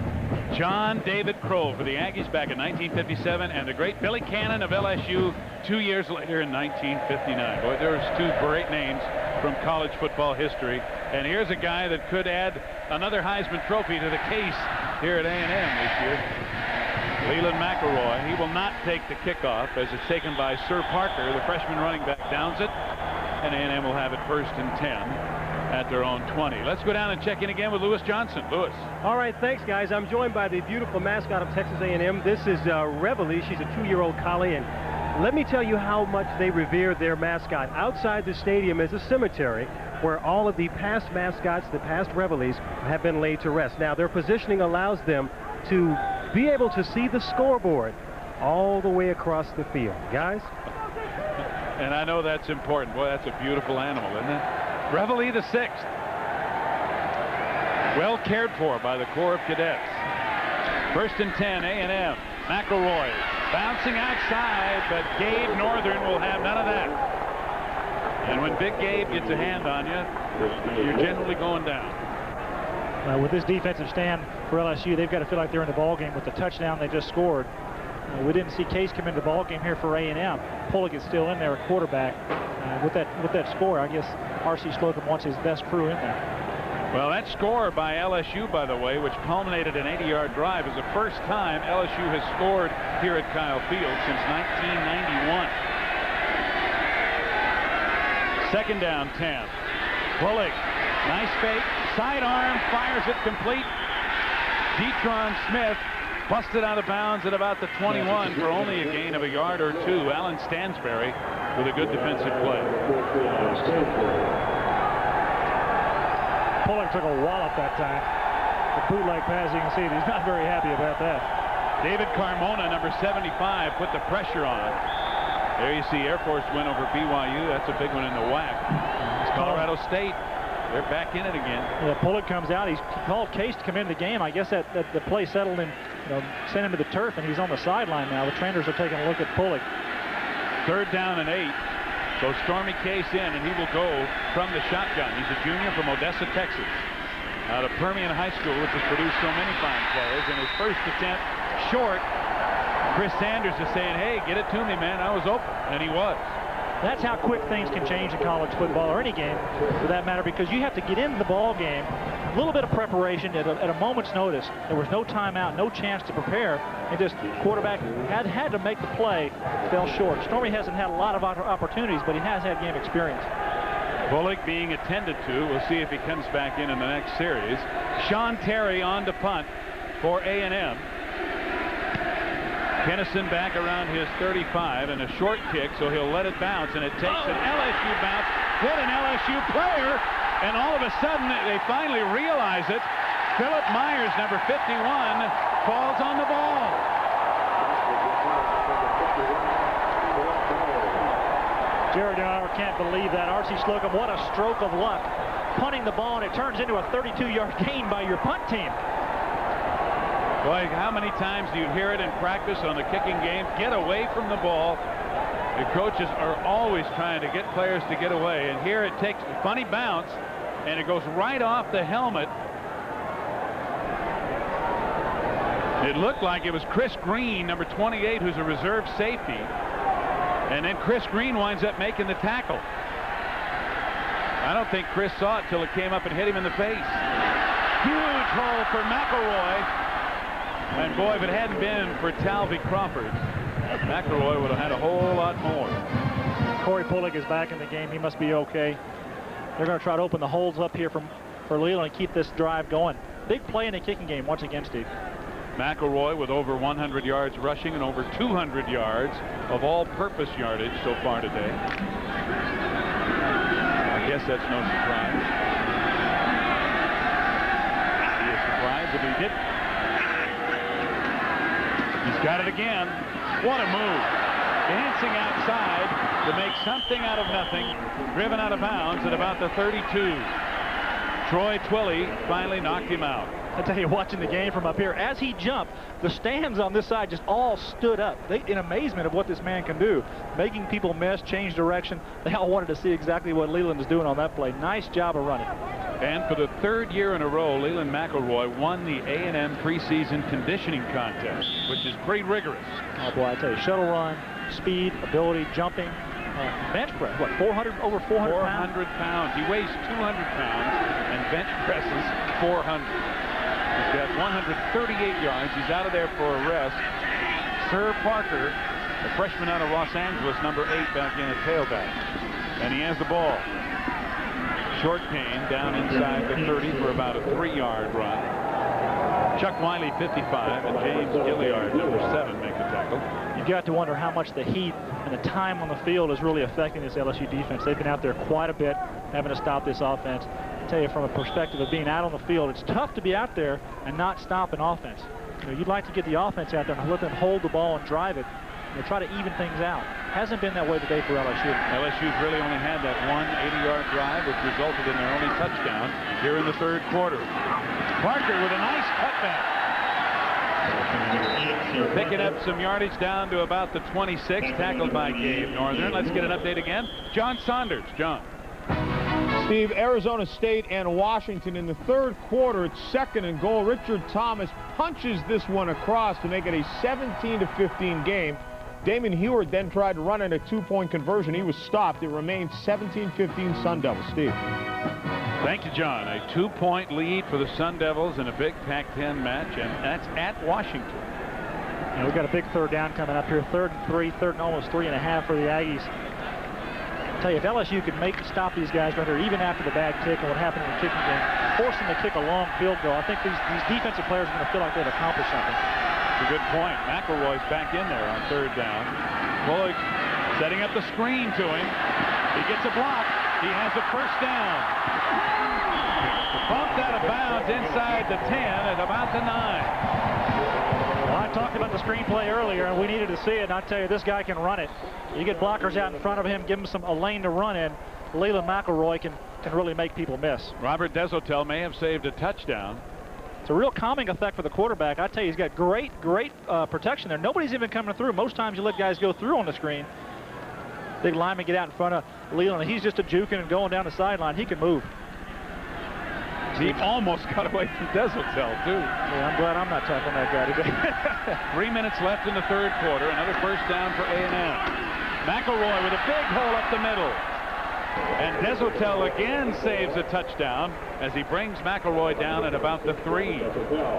S1: John David Crow for the Aggies back in 1957, and the great Billy Cannon of LSU 2 years later in 1959. Boy, there's two great names from college football history. And here's a guy that could add another Heisman Trophy to the case here at A&M this year. Leland McElroy. He will not take the kickoff as it's taken by Sir Parker. The freshman running back downs it, and A&M will have it 1st and 10 at their own 20. Let's go down and check in again with Lewis Johnson. Lewis.
S7: All right, thanks, guys. I'm joined by the beautiful mascot of Texas A&M. This is Reveille. She's a 2-year-old collie, and let me tell you how much they revere their mascot. Outside the stadium is a cemetery where all of the past mascots, the past Reveilles, have been laid to rest. Now, their positioning allows them to be able to see the scoreboard all the way across the field. Guys?
S1: And I know that's important. Boy, that's a beautiful animal, isn't it? Reveille the 6th. Well cared for by the Corps of Cadets. 1st and 10, A&M. McElroy bouncing outside, but Gabe Northern will have none of that. And when Big Gabe gets a hand on you, you're generally going down.
S2: With this defensive stand for LSU, they've got to feel like they're in the ballgame with the touchdown they just scored. We didn't see Case come into the ballgame here for A&M. Pulick is still in there at quarterback. With that score, I guess R.C. Slocum wants his best crew in there.
S1: Well, that score by LSU, by the way, which culminated an 80-yard drive, is the first time LSU has scored here at Kyle Field since 1991. 2nd down, 10. Pulick, nice fake. Sidearm, fires it complete. Detron Smith busted out of bounds at about the 21 for only a gain of a yard or two. Alan Stansberry with a good defensive play.
S2: Pulick took a wallop that time. The bootleg pass, you can see he's not very happy about that.
S1: David Carmona, number 75, put the pressure on. There you see Air Force win over BYU. That's a big one in the WAC. It's Colorado State. They're back in it again.
S2: Yeah, Pulick comes out. He called Case to come into the game. I guess that the play settled him, sent him to the turf, and he's on the sideline now. The trainers are taking a look at Pulick.
S1: 3rd down and 8. So Stormy Case in, and he will go from the shotgun. He's a junior from Odessa, Texas, out of Permian High School, which has produced so many fine players. In his first attempt, short. Chris Sanders is saying, hey, get it to me, man. I was open, and he was.
S2: That's how quick things can change in college football, or any game for that matter, because you have to get into the ball game, a little bit of preparation at a moment's notice. There was no timeout, no chance to prepare, and just quarterback had to make the play, fell short. Stormy hasn't had a lot of opportunities, but he has had game experience.
S1: Bullock being attended to. We'll see if he comes back in the next series. Sean Terry on to punt for A&M. Kennison back around his 35 and a short kick, so he'll let it bounce, and it takes an LSU bounce, hit an LSU player, and all of a sudden they finally realize it. Philip Myers, number 51, falls on the ball.
S2: Jared and I can't believe that. R.C. Slocum, what a stroke of luck. Punting the ball, and it turns into a 32-yard gain by your punt team.
S1: Boy, how many times do you hear it in practice on the kicking game? Get away from the ball. The coaches are always trying to get players to get away. And here it takes a funny bounce, and it goes right off the helmet. It looked like it was Chris Green, number 28, who's a reserve safety. And then Chris Green winds up making the tackle. I don't think Chris saw it till it came up and hit him in the face. Huge hole for McElroy. And boy, if it hadn't been for Talvey Crawford, McElroy would have had a whole lot more.
S2: Corey Pullick is back in the game. He must be okay. They're going to try to open the holes up here for Leland and keep this drive going. Big play in the kicking game once again, Steve.
S1: McElroy with over 100 yards rushing and over 200 yards of all-purpose yardage so far today. I guess that's no surprise. Be a surprise if he didn't. He's got it again. What a move. Dancing outside to make something out of nothing. Driven out of bounds at about the 32. Troy Twilley finally knocked him out.
S2: I tell you, watching the game from up here, as he jumped, the stands on this side just all stood up in amazement of what this man can do. Making people miss, change direction. They all wanted to see exactly what Leland is doing on that play. Nice job of running.
S1: And for the third year in a row, Leland McElroy won the A&M preseason conditioning contest, which is pretty rigorous.
S2: Oh boy, I tell you, shuttle run, speed, ability, jumping, bench press, what, over 400 pounds?
S1: 400 pounds. He weighs 200 pounds and bench presses 400. He's got 138 yards. He's out of there for a rest. Sir Parker, a freshman out of Los Angeles, number 8, back in at tailback. And he has the ball. Short gain down inside the 30 for about a 3-yard run. Chuck Wiley, 55, and James Gilliard, number 7, make the tackle.
S2: You've got to wonder how much the heat and the time on the field is really affecting this LSU defense. They've been out there quite a bit, having to stop this offense. I tell you, from a perspective of being out on the field, it's tough to be out there and not stop an offense. You know, you'd like to get the offense out there and let them hold the ball and drive it, and try to even things out. Hasn't been that way today for LSU.
S1: LSU's really only had that one 80-yard drive, which resulted in their only touchdown here in the third quarter. Parker with a nice cutback. Picking up some yardage down to about the 26, tackled by Gabe Northern. Let's get an update again. John Saunders. John.
S3: Steve, Arizona State and Washington in the third quarter. It's 2nd and goal. Richard Thomas punches this one across to make it a 17-15 game. Damon Heward then tried to run in a 2-point conversion. He was stopped. It remains 17-15 Sun Devils. Steve.
S1: Thank you, John. A 2-point lead for the Sun Devils in a big Pac-10 match, and that's at Washington.
S2: You know, we've got a big third down coming up here. 3rd and 3, 3rd and almost 3.5 for the Aggies. I tell you, if LSU could stop these guys right here, even after the bad kick and what happened in the kicking game, force them to kick a long field goal, I think these defensive players are going to feel like they've accomplished something.
S1: That's a good point. McElroy's back in there on 3rd down. Bullock setting up the screen to him. He gets a block. He has a first down. Bumped out of bounds inside the 10 at about the 9.
S2: Well, I talked about the screenplay earlier, and we needed to see it. And I tell you, this guy can run it. You get blockers out in front of him, give him a lane to run in. Leland McElroy can really make people miss.
S1: Robert Desotel may have saved a touchdown.
S2: It's a real calming effect for the quarterback. I tell you, he's got great protection there. Nobody's even coming through. Most times you let guys go through on the screen. Big lineman get out in front of Leland, and he's just a juking and going down the sideline. He can move.
S1: He almost got away from Desotel, too.
S2: Yeah, I'm glad I'm not tackling that guy today.
S1: 3 minutes left in the third quarter. Another first down for A&M. McElroy with a big hole up the middle. And Desotel again saves a touchdown as he brings McElroy down at about the 3.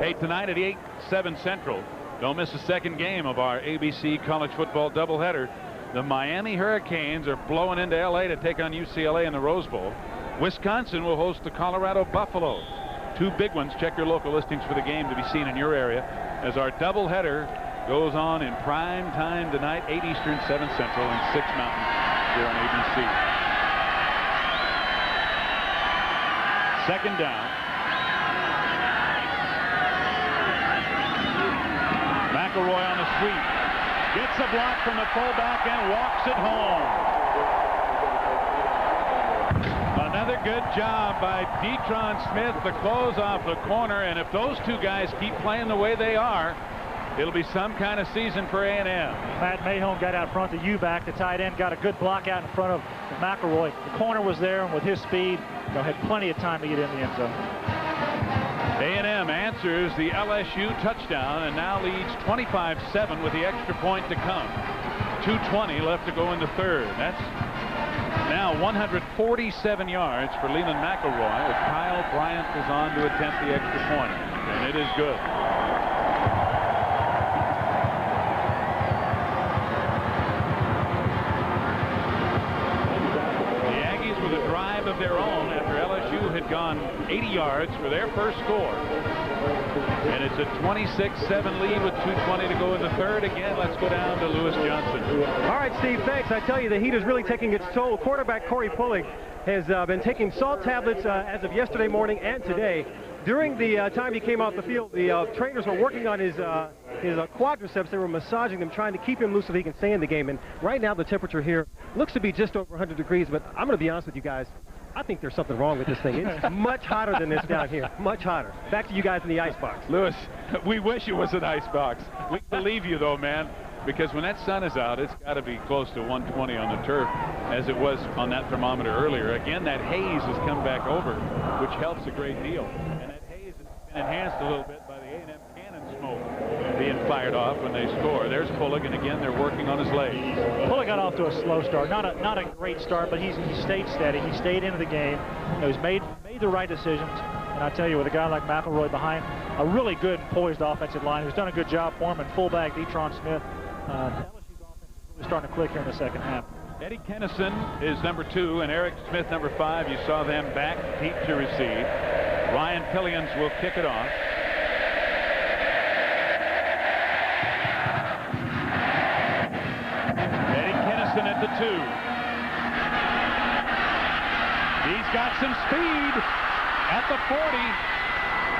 S1: Hey, tonight at 8/7 Central, don't miss the second game of our ABC College Football doubleheader. The Miami Hurricanes are blowing into L.A. to take on UCLA in the Rose Bowl. Wisconsin will host the Colorado Buffaloes. Two big ones. Check your local listings for the game to be seen in your area as our doubleheader goes on in prime time tonight, 8 Eastern, 7 Central, and 6 Mountain here on ABC. Second down. McElroy on the sweep. Gets a block from the fullback and walks it home. Another good job by Detron Smith to close off the corner, and if those two guys keep playing the way they are, it'll be some kind of season for A&M.
S2: Matt Mahone got out front. The U-back, the tight end, got a good block out in front of McElroy. The corner was there, and with his speed, had plenty of time to get in the end zone.
S1: A&M answers the LSU touchdown and now leads 25-7 with the extra point to come. 2:20 left to go in the third. That's now 147 yards for Leland McElroy as Kyle Bryant is on to attempt the extra point, and it is good. Of their own after LSU had gone 80 yards for their first score. And it's a 26-7 lead with 2:20 to go in the third. Again, let's go down to Lewis Johnson.
S7: All right, Steve, thanks. I tell you, the heat is really taking its toll. Quarterback Corey Pullig has been taking salt tablets as of yesterday morning and today. During the time he came off the field, the trainers were working on his quadriceps. They were massaging them, trying to keep him loose so he can stay in the game. And right now, the temperature here looks to be just over 100 degrees. But I'm going to be honest with you guys. I think there's something wrong with this thing. It's much hotter than this down here. Much hotter. Back to you guys in the icebox.
S1: Lewis, we wish it was an icebox. We believe you, though, man, because when that sun is out, it's got to be close to 120 on the turf, as it was on that thermometer earlier. Again, that haze has come back over, which helps a great deal. And that haze has been enhanced a little bit by the A&M cannon smoke being fired off when they score. There's Pullig, and again, they're working on his legs.
S2: Pullig got off to a slow start. Not a great start, but he stayed steady. He stayed into the game. He's made the right decisions. And I tell you, with a guy like McElroy behind, a really good poised offensive line who's done a good job for him, and fullback Detron Smith. LSU's offense is really starting to click here in the second half.
S1: Eddie Kennison is number 2, and Eric Smith number 5. You saw them back deep to receive. Ryan Pillions will kick it off. At the 2. He's got some speed at the 40.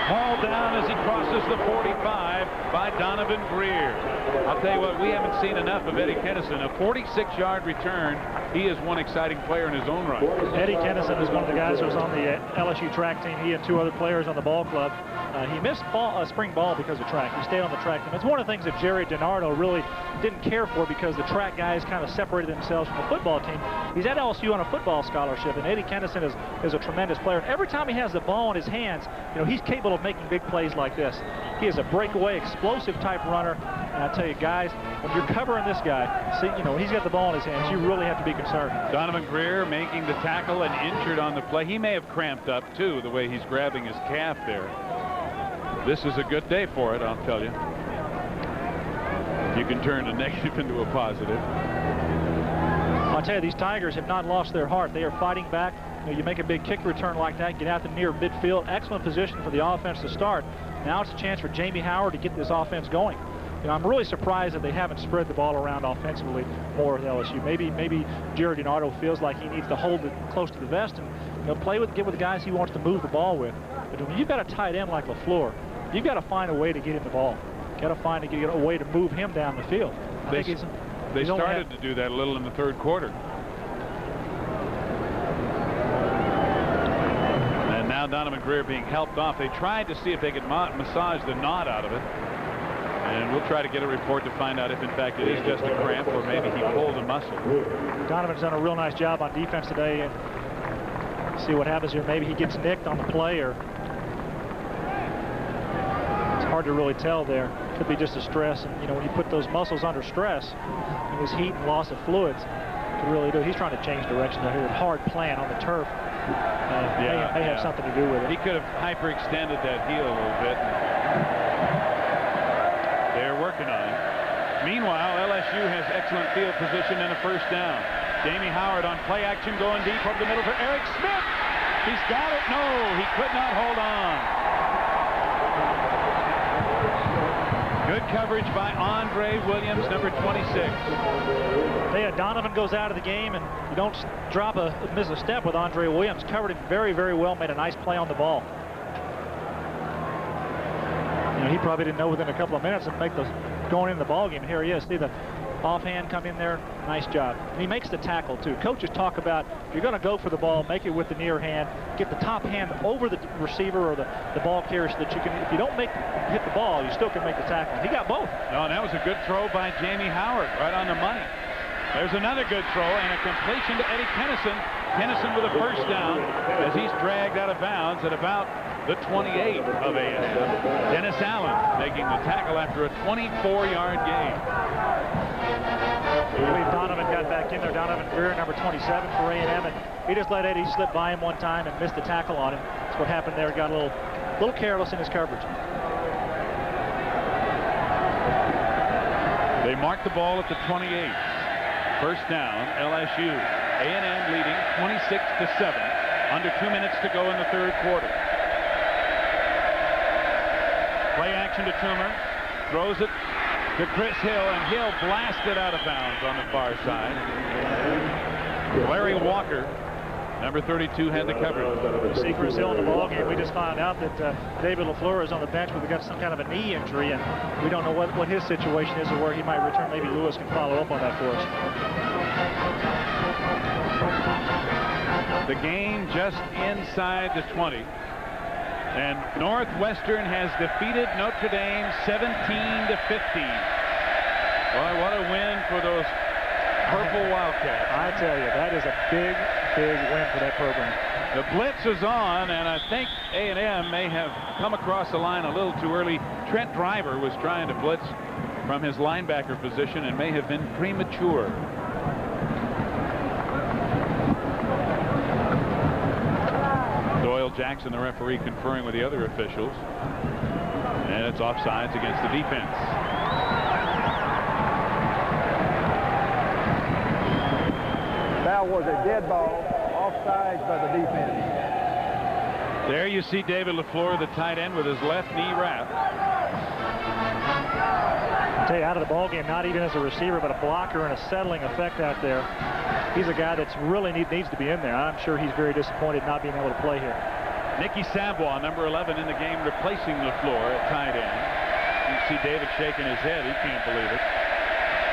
S1: Hauled down as he crosses the 45 by Donovan Greer. I'll tell you what, we haven't seen enough of Eddie Kennison. A 46-yard return. He is one exciting player in his own right.
S2: Eddie Kennison is one of the guys who was on the LSU track team. He and 2 other players on the ball club. He missed spring ball because of track. He stayed on the track team. It's one of the things that Jerry DiNardo really didn't care for, because the track guys kind of separated themselves from the football team. He's at LSU on a football scholarship, and Eddie Kennison is a tremendous player. And every time he has the ball in his hands, he's capable of making big plays like this. He is a breakaway, explosive type runner. And I tell you, guys, when you're covering this guy, see, he's got the ball in his hands. You really have to be concerned.
S1: Donovan Greer making the tackle and injured on the play. He may have cramped up, too, the way he's grabbing his calf there. This is a good day for it, I'll tell you. You can turn a negative into a positive.
S2: I'll tell you, these Tigers have not lost their heart. They are fighting back. You make a big kick return like that, get out to near midfield. Excellent position for the offense to start. Now it's a chance for Jamie Howard to get this offense going. I'm really surprised that they haven't spread the ball around offensively more with LSU. Maybe Jerry DiNardo feels like he needs to hold it close to the vest and get with the guys he wants to move the ball with. But when you've got a tight end like LaFleur, you've got to find a way to get him the ball. Got to find a way to move him down the field.
S1: They started to do that a little in the third quarter. And now Donovan Greer being helped off. They tried to see if they could massage the knot out of it. And we'll try to get a report to find out if, in fact, it is just a cramp or maybe he pulled a muscle.
S2: Donovan's done a real nice job on defense today. And see what happens here. Maybe he gets nicked on the play, or it's hard to really tell there. Could be just a stress. And, when you put those muscles under stress, and this heat and loss of fluids, could really do. He's trying to change directions out here. Hard plant on the turf. May have something to do with it.
S1: He could have hyperextended that heel a little bit. They're working on it. Meanwhile, LSU has excellent field position in the first first down. Jamie Howard on play action going deep over the middle for Eric Smith. He's got it. No, he could not hold on. Good coverage by Andre Williams, number 26.
S2: Yeah, Donovan goes out of the game, and you don't miss a step with Andre Williams. Covered him very, very well, made a nice play on the ball. You know, he probably didn't know within a couple of minutes and make those going in the ball game. And here he is. See the offhand come in there. Nice job. And he makes the tackle, too. Coaches talk about if you're going to go for the ball, make it with the near hand. Get the top hand over the receiver or the ball carrier so that you can, if you don't hit the ball, you still can make the tackle. He got both.
S1: No, and that was a good throw by Jamie Howard, right on the money. There's another good throw and a completion to Eddie Kennison. Kennison with a first down as he's dragged out of bounds at about the 28 of A&M. Dennis Allen making the tackle after a 24-yard gain.
S2: I believe Donovan got back in there. Donovan Greer, number 27 for A&M, and he just let Eddie slip by him one time and missed the tackle on him. That's what happened there. Got a little careless in his coverage.
S1: They marked the ball at the 28. First down, LSU. A&M leading 26-7. Under 2 minutes to go in the third quarter. Play action to Toomer. Throws it to Chris Hill, and Hill blasted out of bounds on the far side. Larry Walker, number 32, had the coverage.
S2: You see Chris Hill in the ball game. We just found out that David LaFleur is on the bench with got some kind of a knee injury, and we don't know what his situation is or where he might return. Maybe Lewis can follow up on that for us.
S1: The game just inside the 20. And Northwestern has defeated Notre Dame 17-15. Boy, what a win for those Purple Wildcats.
S2: I tell you, that is a big, big win for that program.
S1: The blitz is on, and I think A&M may have come across the line a little too early. Trent Driver was trying to blitz from his linebacker position and may have been premature. Doyle Jackson, the referee, conferring with the other officials. And it's offsides against the defense.
S5: That was a dead ball, offsides by the defense.
S1: There you see David LaFleur, the tight end, with his left knee wrapped.
S2: I tell you, out of the ball game, not even as a receiver, but a blocker and a settling effect out there. He's a guy that's really needs to be in there. I'm sure he's very disappointed not being able to play here.
S1: Nicky Savoie, number 11 in the game, replacing LaFleur at tight end. You can see David shaking his head. He can't believe it.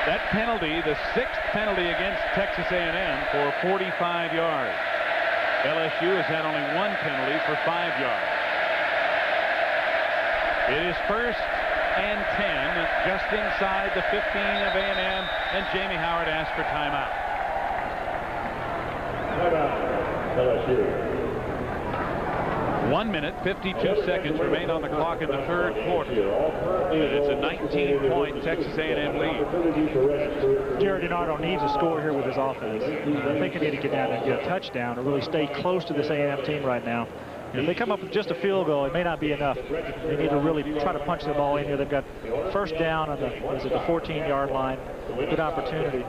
S1: That penalty, the 6th penalty against Texas A&M for 45 yards. LSU has had only 1 penalty for 5 yards. It is first and 10, just inside the 15 of A&M, and Jamie Howard asked for timeout. LSU. 1 minute, 52 seconds remain on the clock in the third quarter. And it's a 19-point Texas A&M lead.
S2: Jared DiNardo needs a score here with his offense. I think they need to get down and get a touchdown or really stay close to this A&M team right now. If they come up with just a field goal, it may not be enough. They need to really try to punch the ball in here. They've got first down on the 14-yard line. Good opportunity.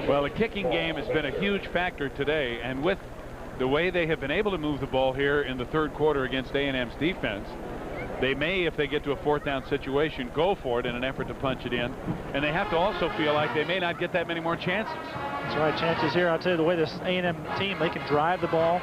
S1: Well, the kicking game has been a huge factor today, and with the way they have been able to move the ball here in the third quarter against A&M's defense, they may, if they get to a 4th down situation, go for it in an effort to punch it in. And they have to also feel like they may not get that many more chances.
S2: That's right, chances here. I'll tell you, the way this A&M team, they can drive the ball.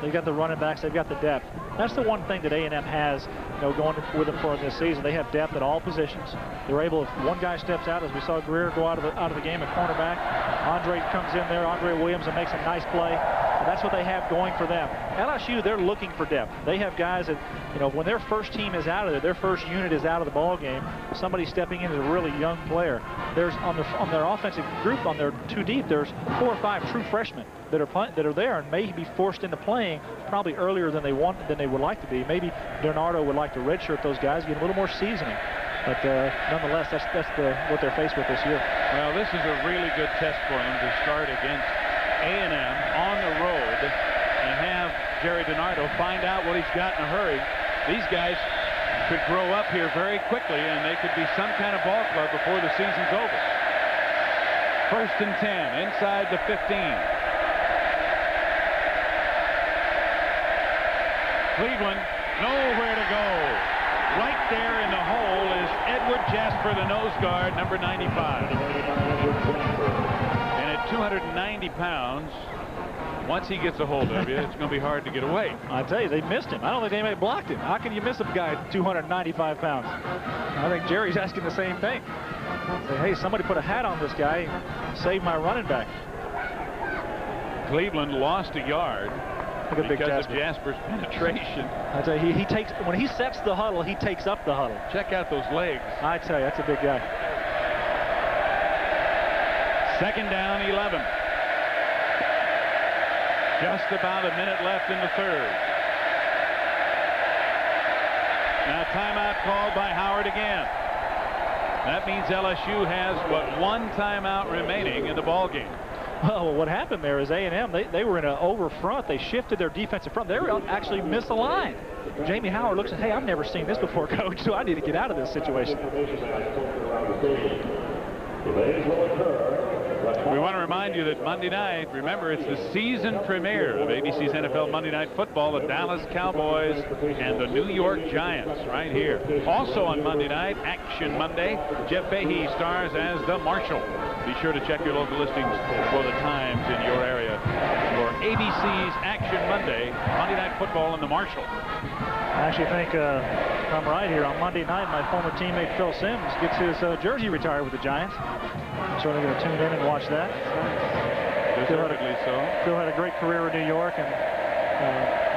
S2: They've got the running backs. They've got the depth. That's the one thing that A&M has, going with them for this season. They have depth at all positions. They're able, if one guy steps out, as we saw Greer go out of the game at cornerback, Andre comes in there, Andre Williams, and makes a nice play. And that's what they have going for them. LSU, they're looking for depth. They have guys that, when their first team is out of there, their first unit is out of the ball game, somebody stepping in is a really young player. There's on their offensive group, on their 2 deep, there's 4 or 5 true freshmen that are there and may be forced into playing probably earlier than they would like to be. Maybe DiNardo would like to redshirt those guys, get a little more seasoning. But nonetheless, that's what they're faced with this year.
S1: Well, this is a really good test for them to start against A&M on the road and have Jerry DiNardo find out what he's got in a hurry. These guys could grow up here very quickly, and they could be some kind of ball club before the season's over. 1st and 10 inside the 15. Cleveland, nowhere to go. Right there in the hole is Edward Jasper, the nose guard, number 95. And at 290 pounds, once he gets a hold of you, it's going to be hard to get away.
S2: I tell you, they missed him. I don't think anybody blocked him. How can you miss a guy at 295 pounds? I think Jerry's asking the same thing. Say, hey, somebody put a hat on this guy. Save my running back.
S1: Cleveland lost a yard because of Jasper's penetration.
S2: I tell you, he takes, when he sets the huddle, he takes up the huddle.
S1: Check out those legs.
S2: I tell you, that's a big guy.
S1: 2nd down, 11. Just about a minute left in the 3rd. Now timeout called by Howard again. That means LSU has, what, 1 timeout remaining in the ball game.
S2: Well, what happened there is A&M, they were in an over front. They shifted their defensive front. They were actually misaligned. Jamie Howard looks at, hey, I've never seen this before, Coach, so I need to get out of this situation.
S1: We want to remind you that Monday night, remember, it's the season premiere of ABC's NFL Monday Night Football, the Dallas Cowboys and the New York Giants right here. Also on Monday night, Action Monday, Jeff Fahey stars as the Marshal. Be sure to check your local listings for the times in your area for ABC's Action Monday, Monday Night Football and the Marshal.
S2: I actually think, if I'm right here, on Monday night, my former teammate Phil Simms gets his jersey retired with the Giants. I'm certainly going to tune in and watch that. Phil had a great career in New York and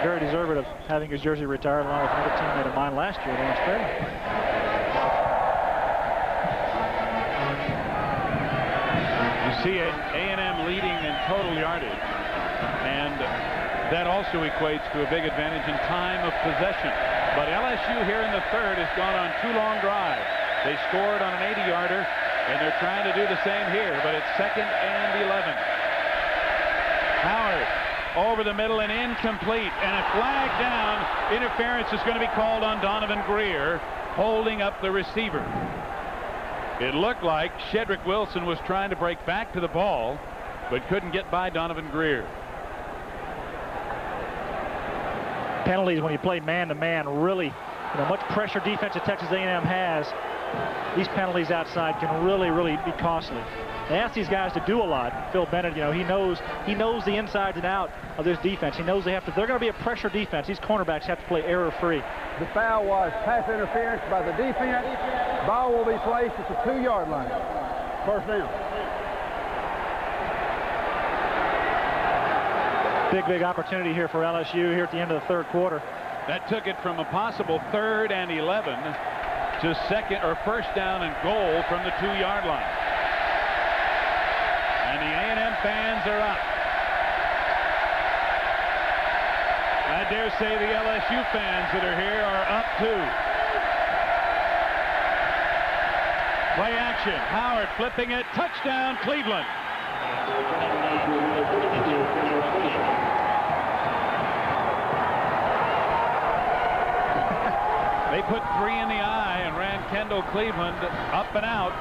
S2: very deserving of having his jersey retired along with another teammate of mine last year, Lance Perry.
S1: You see A&M leading in total yardage, and that also equates to a big advantage in time of possession. But LSU here in the 3rd has gone on 2 long drives. They scored on an 80-yarder, and they're trying to do the same here, but it's 2nd and 11. Howard over the middle and incomplete, and a flag down. Interference is going to be called on Donovan Greer, holding up the receiver. It looked like Shedrick Wilson was trying to break back to the ball, but couldn't get by Donovan Greer.
S2: Penalties when you play man-to-man, really, much pressure defense that Texas A&M has. These penalties outside can really be costly. They ask these guys to do a lot. Phil Bennett, he knows the insides and out of this defense. He knows they're going to be a pressure defense. These cornerbacks have to play error-free.
S5: The foul was pass interference by the defense. Ball will be placed at the 2-yard line. 1st down.
S2: Big opportunity here for LSU here at the end of the 3rd quarter.
S1: That took it from a possible 3rd and 11 to 1st down and goal from the 2-yard line. And the A&M fans are up. I dare say the LSU fans that are here are up too. Play action. Howard flipping it. Touchdown, Cleveland. They put 3 in the eye and ran Kendall Cleveland up and out.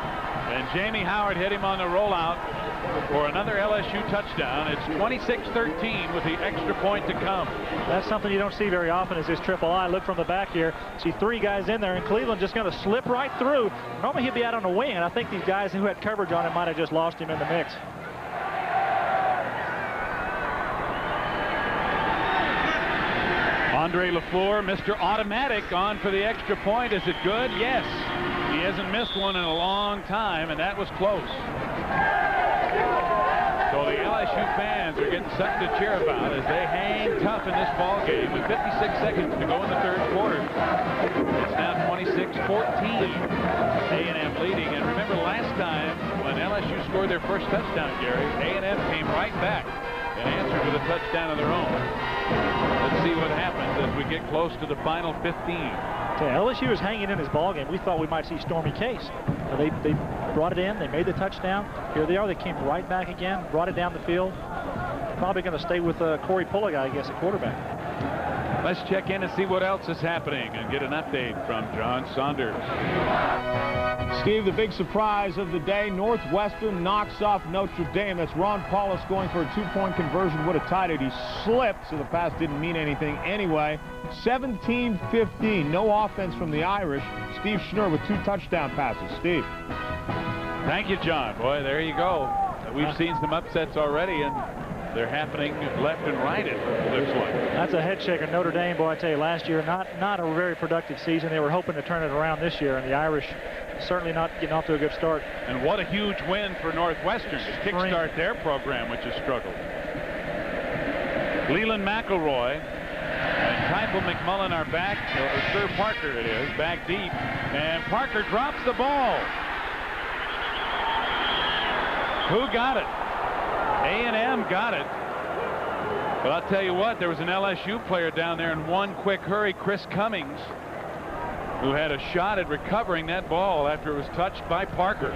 S1: And Jamie Howard hit him on the rollout for another LSU touchdown. It's 26-13 with the extra point to come.
S2: That's something you don't see very often is this triple I. Look from the back here. See 3 guys in there, and Cleveland just going to slip right through. Normally he'd be out on the wing, and I think these guys who had coverage on him might have just lost him in the mix.
S1: Andre LaFleur, Mr. Automatic, on for the extra point. Is it good? Yes. He hasn't missed one in a long time, and that was close. So the LSU fans are getting something to cheer about as they hang tough in this ball game with 56 seconds to go in the 3rd quarter. It's now 26-14. A&M leading. And remember last time when LSU scored their first touchdown, Gary, A&M came right back and answered with a touchdown of their own. Let's see what happens as we get close to the final 15.
S2: LSU is hanging in this ball game. We thought we might see Stormy Case. They brought it in. They made the touchdown. Here they are. They came right back again, brought it down the field. Probably going to stay with Corey Pulliga, I guess, at quarterback.
S1: Let's check in and see what else is happening and get an update from John Saunders.
S3: Steve, the big surprise of the day, Northwestern knocks off Notre Dame. That's Ron Paulus going for a two-point conversion, would have tied it. He slipped, so the pass didn't mean anything anyway. 17-15, no offense from the Irish. Steve Schnurr with 2 touchdown passes. Steve.
S1: Thank you, John. Boy, there you go. We've seen some upsets already, and they're happening left and right, it looks like.
S2: That's a head shaker. Notre Dame, boy, I tell you, last year, not a very productive season. They were hoping to turn it around this year, and the Irish certainly not getting off to a good start.
S1: And what a huge win for Northwestern to kickstart their program, which has struggled. Leland McElroy and Typhel McMullen are back, or Sir Parker it is, back deep, and Parker drops the ball. Who got it? A&M got it. But I'll tell you what, there was an LSU player down there in one quick hurry, Chris Cummings, who had a shot at recovering that ball after it was touched by Parker.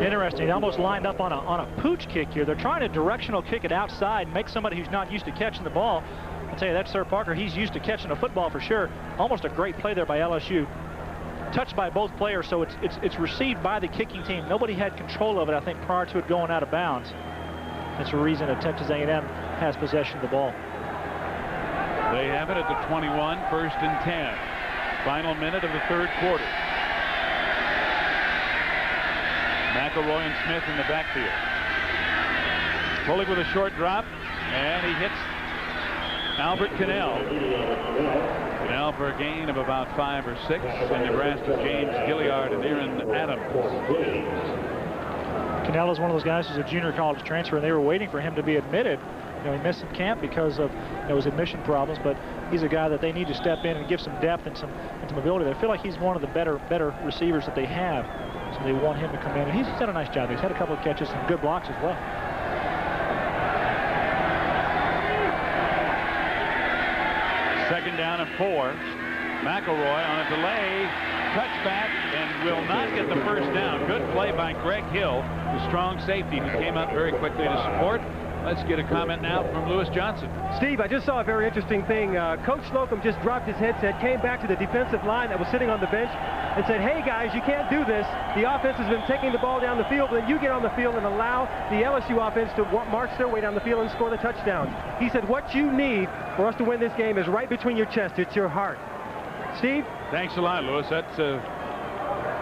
S2: Interesting. They almost lined up on a pooch kick here. They're trying to directional kick it outside and make somebody who's not used to catching the ball. I'll tell you, that's Sir Parker. He's used to catching a football for sure. Almost a great play there by LSU. Touched by both players, so it's received by the kicking team. Nobody had control of it, I think, prior to it going out of bounds. That's the reason that Texas A&M has possession of the ball.
S1: They have it at the 21, 1st and 10. Final minute of the 3rd quarter. McElroy and Smith in the backfield. Pulley with a short drop, and he hits Albert Cannell. Cannell for a gain of about 5 or 6, and Nebraska James Gilliard and Aaron Adams.
S2: Cannell is one of those guys who's a junior college transfer, and they were waiting for him to be admitted. You know, he missed some camp because of his admission problems, but he's a guy that they need to step in and give some depth and some ability. They feel like he's one of the better receivers that they have, so they want him to come in. And he's done a nice job. He's had a couple of catches and good blocks as well.
S1: Second down and 4. McElroy on a delay, touchback, and will not get the first down. Good play by Greg Hill, the strong safety who came up very quickly to support. Let's get a comment now from Lewis Johnson.
S7: Steve, I just saw a very interesting thing. Coach Slocum just dropped his headset, came back to the defensive line that was sitting on the bench, and said, hey guys, you can't do this. The offense has been taking the ball down the field, but then you get on the field and allow the LSU offense to march their way down the field and score the touchdowns. He said, what you need for us to win this game is right between your chest. It's your heart. Steve?
S1: Thanks a lot, Lewis. That's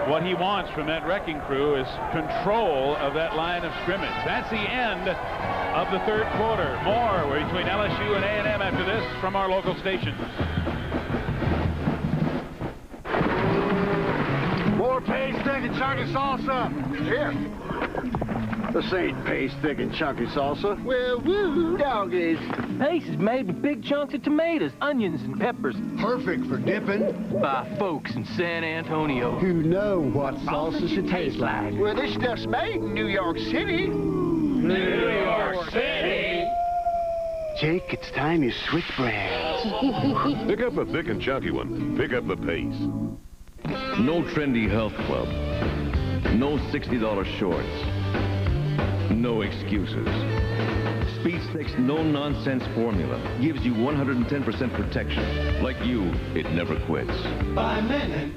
S1: what he wants from that wrecking crew is control of that line of scrimmage. That's the end of the 3rd quarter. More between LSU and A&M after this from our local station.
S5: More paste, thick, and chunky salsa. Here. This ain't paste, thick, and chunky salsa. Well, woo, doggies.
S19: Paste is made with big chunks of tomatoes, onions, and peppers.
S5: Perfect for dipping.
S19: By folks in San Antonio.
S5: Who know what salsa should taste like. Well, this stuff's made in New York City.
S19: New York City!
S5: Jake, it's time you switch brands.
S8: Pick up a thick and chunky one. Pick up the pace.
S11: No trendy health club. No $60 shorts. No excuses. Speed Stick's no-nonsense formula gives you 110% protection. Like you, it never quits.
S19: By minute.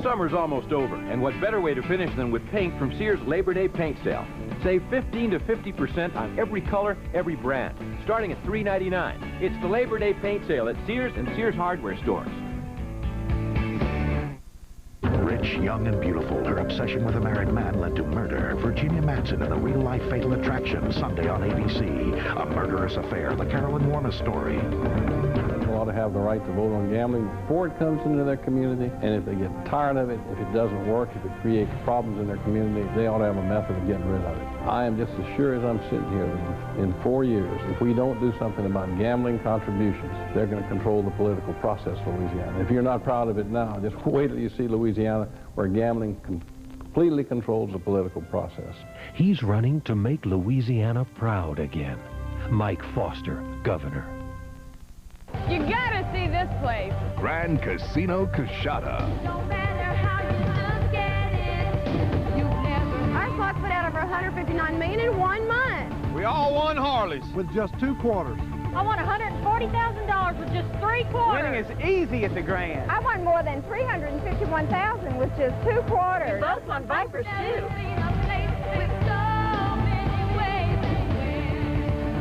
S13: Summer's almost over, and what better way to finish than with paint from Sears Labor Day Paint Sale. Save 15 to 50% on every color, every brand, starting at $3.99. It's the Labor Day Paint Sale at Sears and Sears Hardware stores.
S20: Rich, young, and beautiful, her obsession with a married man led to murder. Virginia Madsen in the real-life Fatal Attraction, Sunday on ABC. A murderous affair, the Carolyn Warner story.
S21: People ought to have the right to vote on gambling before it comes into their community, and if they get tired of it, if it doesn't work, if it creates problems in their community, they ought to have a method of getting rid of it. I am just as sure as I'm sitting here that in 4 years, if we don't do something about gambling contributions, they're going to control the political process for Louisiana. If you're not proud of it now, just wait till you see Louisiana where gambling completely controls the political process.
S22: He's running to make Louisiana proud again. Mike Foster, governor.
S26: You gotta see this place.
S20: Grand Casino Coshada.
S26: No matter how you look at it, you've never... Our slots put out over $159 million in 1 month.
S5: We all won Harleys.
S25: With just 2 quarters.
S4: I won $140,000 with just 3 quarters.
S9: Winning is easy at the Grand.
S14: I won more than $351,000 with just 2 quarters.
S4: We both won bumpers, too.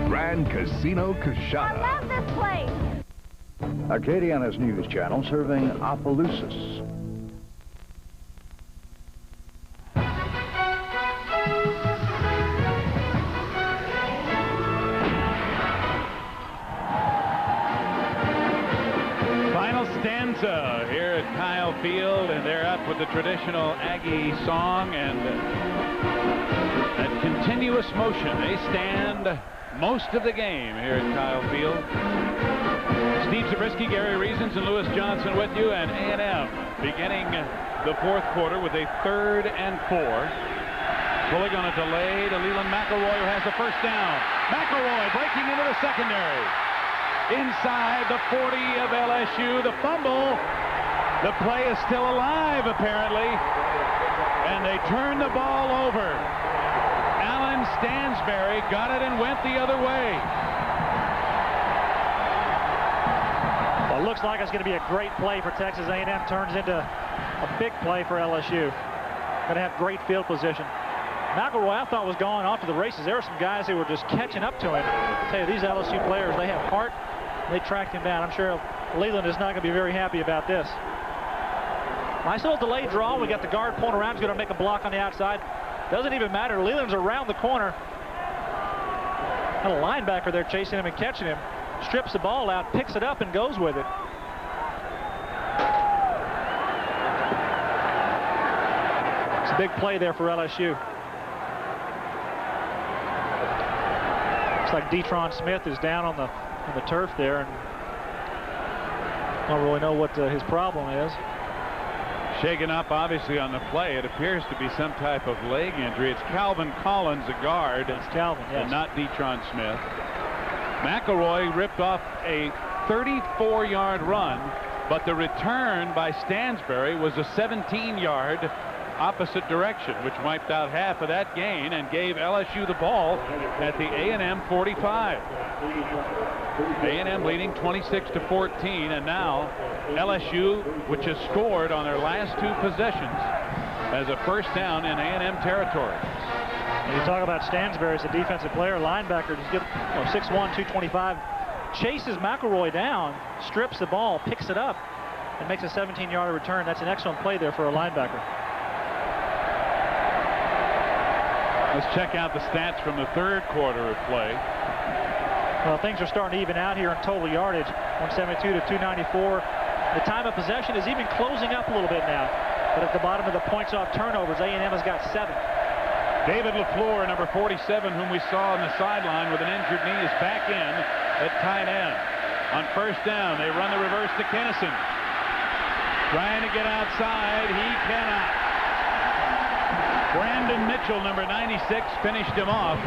S25: Grand Casino Coshada.
S14: I love this place.
S25: Acadiana's news channel serving Opelousas.
S1: Final stanza here at Kyle Field, and they're up with the traditional Aggie song, and that continuous motion. They stand most of the game here at Kyle Field. Steve Zabriskie, Gary Reasons, and Lewis Johnson with you, and A&M beginning the 4th quarter with a 3rd and 4. Pulling on a delay to Leland McElroy, who has the first down. McElroy breaking into the secondary. Inside the 40 of LSU, the fumble. The play is still alive, apparently, and they turn the ball over. Alan Stansberry got it and went the other way.
S2: Well, it looks like it's going to be a great play for Texas A&M. Turns into a big play for LSU. Going to have great field position. McElroy, I thought, was going off to the races. There were some guys who were just catching up to him. I tell you, these LSU players, they have heart. They tracked him down. I'm sure Leland is not going to be very happy about this. Nice little delayed draw. We got the guard pulling around. He's going to make a block on the outside. Doesn't even matter. Leland's around the corner. Got a linebacker there chasing him and catching him. Strips the ball out, picks it up, and goes with it. It's a big play there for LSU. Looks like Detron Smith is down on the turf there, and don't really know what his problem is.
S1: Shaken up, obviously, on the play. It appears to be some type of leg injury. It's Calvin Collins, a guard.
S2: It's Calvin, yes.
S1: And not Detron Smith. McElroy ripped off a 34-yard run, but the return by Stansberry was a 17-yard opposite direction, which wiped out half of that gain and gave LSU the ball at the A&M 45. A&M leading 26-14, and now LSU, which has scored on their last 2 possessions, has a first down in A&M territory.
S2: You talk about Stansberry as a defensive player, linebacker, just 6'1", 225, chases McElroy down, strips the ball, picks it up, and makes a 17-yard return. That's an excellent play there for a linebacker.
S1: Let's check out the stats from the 3rd quarter of play.
S2: Well, things are starting to even out here in total yardage, 172 to 294. The time of possession is even closing up a little bit now. But at the bottom of the points off turnovers, A&M has got 7.
S1: David LaFleur, number 47, whom we saw on the sideline with an injured knee, is back in at tight end. On first down, they run the reverse to Kennison. Trying to get outside, he cannot. Brandon Mitchell, number 96, finished him off.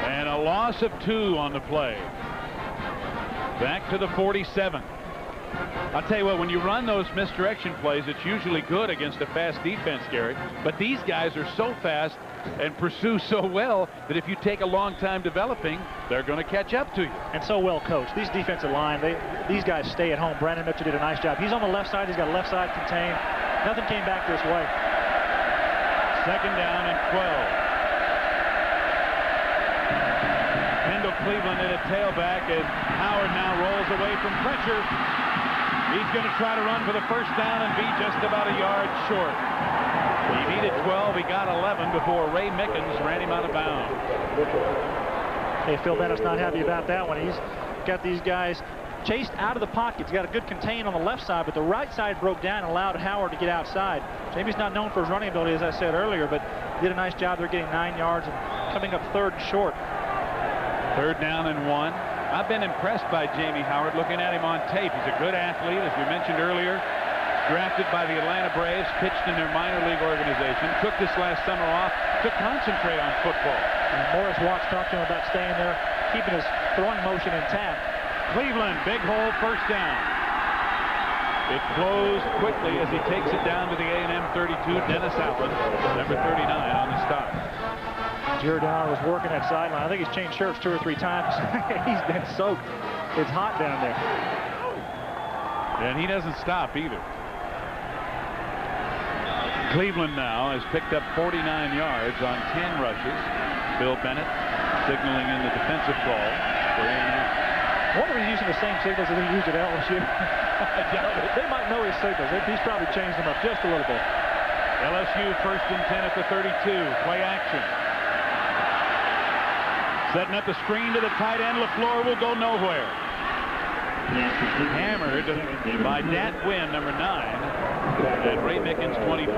S1: And a loss of 2 on the play. Back to the 47. I'll tell you what, when you run those misdirection plays, it's usually good against a fast defense, Gary. But these guys are so fast and pursue so well that if you take a long time developing, they're going to catch up to you.
S2: And so well coached. These defensive line, these guys stay at home. Brandon Mitchell did a nice job. He's on the left side. He's got left side contained. Nothing came back this way.
S1: Second down and 12. Kendall Cleveland at a tailback as Howard now rolls away from pressure. He's going to try to run for the first down and be just about a yard short. He needed 12. He got 11 before Ray Mickens ran him out of bounds.
S2: Hey, Phil Bennett's not happy about that one. He's got these guys chased out of the pocket. He's got a good contain on the left side, but the right side broke down and allowed Howard to get outside. Jamie's not known for his running ability, as I said earlier, but did a nice job. They're getting 9 yards and coming up 3rd short.
S1: 3rd down and 1. I've been impressed by Jamie Howard looking at him on tape. He's a good athlete, as we mentioned earlier. Drafted by the Atlanta Braves, pitched in their minor league organization. Took this last summer off to concentrate on football.
S2: And Morris Watts talked to him about staying there, keeping his throwing motion intact.
S1: Cleveland, big hole, first down. It closed quickly as he takes it down to the A&M 32. Dennis Allen, number 39, on the stop.
S2: Giordano was working that sideline. I think he's changed shirts 2 or 3 times. He's been soaked. It's hot down there.
S1: And he doesn't stop either. Cleveland now has picked up 49 yards on 10 rushes. Bill Bennett signaling in the defensive call for A&M.
S2: I wonder if he's using the same signals that he used at LSU. They might know his signals. He's probably changed them up just a little bit.
S1: LSU 1st and 10 at the 32. Play action. Setting up the screen to the tight end. LaFleur will go nowhere. Hammered by Dat Wynn, number 9, and Ray Mickens, 24.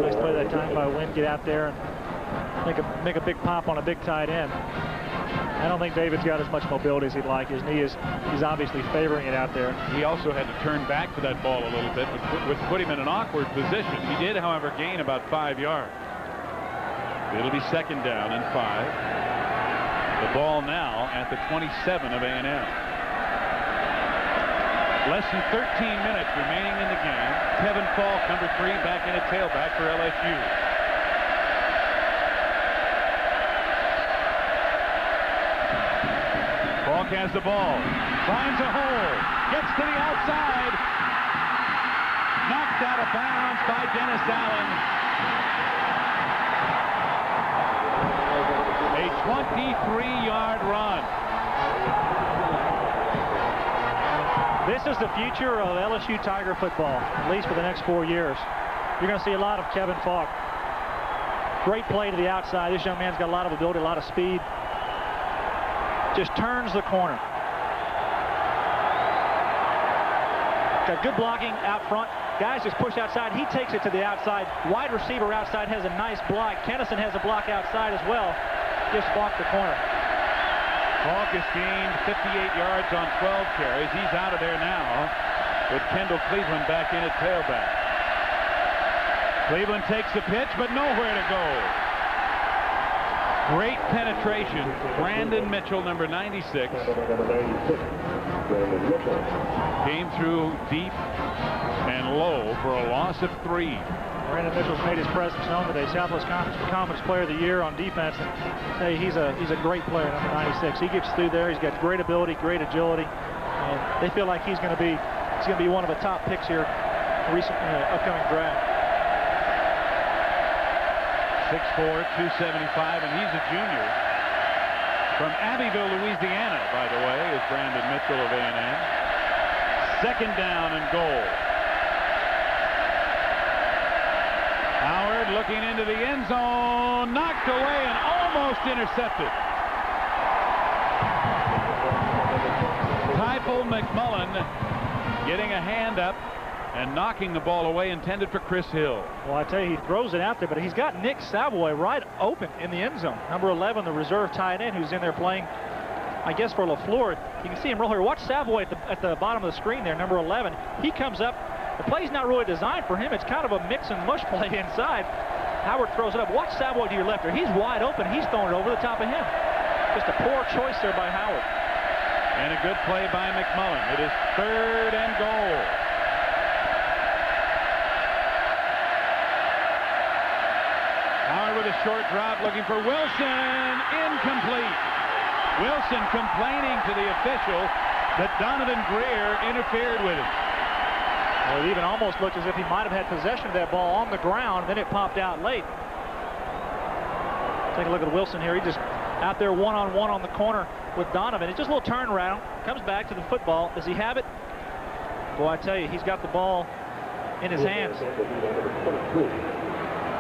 S2: Nice play that time by Wynn. Get out there and make a big pop on a big tight end. I don't think David's got as much mobility as he'd like. His knee he's obviously favoring it out there.
S1: He also had to turn back to that ball a little bit, which put him in an awkward position. He did, however, gain about 5 yards. It'll be 2nd down and 5. The ball now at the 27 of A&M. Less than 13 minutes remaining in the game. Kevin Falk, number 3, back in at tailback for LSU. Falk has the ball. Finds a hole. Gets to the outside. Knocked out of bounds by Dennis Allen. A 23-yard run.
S2: This is the future of LSU Tiger football, at least for the next 4 years. You're going to see a lot of Kevin Falk. Great play to the outside. This young man's got a lot of ability, a lot of speed. Just turns the corner. Got good blocking out front. Guys just push outside. He takes it to the outside. Wide receiver outside has a nice block. Kennison has a block outside as well. Just blocked the corner.
S1: Falk has gained 58 yards on 12 carries. He's out of there now with Kendall Cleveland back in at tailback. Cleveland takes the pitch, but nowhere to go. Great penetration. Brandon Mitchell, number 96. Came through deep and low for a loss of 3.
S2: Brandon Mitchell's made his presence known today. Southwest Conference Player of the Year on defense. And hey, he's a great player, number 96. He gets through there. He's got great ability, great agility. And they feel like he's going to be one of the top picks here recent upcoming draft.
S1: 6'4", 275, and he's a junior. From Abbeville, Louisiana, by the way, is Brandon Mitchell of A&M. 2nd down and goal. Howard looking into the end zone, knocked away and almost intercepted. Typel McMullen getting a hand up and knocking the ball away, intended for Chris Hill.
S2: Well, I tell you, he throws it out there, but he's got Nick Savoy right open in the end zone. Number 11, the reserve tight end, who's in there playing, I guess, for LaFleur. You can see him roll here. Watch Savoy at the bottom of the screen there, number 11. He comes up. The play's not really designed for him. It's kind of a mix and mush play inside. Howard throws it up. Watch Savoy to your left there. He's wide open. He's throwing it over the top of him. Just a poor choice there by Howard.
S1: And a good play by McMullen. It is 3rd and goal. Howard with a short drop looking for Wilson. Incomplete. Wilson complaining to the official that Donovan Greer interfered with him.
S2: Well, it even almost looked as if he might have had possession of that ball on the ground, then it popped out late. Take a look at Wilson here. He just out there one-on-one on the corner with Donovan. It's just a little turnaround. Comes back to the football. Does he have it? Boy, I tell you, he's got the ball in his hands.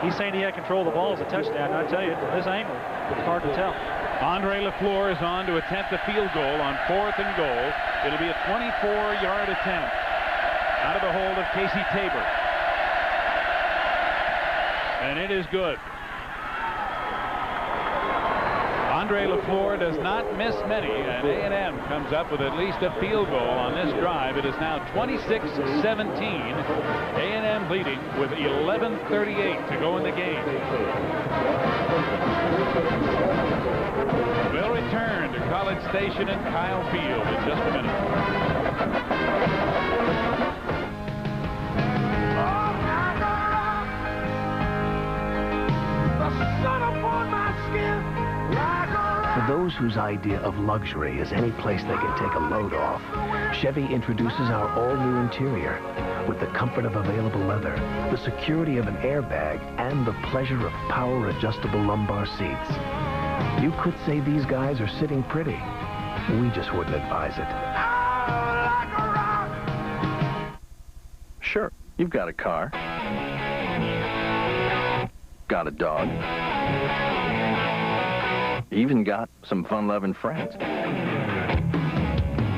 S2: He's saying he had control of the ball as a touchdown. I tell you, from this angle, it's hard to tell.
S1: Andre LaFleur is on to attempt a field goal on 4th and goal. It'll be a 24-yard attempt out of the hold of Casey Tabor. And it is good. Andre LaFleur does not miss many, and A&M comes up with at least a field goal on this drive. It is now 26-17. A&M leading with 11:38 to go in the game. We'll return to College Station and Kyle Field in just a minute.
S26: The sun upon my
S10: whose idea of luxury is any place they can take a load off, Chevy introduces our all-new interior with the comfort of available leather, the security of an airbag, and the pleasure of power-adjustable lumbar seats. You could say these guys are sitting pretty. We just wouldn't advise it.
S15: Sure, you've got a car, got a dog, even got some fun-loving friends.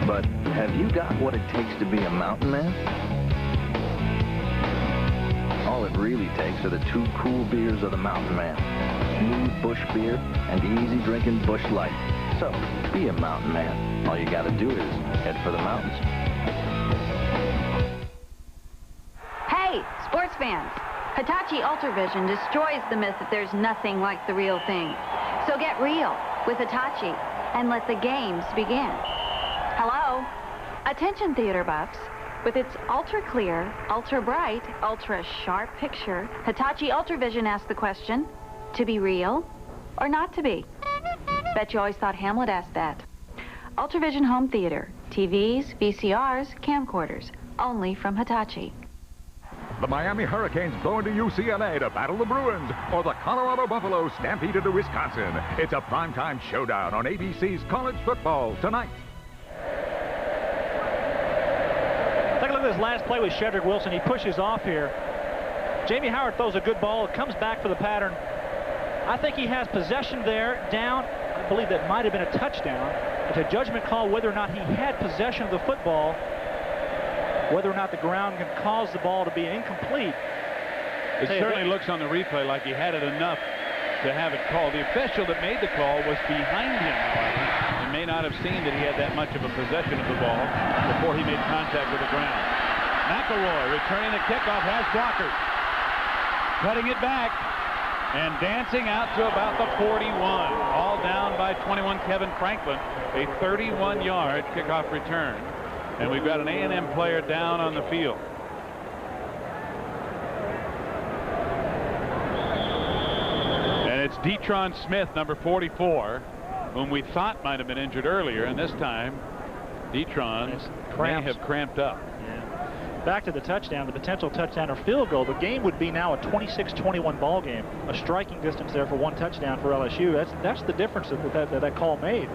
S15: But have you got what it takes to be a mountain man? All it really takes are the 2 cool beers of the mountain man. Smooth bush beer and easy drinking Busch Light. So, be a mountain man. All you gotta do is head for the mountains.
S16: Hey, sports fans. Hitachi Ultravision destroys the myth that there's nothing like the real thing. So get real with Hitachi and let the games begin. Hello? Attention theater buffs. With its ultra-clear, ultra-bright, ultra-sharp picture, Hitachi Ultravision asks the question, to be real or not to be? Bet you always thought Hamlet asked that. Ultravision home theater. TVs, VCRs, camcorders. Only from Hitachi.
S17: The Miami Hurricanes go into UCLA to battle the Bruins, or the Colorado Buffaloes stampede into Wisconsin. It's a primetime showdown on ABC's College Football tonight.
S2: Take a look at this last play with Shedrick Wilson. He pushes off here. Jamie Howard throws a good ball. It comes back for the pattern. I think he has possession there, down. I believe that might have been a touchdown. It's a judgment call whether or not he had possession of the football, whether or not the ground can cause the ball to be incomplete.
S1: It certainly looks on the replay like he had it enough to have it called. The official that made the call was behind him, however, and may not have seen that he had that much of a possession of the ball before he made contact with the ground. McElroy returning the kickoff, has blockers. Cutting it back and dancing out to about the 41. All down by 21, Kevin Franklin. A 31-yard kickoff return. And we've got an A&M player down on the field. And it's Detron Smith, number 44, whom we thought might have been injured earlier. And this time, Detron may have cramped up.
S2: Back to the touchdown, the potential touchdown or field goal. The game would be now a 26-21 ball game. A striking distance there for one touchdown for LSU. That's the difference that call made.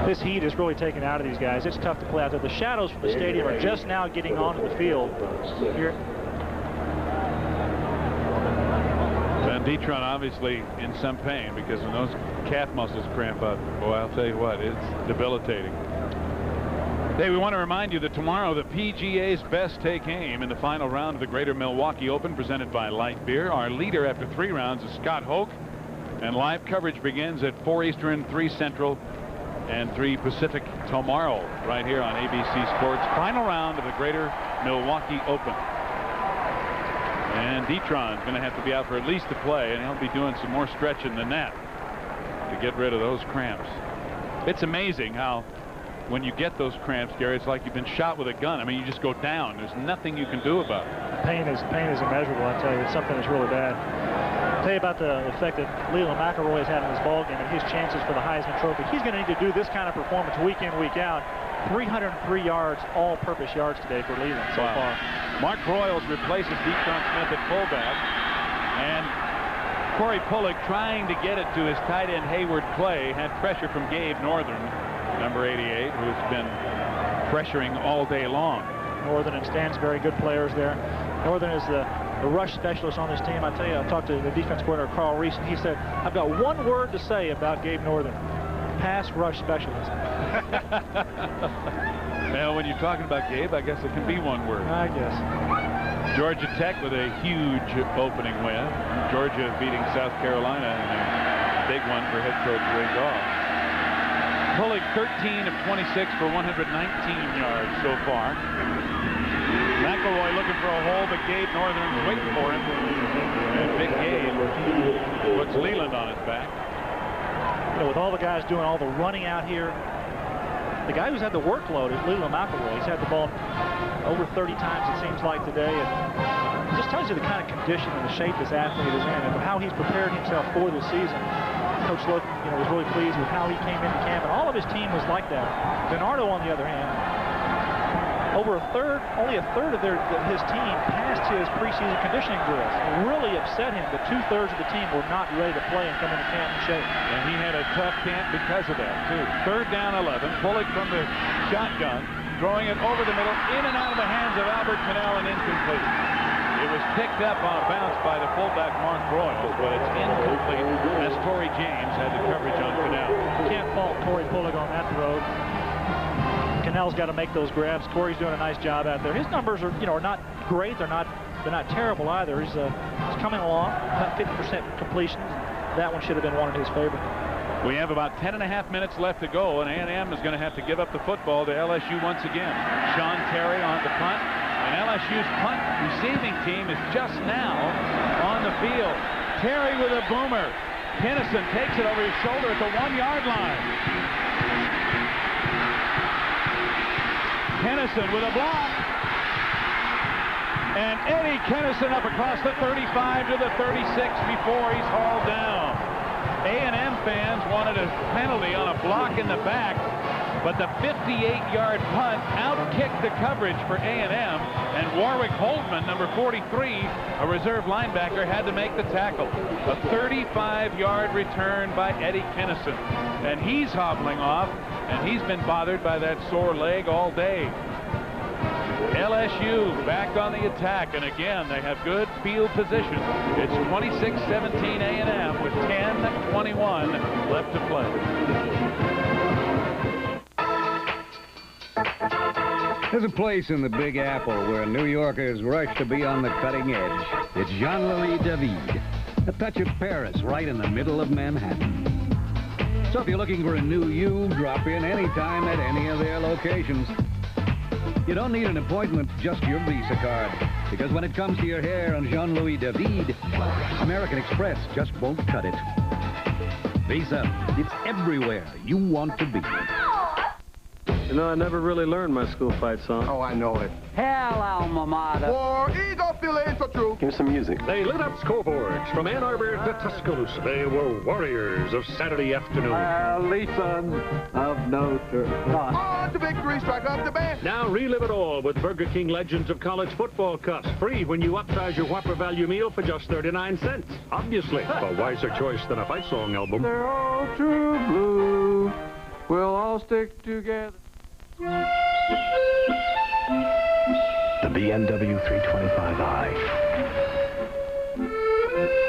S2: This heat is really taken out of these guys. It's tough to play out there. The shadows from the stadium are just now getting onto the field. Here.
S1: And Detron obviously in some pain, because when those calf muscles cramp up, boy, I'll tell you what, it's debilitating. Hey, we want to remind you that tomorrow the PGA's Best Take Aim in the final round of the Greater Milwaukee Open, presented by Light Beer. Our leader after 3 rounds is Scott Hoke, and live coverage begins at 4 Eastern, 3 Central, and 3 Pacific tomorrow, right here on ABC Sports. Final round of the Greater Milwaukee Open. And Detron's going to have to be out for at least a play, and he'll be doing some more stretching than that to get rid of those cramps. It's amazing how when you get those cramps, Gary, it's like you've been shot with a gun. I mean, you just go down. There's nothing you can do about it.
S2: Pain is immeasurable, I tell you. It's something that's really bad. I'll tell you about the effect that Leland McElroy has had in this ball game and his chances for the Heisman Trophy. He's going to need to do this kind of performance week in, week out. 303 yards, all-purpose yards today for Leland so far.
S1: Mark Broyles replaces Detron Smith at fullback, and Corey Pullick, trying to get it to his tight end Hayward Clay, had pressure from Gabe Northern, number 88, who's been pressuring all day long.
S2: Northern and Stansberry, good players there. Northern is the rush specialist on this team. I tell you, I talked to the defense coordinator Carl Reese, and he said, I've got one word to say about Gabe Northern: pass rush specialist.
S1: Well, when you're talking about Gabe, I guess it can be one word.
S2: I guess.
S1: Georgia Tech with a huge opening win. Georgia beating South Carolina in a big one for head coach Ray Goff. Pulling 13 of 26 for 119 yards so far. McElroy looking for a hole, but Gabe Northern waiting for him. And big Gabe puts Leland on his back.
S2: You know, with all the guys doing all the running out here, the guy who's had the workload is Leland McElroy. He's had the ball over 30 times, it seems like, today. And It just tells you the kind of condition and the shape this athlete is in and how he's prepared himself for this season. Coach Slocum, was really pleased with how he came into camp, and all of his team was like that. Bernardo, on the other hand, only a third of his team passed his preseason conditioning drills. It really upset him that 2/3 of the team were not ready to play and come into camp in shape.
S1: And he had a tough camp because of that, too. 3rd down 11, pulling from the shotgun, throwing it over the middle, in and out of the hands of Albert Cannell, and incomplete. It was picked up on a bounce by the fullback Mark Broyles, but it's incomplete as Torrey James had the coverage on Cannell.
S2: Can't fault Torrey Pullig on that throw. Cannell's got to make those grabs. Torrey's doing a nice job out there. His numbers are, are not great. They're not terrible either. He's coming along, about 50% completions. That one should have been one in his favor.
S1: We have about 10.5 minutes left to go, and A&M is going to have to give up the football to LSU once again. Sean Terry on the punt, and LSU's punt receiving team is just now on the field. Terry with a boomer. Kinnison takes it over his shoulder at the 1-yard line. Kinnison with a block. And Eddie Kinnison up across the 35 to the 36 before he's hauled down. A&M fans wanted a penalty on a block in the back, but the 58-yard punt outkicked the coverage for A&M, and Warwick Holdman, number 43, a reserve linebacker, had to make the tackle. A 35-yard return by Eddie Kinnison, and he's hobbling off, and he's been bothered by that sore leg all day. LSU back on the attack, and again they have good field position. It's 26-17 A&M with 10:21 left to play.
S3: There's a place in the Big Apple where New Yorkers rush to be on the cutting edge. It's Jean-Louis David, a touch of Paris right in the middle of Manhattan. So if you're looking for a new you, drop in anytime at any of their locations. You don't need an appointment, just your Visa card. Because when it comes to your hair and Jean-Louis David, American Express just won't cut it. Visa, it's everywhere you want to be.
S6: You know, I never really learned my school fight song.
S5: Oh, I know it.
S6: Hell, alma mater.
S5: For Eagle feeling so true.
S6: Give me some music.
S12: They lit up scoreboards from Ann Arbor to Tuscaloosa. They were warriors of Saturday afternoon.
S6: Sons of Notre Dame.
S5: On to victory, strike up the band.
S12: Now relive it all with Burger King Legends of College Football Cups. Free when you upsize your Whopper value meal for just 39 cents. Obviously, a wiser choice than a fight song album.
S6: They're all true blue. We'll all stick together.
S10: The BMW 325i,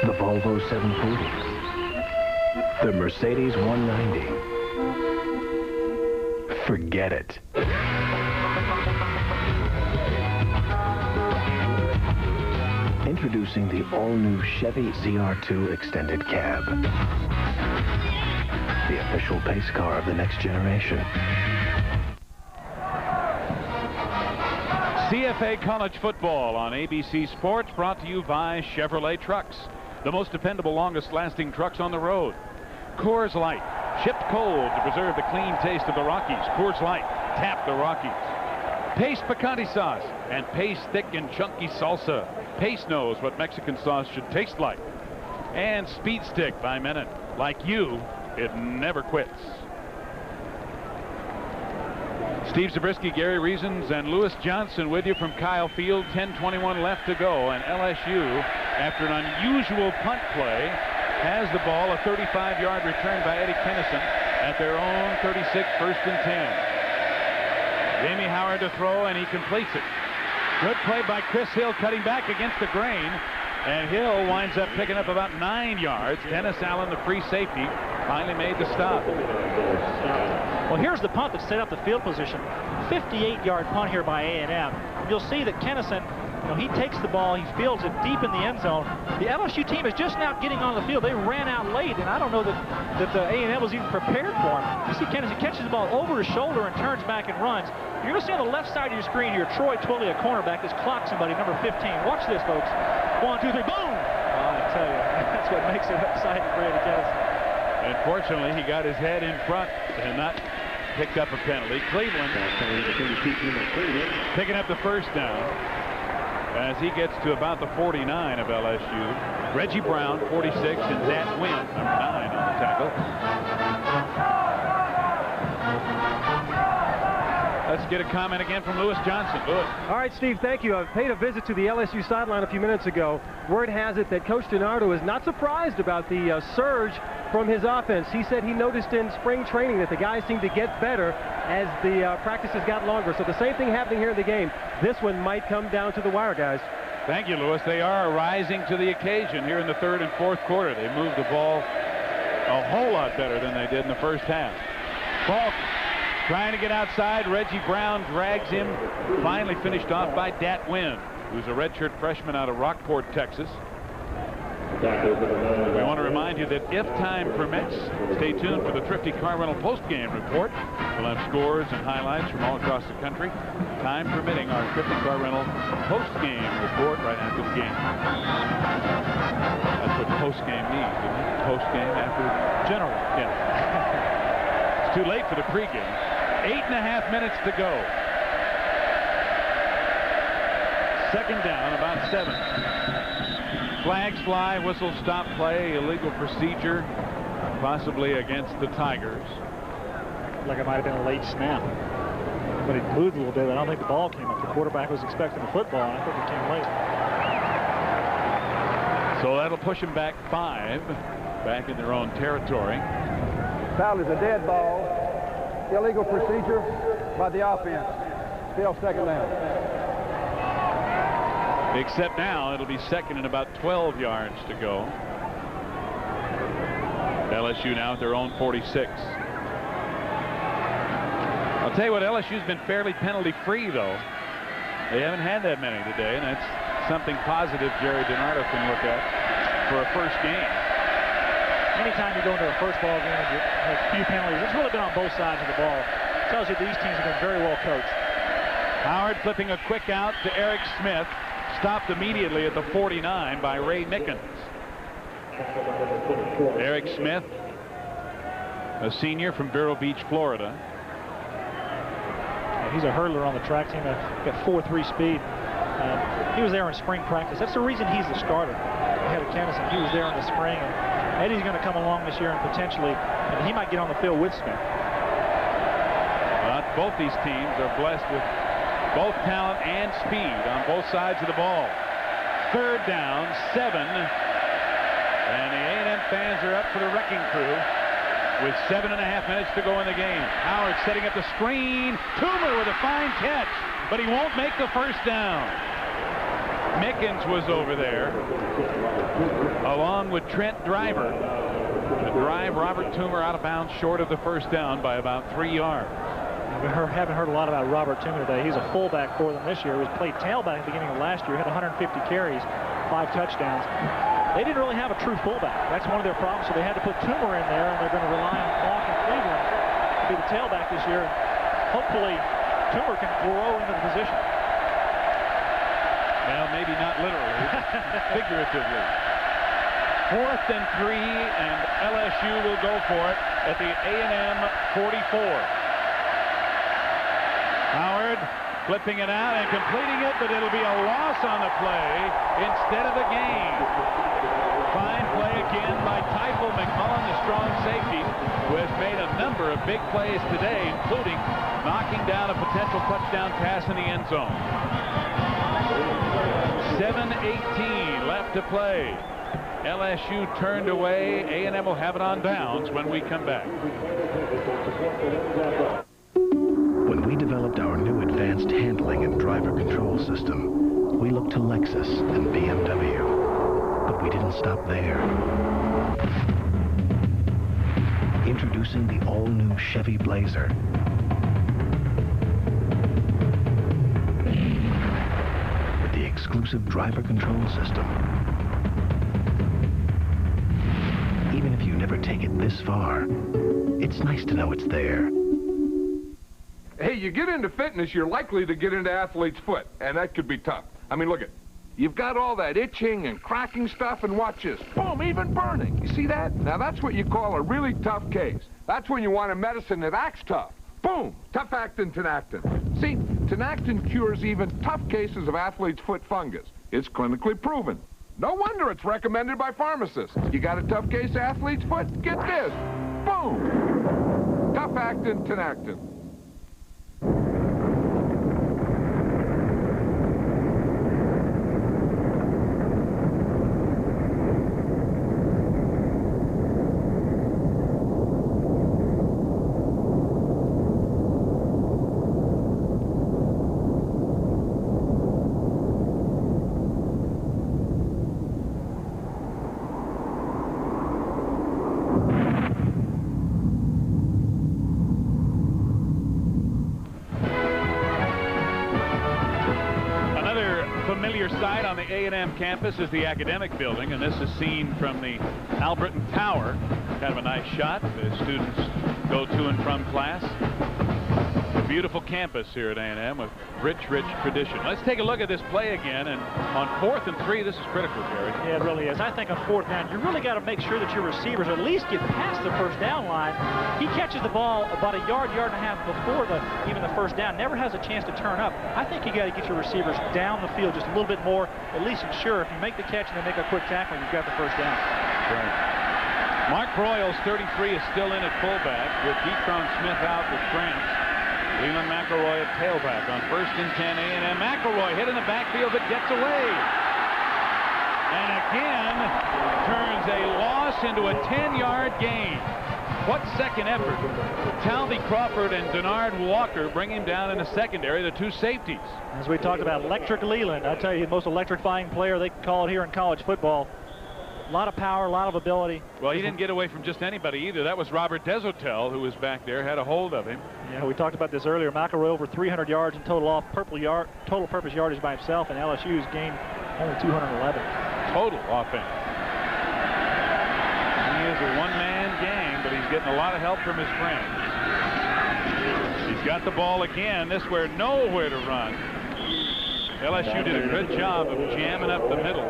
S10: the Volvo 740, the Mercedes 190. Forget it. Introducing the all-new Chevy ZR2 Extended Cab, the official pace car of the next generation.
S1: CFA College Football on ABC Sports, brought to you by Chevrolet Trucks, the most dependable, longest-lasting trucks on the road. Coors Light, shipped cold to preserve the clean taste of the Rockies. Coors Light, tap the Rockies. Pace Picante Sauce and Pace Thick and Chunky Salsa. Pace knows what Mexican sauce should taste like. And Speed Stick by Menon. Like you, it never quits. Steve Zabriskie, Gary Reasons, and Lewis Johnson with you from Kyle Field. 10:21 left to go, and LSU, after an unusual punt play, has the ball. A 35-yard return by Eddie Kinnison at their own 36, 1st and 10. Jamie Howard to throw, and he completes it. Good play by Chris Hill, cutting back against the grain, and Hill winds up picking up about 9 yards. Dennis Allen, the free safety, finally made the stop.
S2: Well, here's the punt that set up the field position. 58-yard punt here by A&M. You'll see that Kinnison, he takes the ball, he fields it deep in the end zone. The LSU team is just now getting on the field. They ran out late, and I don't know that the A&M was even prepared for him. You see Kinnison catches the ball over his shoulder and turns back and runs. You're going to see on the left side of your screen here, Troy Twilley, a cornerback, has clocked somebody, number 15. Watch this, folks. 1, 2, 3, boom! Oh, I tell you, that's what makes it exciting for Eddie Kinnison.
S1: Unfortunately, he got his head in front and not picked up a penalty. Cleveland picking up the 1st down. as he gets to about the 49 of LSU. Reggie Brown, 46, and Dat Wynn, number 9 on the tackle. Let's get a comment again from Lewis Johnson. Lewis.
S7: All right, Steve, thank you. I paid a visit to the LSU sideline a few minutes ago. Word has it that Coach DiNardo is not surprised about the surge from his offense. He said he noticed in spring training that the guys seemed to get better as the practices got longer. So the same thing happening here in the game. This one might come down to the wire, guys.
S1: Thank you, Lewis. They are rising to the occasion here in the third and fourth quarter. They moved the ball a whole lot better than they did in the first half. Falk trying to get outside. Reggie Brown drags him. Finally finished off by Dat Wynn, who's a redshirt freshman out of Rockport, Texas. We want to remind you that if time permits, stay tuned for the Thrifty Car Rental post-game report. We'll have scores and highlights from all across the country. Time permitting, our Thrifty Car Rental post-game report right after the game. That's what post-game means, isn't it? Post-game after the general. Yeah. It's too late for the pregame. 8.5 minutes to go. Second down, about 7. Flags fly, whistle, stop play, illegal procedure, possibly against the Tigers.
S2: Like it might have been a late snap, but it moved a little bit. I don't think the ball came up. The quarterback was expecting the football, and I think it came late.
S1: So that'll push them back 5, back in their own territory.
S6: Foul is a dead ball. Illegal procedure by the offense. Still second down.
S1: Except now it'll be second and about 12 yards to go. LSU now at their own 46. I'll tell you what, LSU's been fairly penalty-free, though. They haven't had that many today, and that's something positive Jerry DiNardo can look at for a first game.
S2: Anytime you go into a first ball game and you have few penalties, it's really been on both sides of the ball. It tells you these teams have been very well coached.
S1: Howard flipping a quick out to Eric Smith. Stopped immediately at the 49 by Ray Mickens. Eric Smith, a senior from Vero Beach, Florida.
S2: He's a hurdler on the track team. Got 4.3 speed. He was there in spring practice. That's the reason he's the starter ahead of Kennison. He was there in the spring, and Eddie's going to come along this year and potentially, he might get on the field with Smith.
S1: Both these teams are blessed with both talent and speed on both sides of the ball. Third down, 7. And the A&M fans are up for the wrecking crew with 7.5 minutes to go in the game. Howard setting up the screen. Toomer with a fine catch, but he won't make the first down. Mickens was over there along with Trent Driver to drive Robert Toomer out of bounds short of the first down by about 3 yards.
S2: We haven't heard a lot about Robert Toomer today. He's a fullback for them this year. He was played tailback at the beginning of last year. Had 150 carries, 5 touchdowns. They didn't really have a true fullback. That's one of their problems, so they had to put Toomer in there, and they're going to rely on Falk and Cleveland to be the tailback this year. Hopefully, Toomer can grow into the position.
S1: Well, maybe not literally, figuratively. 4th and 3, and LSU will go for it at the A&M 44. Howard flipping it out and completing it, but it'll be a loss on the play instead of a gain. Fine play again by Teifel McMullen, the strong safety, who has made a number of big plays today, including knocking down a potential touchdown pass in the end zone. 7:18 left to play. LSU turned away. A&M will have it on downs when we come back.
S10: When we developed our new advanced handling and driver control system, we looked to Lexus and BMW. But we didn't stop there. Introducing the all-new Chevy Blazer. With the exclusive driver control system. Even if you never take it this far, it's nice to know it's there.
S6: Hey, you get into fitness, you're likely to get into athlete's foot, and that could be tough. I mean, look at, you've got all that itching and cracking stuff, and watch this. Boom, even burning. You see that? Now, that's what you call a really tough case. That's when you want a medicine that acts tough. Boom, tough actin, Tinactin. See, Tinactin cures even tough cases of athlete's foot fungus. It's clinically proven. No wonder it's recommended by pharmacists. You got a tough case of athlete's foot? Get this. Boom! Tough actin Tinactin.
S1: Side on the A&M campus is the academic building, and this is seen from the Albritton Tower. Kind of a nice shot. The students go to and from class. A beautiful campus here at A&M with rich tradition. Let's take a look at this play again, and on 4th and 3, this is critical, Gary.
S2: Yeah, it really is. I think on 4th down, you really got to make sure that your receivers at least get past the first down line. He catches the ball about a yard and a half before even the first down. Never has a chance to turn up. I think you got to get your receivers down the field just a little bit more. At least ensure if you make the catch and then make a quick tackle, you've got the first down.
S1: Right. Mark Broyles, 33, is still in at fullback with Detron Smith out with cramps. Leland McElroy at tailback on 1st and 10. A&M. McElroy hit in the backfield but gets away. And again turns a loss into a 10-yard gain. What second effort? Talby Crawford and Denard Walker bring him down in the secondary, the two safeties.
S2: As we talked about, electric Leland. I tell you, the most electrifying player they can call it here in college football. A lot of power, a lot of ability.
S1: Well, he didn't get away from just anybody either. That was Robert Deshotel, who was back there, had a hold of him.
S2: Yeah, we talked about this earlier. McElroy over 300 yards in total total purpose yardage by himself, and LSU's gained only 211.
S1: Total offense. He is a one-man gang, but he's getting a lot of help from his friends. He's got the ball again. This where nowhere to run. LSU did a good job of jamming up the middle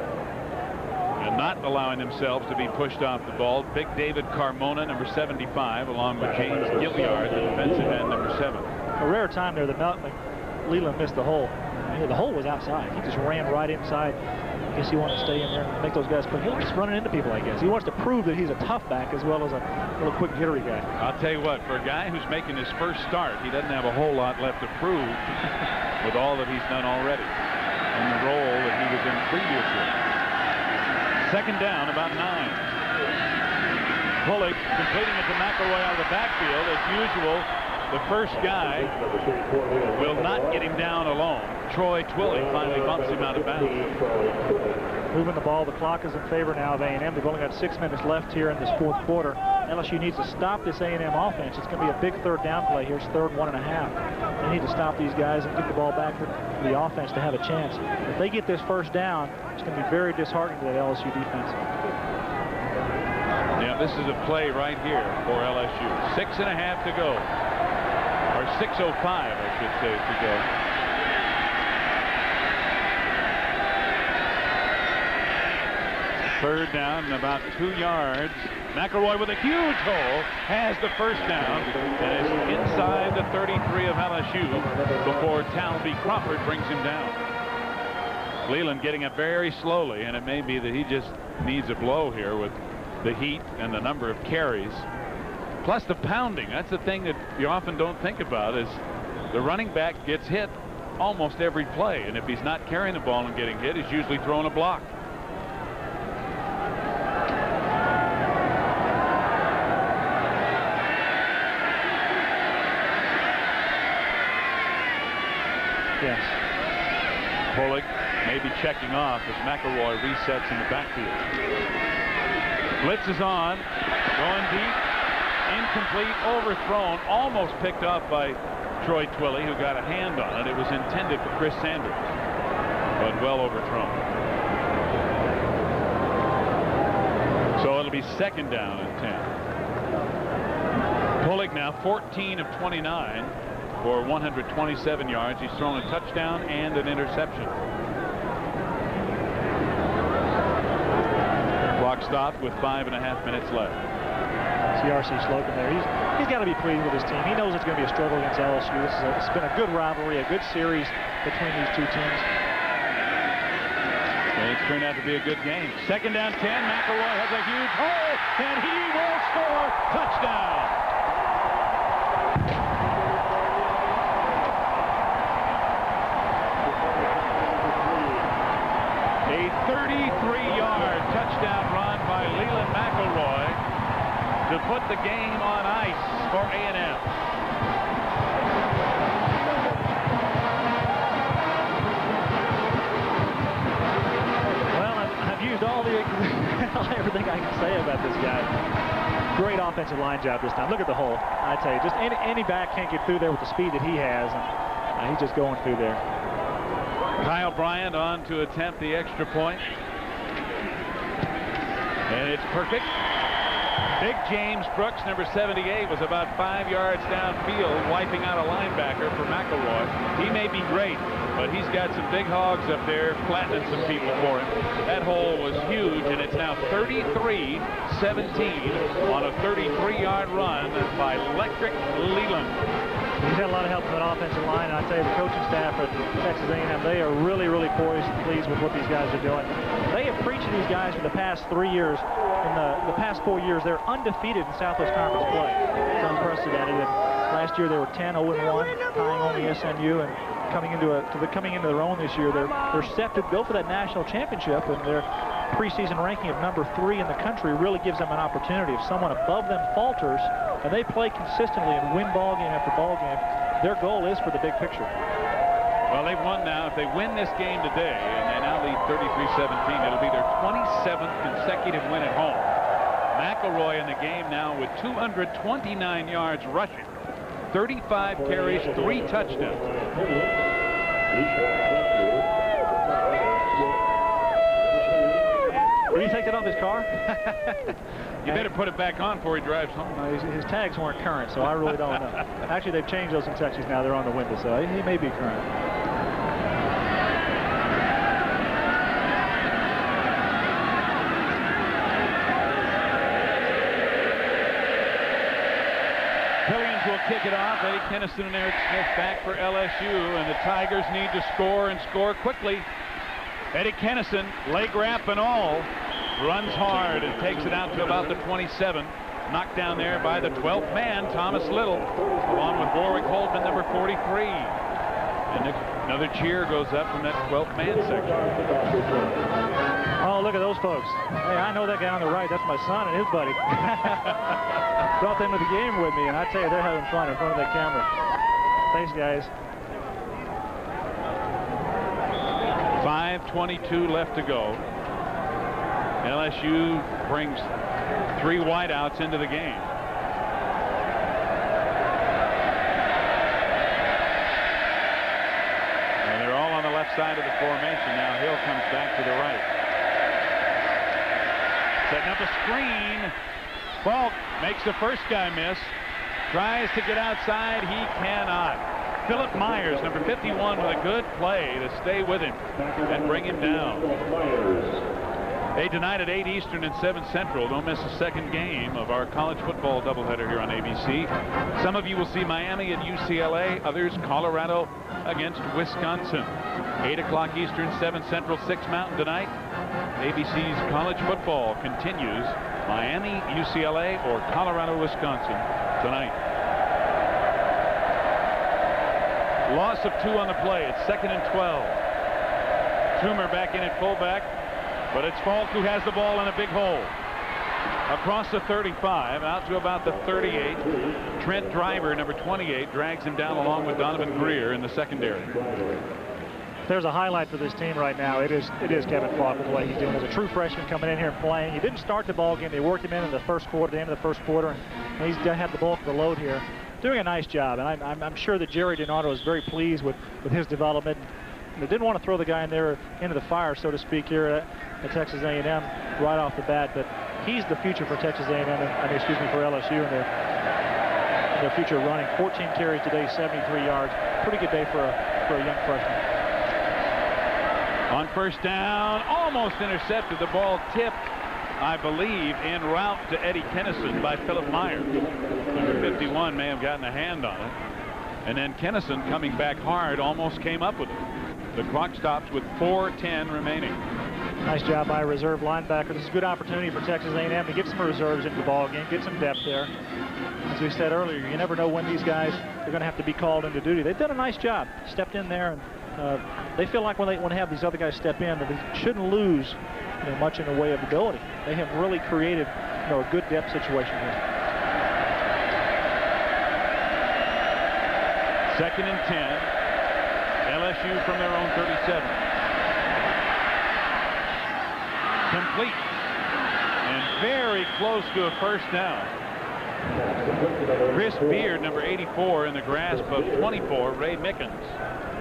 S1: and not allowing themselves to be pushed off the ball. Big David Carmona, number 75, along with James Gilliard, the defensive end, number 7.
S2: A rare time there that Leland missed the hole. The hole was outside. He just ran right inside. I guess he wanted to stay in there and make those guys quick. He likes running into people, I guess. He wants to prove that he's a tough back as well as a little quick, jittery guy.
S1: I'll tell you what, for a guy who's making his first start, he doesn't have a whole lot left to prove with all that he's done already and the role that he was in previously. Second down, about 9. Bullock completing it to McElroy out of the backfield. As usual, the first guy will not get him down alone. Troy Twilly finally bumps him out of bounds.
S2: Moving the ball, the clock is in favor now of A&M. They've only got 6 minutes left here in this 4th quarter. LSU needs to stop this A&M offense. It's going to be a big 3rd down play here. It's 3rd 1.5. They need to stop these guys and get the ball back to the offense to have a chance. If they get this first down, it's going to be very disheartening to that LSU defense.
S1: Yeah, this is a play right here for LSU. 6.5 to go. Or 6:05, I should say, to go. Third down and about 2 yards. McElroy with a huge hole has the first down and is inside the 33 of LSU before Talby Crawford brings him down. Leland getting it very slowly, and it may be that he just needs a blow here with the heat and the number of carries. Plus the pounding. That's the thing that you often don't think about, is the running back gets hit almost every play, and if he's not carrying the ball and getting hit, he's usually throwing a block.
S2: Yes.
S1: Bullock maybe checking off as McElroy resets in the backfield. Blitz is on, going deep, incomplete, overthrown, almost picked off by Troy Twilly, who got a hand on it. It was intended for Chris Sanders, but well overthrown. So it'll be 2nd down and 10. Bullock now 14 of 29 for 127 yards. He's thrown a touchdown and an interception. Clock stopped with 5.5 minutes left.
S2: See R.C. Slocum there. He's got to be pleased with his team. He knows it's going to be a struggle against LSU. It's been a good rivalry, a good series between these two teams.
S1: It's turned out to be a good game. Second down 10. McElroy has a huge hole, and he will score. Touchdown. A 33-yard touchdown run by Leland McElroy to put the game on ice for A&M.
S2: All the everything I can say about this guy. Great offensive line job this time. Look at the hole. I tell you, just any back can't get through there with the speed that he has, and he's just going through there.
S1: Kyle Bryant on to attempt the extra point, and it's perfect. Big James Brooks, number 78, was about 5 yards downfield, wiping out a linebacker for McElroy. He may be great, but he's got some big hogs up there flattening some people for him. That hole was huge, and it's now 33-17 on a 33-yard run by Electric Leland.
S2: He's had a lot of help from that offensive line, and I tell you, the coaching staff at Texas A&M, they are really, really poised and pleased with what these guys are doing. They have preached to these guys for the past 3 years. In the past 4 years, they're undefeated in Southwest Conference play. It's unprecedented. And last year, they were 10-0-1, tying only SMU, and coming into their own this year, they're set to go for that national championship, and their preseason ranking of number 3 in the country really gives them an opportunity. If someone above them falters and they play consistently and win ball game after ball game, their goal is for the big picture.
S1: Well, they've won now. If they win this game today, and they now lead 33-17, it'll be their 27th consecutive win at home. McElroy in the game now with 229 yards rushing, 35 carries, 3 touchdowns.
S2: Did he take that off his car?
S1: You better put it back on before he drives home.
S2: No, his tags weren't current, so I really don't know. Actually, they've changed those in Texas now. They're on the window, so he may be current.
S1: Pillions will kick it off. Eddie Kennison and Eric Smith back for LSU, and the Tigers need to score and score quickly. Eddie Kennison, leg wrap and all, runs hard and takes it out to about the 27. Knocked down there by the 12th man, Thomas Little, along with Warwick Holtman, number 43. And another cheer goes up from that 12th man section.
S2: Oh, look at those folks. Hey, I know that guy on the right. That's my son and his buddy. Brought them to the game with me, and I tell you, they're having fun in front of that camera. Thanks, guys.
S1: 5:22 left to go. LSU brings 3 wideouts into the game. And they're all on the left side of the formation now. Hill comes back to the right. Setting up a screen. Falk makes the first guy miss. Tries to get outside. He cannot. Philip Myers, number 51, with a good play to stay with him and bring him down. 8 tonight at 8 Eastern and 7 Central. Don't miss the second game of our college football doubleheader here on ABC. Some of you will see Miami at UCLA, others Colorado against Wisconsin. 8 o'clock Eastern, 7 Central, 6 Mountain tonight. ABC's college football continues. Miami, UCLA, or Colorado, Wisconsin tonight. Loss of 2 on the play. It's 2nd and 12. Toomer back in at fullback, but it's Falk who has the ball in a big hole. Across the 35, out to about the 38. Trent Driver, number 28, drags him down along with Donovan Greer in the secondary.
S2: There's a highlight for this team right now. It is Kevin Falk with the way he's doing. As a true freshman coming in here and playing. He didn't start the ball game. They worked him in the first quarter, the end of the first quarter, and he's had the bulk of the load here. Doing a nice job, and I'm sure that Jerry Donato is very pleased with his development. They didn't want to throw the guy in there into the fire, so to speak, here at Texas A&M right off the bat, but he's the future for Texas A&M, for LSU and their future running. 14 carries today, 73 yards. Pretty good day for a young freshman.
S1: On first down, almost intercepted. The ball tipped I believe, en route to Eddie Kennison by Philip Meyer. Number 51 may have gotten a hand on it. And then Kennison, coming back hard, almost came up with it. The clock stops with 4:10 remaining.
S2: Nice job by a reserve linebacker. This is a good opportunity for Texas A&M to get some reserves into the ball game, get some depth there. As we said earlier, you never know when these guys are going to have to be called into duty. They've done a nice job, stepped in there, and they feel like when they have these other guys step in, that they shouldn't lose much in the way of ability. They have really created a good depth situation here.
S1: 2nd and 10. LSU from their own 37. Complete. And very close to a first down. Chris Beard, number 84, in the grasp of 24, Ray Mickens.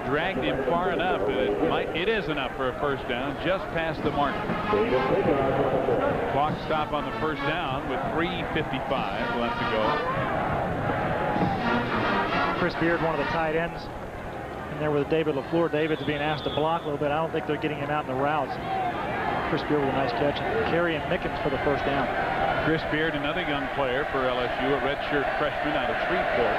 S1: Dragged him far enough that it is enough for a first down, just past the mark. Clock stop on the first down with 3:55 left to go.
S2: Chris Beard, one of the tight ends. And there with David LaFleur. David's being asked to block a little bit. I don't think they're getting him out in the routes. Chris Beard with a nice catch. Carrying Mickens for the first down.
S1: Chris Beard, another young player for LSU, a redshirt freshman out of Shreveport.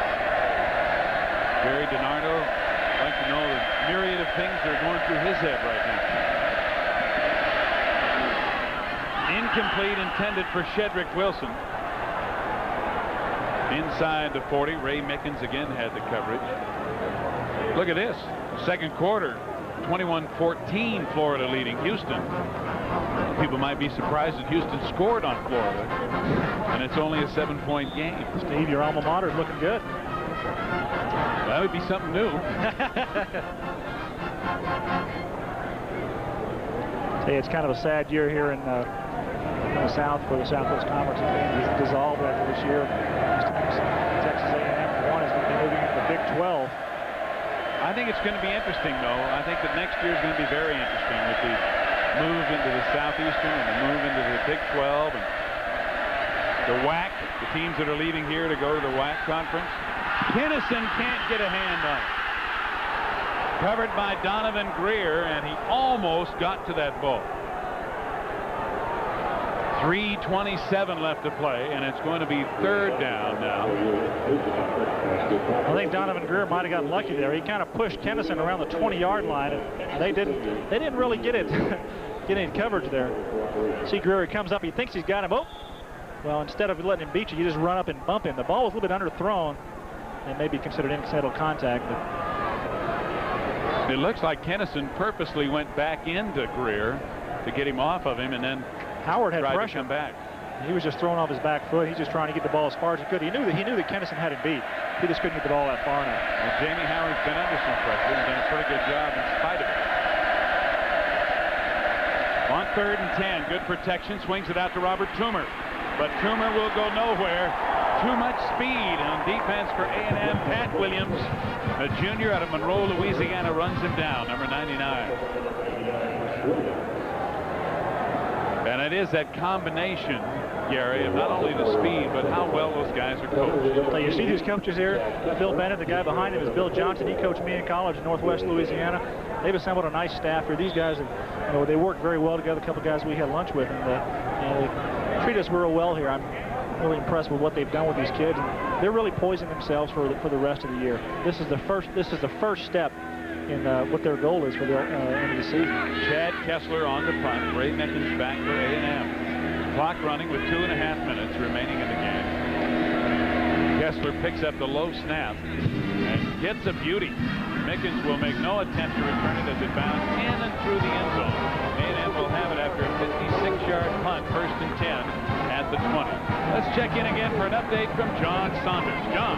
S1: Gary DiNardo, I'd like to know the myriad of things that are going through his head right now. Incomplete, intended for Shedrick Wilson. Inside the 40, Ray Mickens again had the coverage. Look at this. Second quarter, 21-14, Florida leading Houston. People might be surprised that Houston scored on Florida, and it's only a 7-point game.
S2: Steve, your alma mater is looking good.
S1: That would be something new.
S2: Hey, it's kind of a sad year here in the South for the Southwest Conference. It's dissolved after this year. Texas A&M won as they're moving into the Big 12.
S1: I think it's going to be interesting, though. I think that next year is going to be very interesting with the move into the Southeastern and the move into the Big 12 and the WAC, the teams that are leaving here to go to the WAC conference. Kennison can't get a hand on it. Covered by Donovan Greer, and he almost got to that ball. 3:27 left to play, and it's going to be third down now.
S2: I think Donovan Greer might have gotten lucky there. He kind of pushed Kennison around the 20-yard line, and they didn't really get any coverage there. See Greer, he comes up, he thinks he's got him. Oh, well, instead of letting him beat you, you just run up and bump him. The ball was a little bit underthrown, and may be considered incidental contact. But
S1: it looks like Kennison purposely went back into Greer to get him off of him, and then
S2: Howard had
S1: tried
S2: pressure.
S1: to come back.
S2: He was just throwing off his back foot. He's just trying to get the ball as far as he could. He knew that Kennison had him beat. He just couldn't get the ball that far enough.
S1: Well, Jamie Howard's been under some pressure and done a pretty good job in spite of it. On 3rd and 10, good protection, swings it out to Robert Toomer. But Toomer will go nowhere. Too much speed on defense for A&M. Pat Williams, a junior out of Monroe, Louisiana, runs him down, number 99. And it is that combination, Gary, of not only the speed, but how well those guys are coached.
S2: So you see these coaches here. Bill Bennett, the guy behind him is Bill Johnson. He coached me in college in Northwest Louisiana. They've assembled a nice staff here. These guys, they work very well together. A couple guys we had lunch with, and they treat us real well here. I'm really impressed with what they've done with these kids. And they're really poising themselves for the rest of the year. This is the first step in what their goal is for the end of the season.
S1: Chad Kessler on the punt. Ray Mickens back for A&M. Clock running with 2.5 minutes remaining in the game. Kessler picks up the low snap and gets a beauty. Mickens will make no attempt to return it as it bounds in and through the end zone. A&M will have it after a 56-yard punt, 1st and 10 at the 20. Let's check in again for an update from John Saunders. John.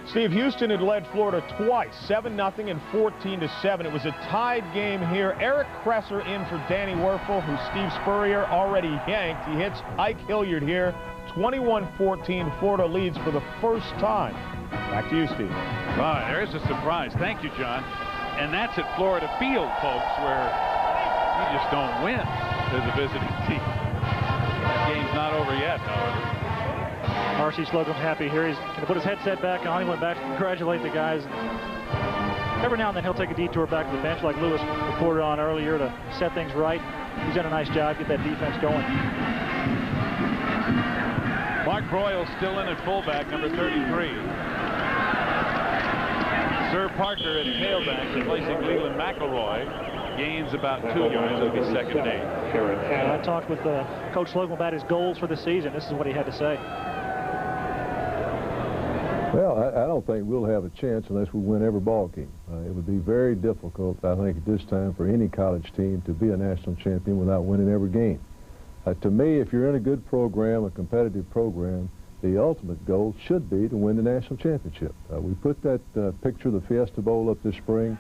S8: Steve, Houston had led Florida twice, 7-0 and 14-7. It was a tied game here. Eric Kresser in for Danny Werfel, who Steve Spurrier already yanked. He hits Ike Hilliard here. 21-14, Florida leads for the first time. Back to you, Steve.
S1: Right, there's a surprise. Thank you, John. And that's at Florida Field, folks, where you just don't win as a visiting team. That game's not over yet, however.
S2: R.C. Slocum's happy here. He's going to put his headset back on. He went back to congratulate the guys. Every now and then he'll take a detour back to the bench like Lewis reported on earlier to set things right. He's done a nice job, get that defense going.
S1: Mark Broyles still in at fullback, number 33. Sir Parker at tailback, replacing Leland McElroy. Gains about 2 yards. It'll be 2nd and 8.
S2: I talked with Coach Slocum about his goals for the season. This is what he had to say.
S21: Well, I don't think we'll have a chance unless we win every ball game. It would be very difficult, I think, at this time for any college team to be a national champion without winning every game. To me, if you're in a good program, a competitive program, the ultimate goal should be to win the national championship. We put that picture of the Fiesta Bowl up this spring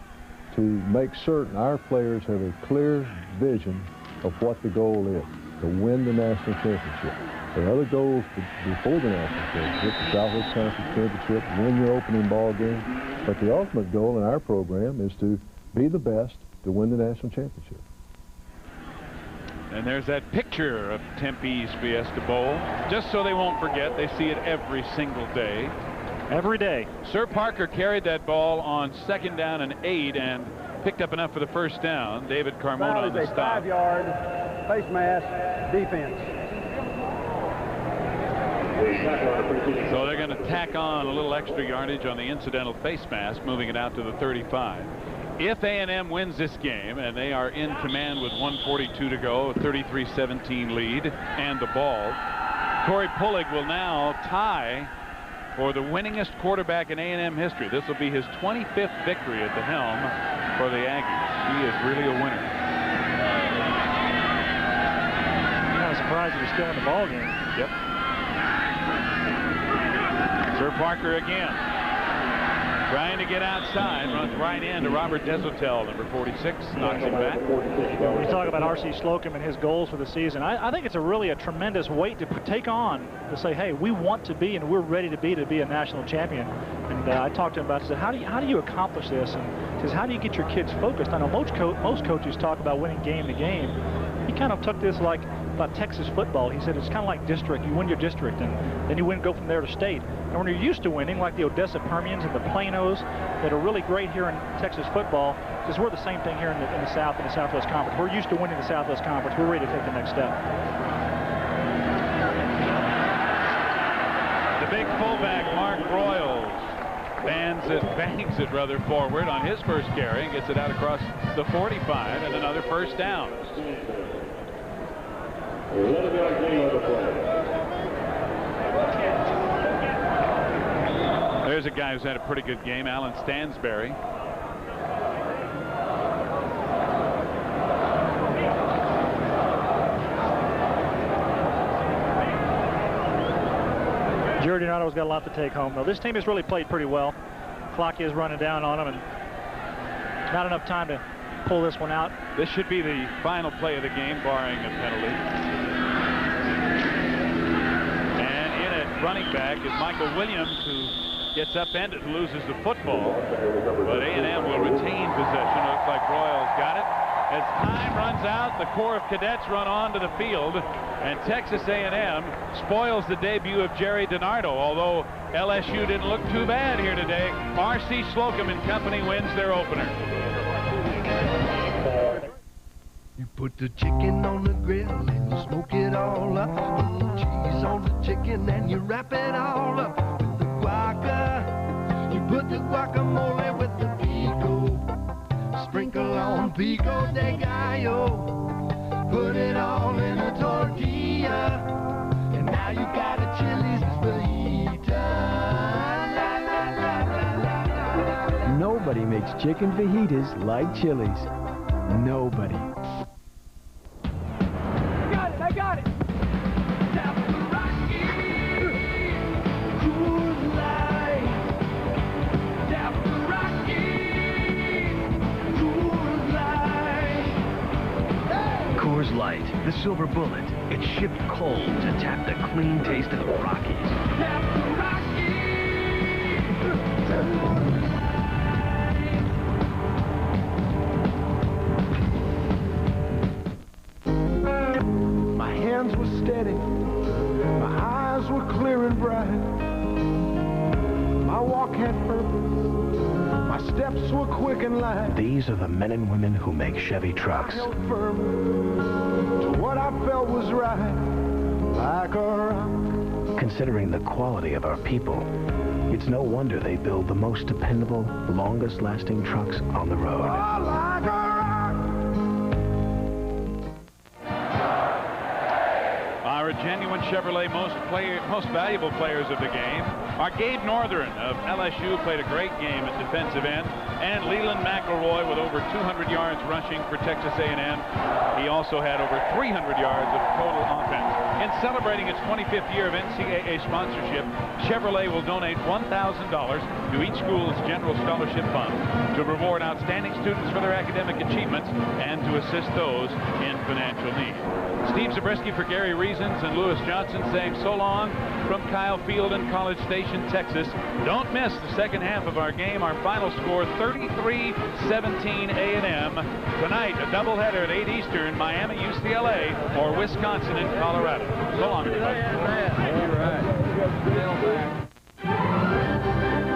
S21: to make certain our players have a clear vision of what the goal is, to win the national championship. There are other goals before the national championship, the Southwest Conference Championship, win your opening ball game, but the ultimate goal in our program is to be the best to win the national championship.
S1: And there's that picture of Tempe's Fiesta Bowl. Just so they won't forget, they see it every single day.
S2: Every day.
S1: Sir Parker carried that ball on 2nd down and 8 and picked up enough for the 1st down. David Carmona on the stop.
S5: 5-yard face mask defense.
S1: So they're going to tack on a little extra yardage on the incidental face mask, moving it out to the 35. If A&M wins this game, and they are in command with 1:42 to go, a 33-17 lead, and the ball, Corey Pullig will now tie for the winningest quarterback in A&M history. This will be his 25th victory at the helm for the Aggies. He is really a winner.
S2: I'm kind of surprised that he's still in the ball game.
S1: Yep. Sir Parker again. Trying to get outside, runs right into Robert Desautels, number 46, knocks him back.
S2: When you talk about R.C. Slocum and his goals for the season, I think it's a tremendous weight to take on to say, hey, we want to be and we're ready to be a national champion. And I talked to him about it. I said, how do you accomplish this? And he says, how do you get your kids focused? I know most coaches talk about winning game to game. He kind of took this like about Texas football. He said it's kind of like district. You win your district, and then you go from there to state. And when you're used to winning, like the Odessa Permians and the Planos that are really great here in Texas football, because we're the same thing here in the South and the Southwest Conference. We're used to winning the Southwest Conference. We're ready to take the next step.
S1: The big fullback, Mark Broyles, bangs it rather forward on his first carry and gets it out across the 45 and another 1st down. There's a guy who's had a pretty good game, Alan Stansberry.
S2: Jerry Donato's got a lot to take home, though. This team has really played pretty well. Clock is running down on them, and not enough time to pull this one out.
S1: This should be the final play of the game, barring a penalty. And in at running back is Michael Williams, who gets upended, loses the football. But A&M will retain possession. Looks like Broyles got it. As time runs out, the Corps of Cadets run onto the field, and Texas A&M spoils the debut of Jerry DiNardo. Although LSU didn't look too bad here today, R.C. Slocum and company wins their opener.
S11: You put the chicken on the grill and you smoke it all up. Put the cheese on the chicken and you wrap it all up with the guaca. You put the guacamole with the pico. Sprinkle on pico de gallo. Put it all in a tortilla. And now you got a Chili's fajita.
S13: Nobody makes chicken fajitas like Chili's. Nobody.
S11: I got it.
S10: Coors Light, the silver bullet. It's shipped cold to tap the clean taste of the Rockies.
S11: My hands were steady, my eyes were clear and bright. My walk had purpose, My steps were quick and light.
S10: These are the men and women who make Chevy trucks.
S11: Held firm to what I felt was right, like a rock.
S10: Considering the quality of our people, it's no wonder they build the most dependable, longest-lasting trucks on the road.
S11: Like a rock.
S1: Our genuine Chevrolet most valuable players of the game are Gabe Northern of LSU, played a great game at defensive end, and Leland McElroy with over 200 yards rushing for Texas A&M. He also had over 300 yards of total offense. In celebrating its 25th year of NCAA sponsorship, Chevrolet will donate $1,000 to each school's general scholarship fund to reward outstanding students for their academic achievements and to assist those in financial need. Steve Zabriskie for Gary Reasons and Lewis Johnson saying so long from Kyle Field in College Station, Texas. Don't miss the second half of our game. Our final score, 33-17 A&M. Tonight, a doubleheader at 8 Eastern, Miami, UCLA, or Wisconsin in Colorado. So long, everybody.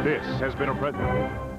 S17: This has been a presentation.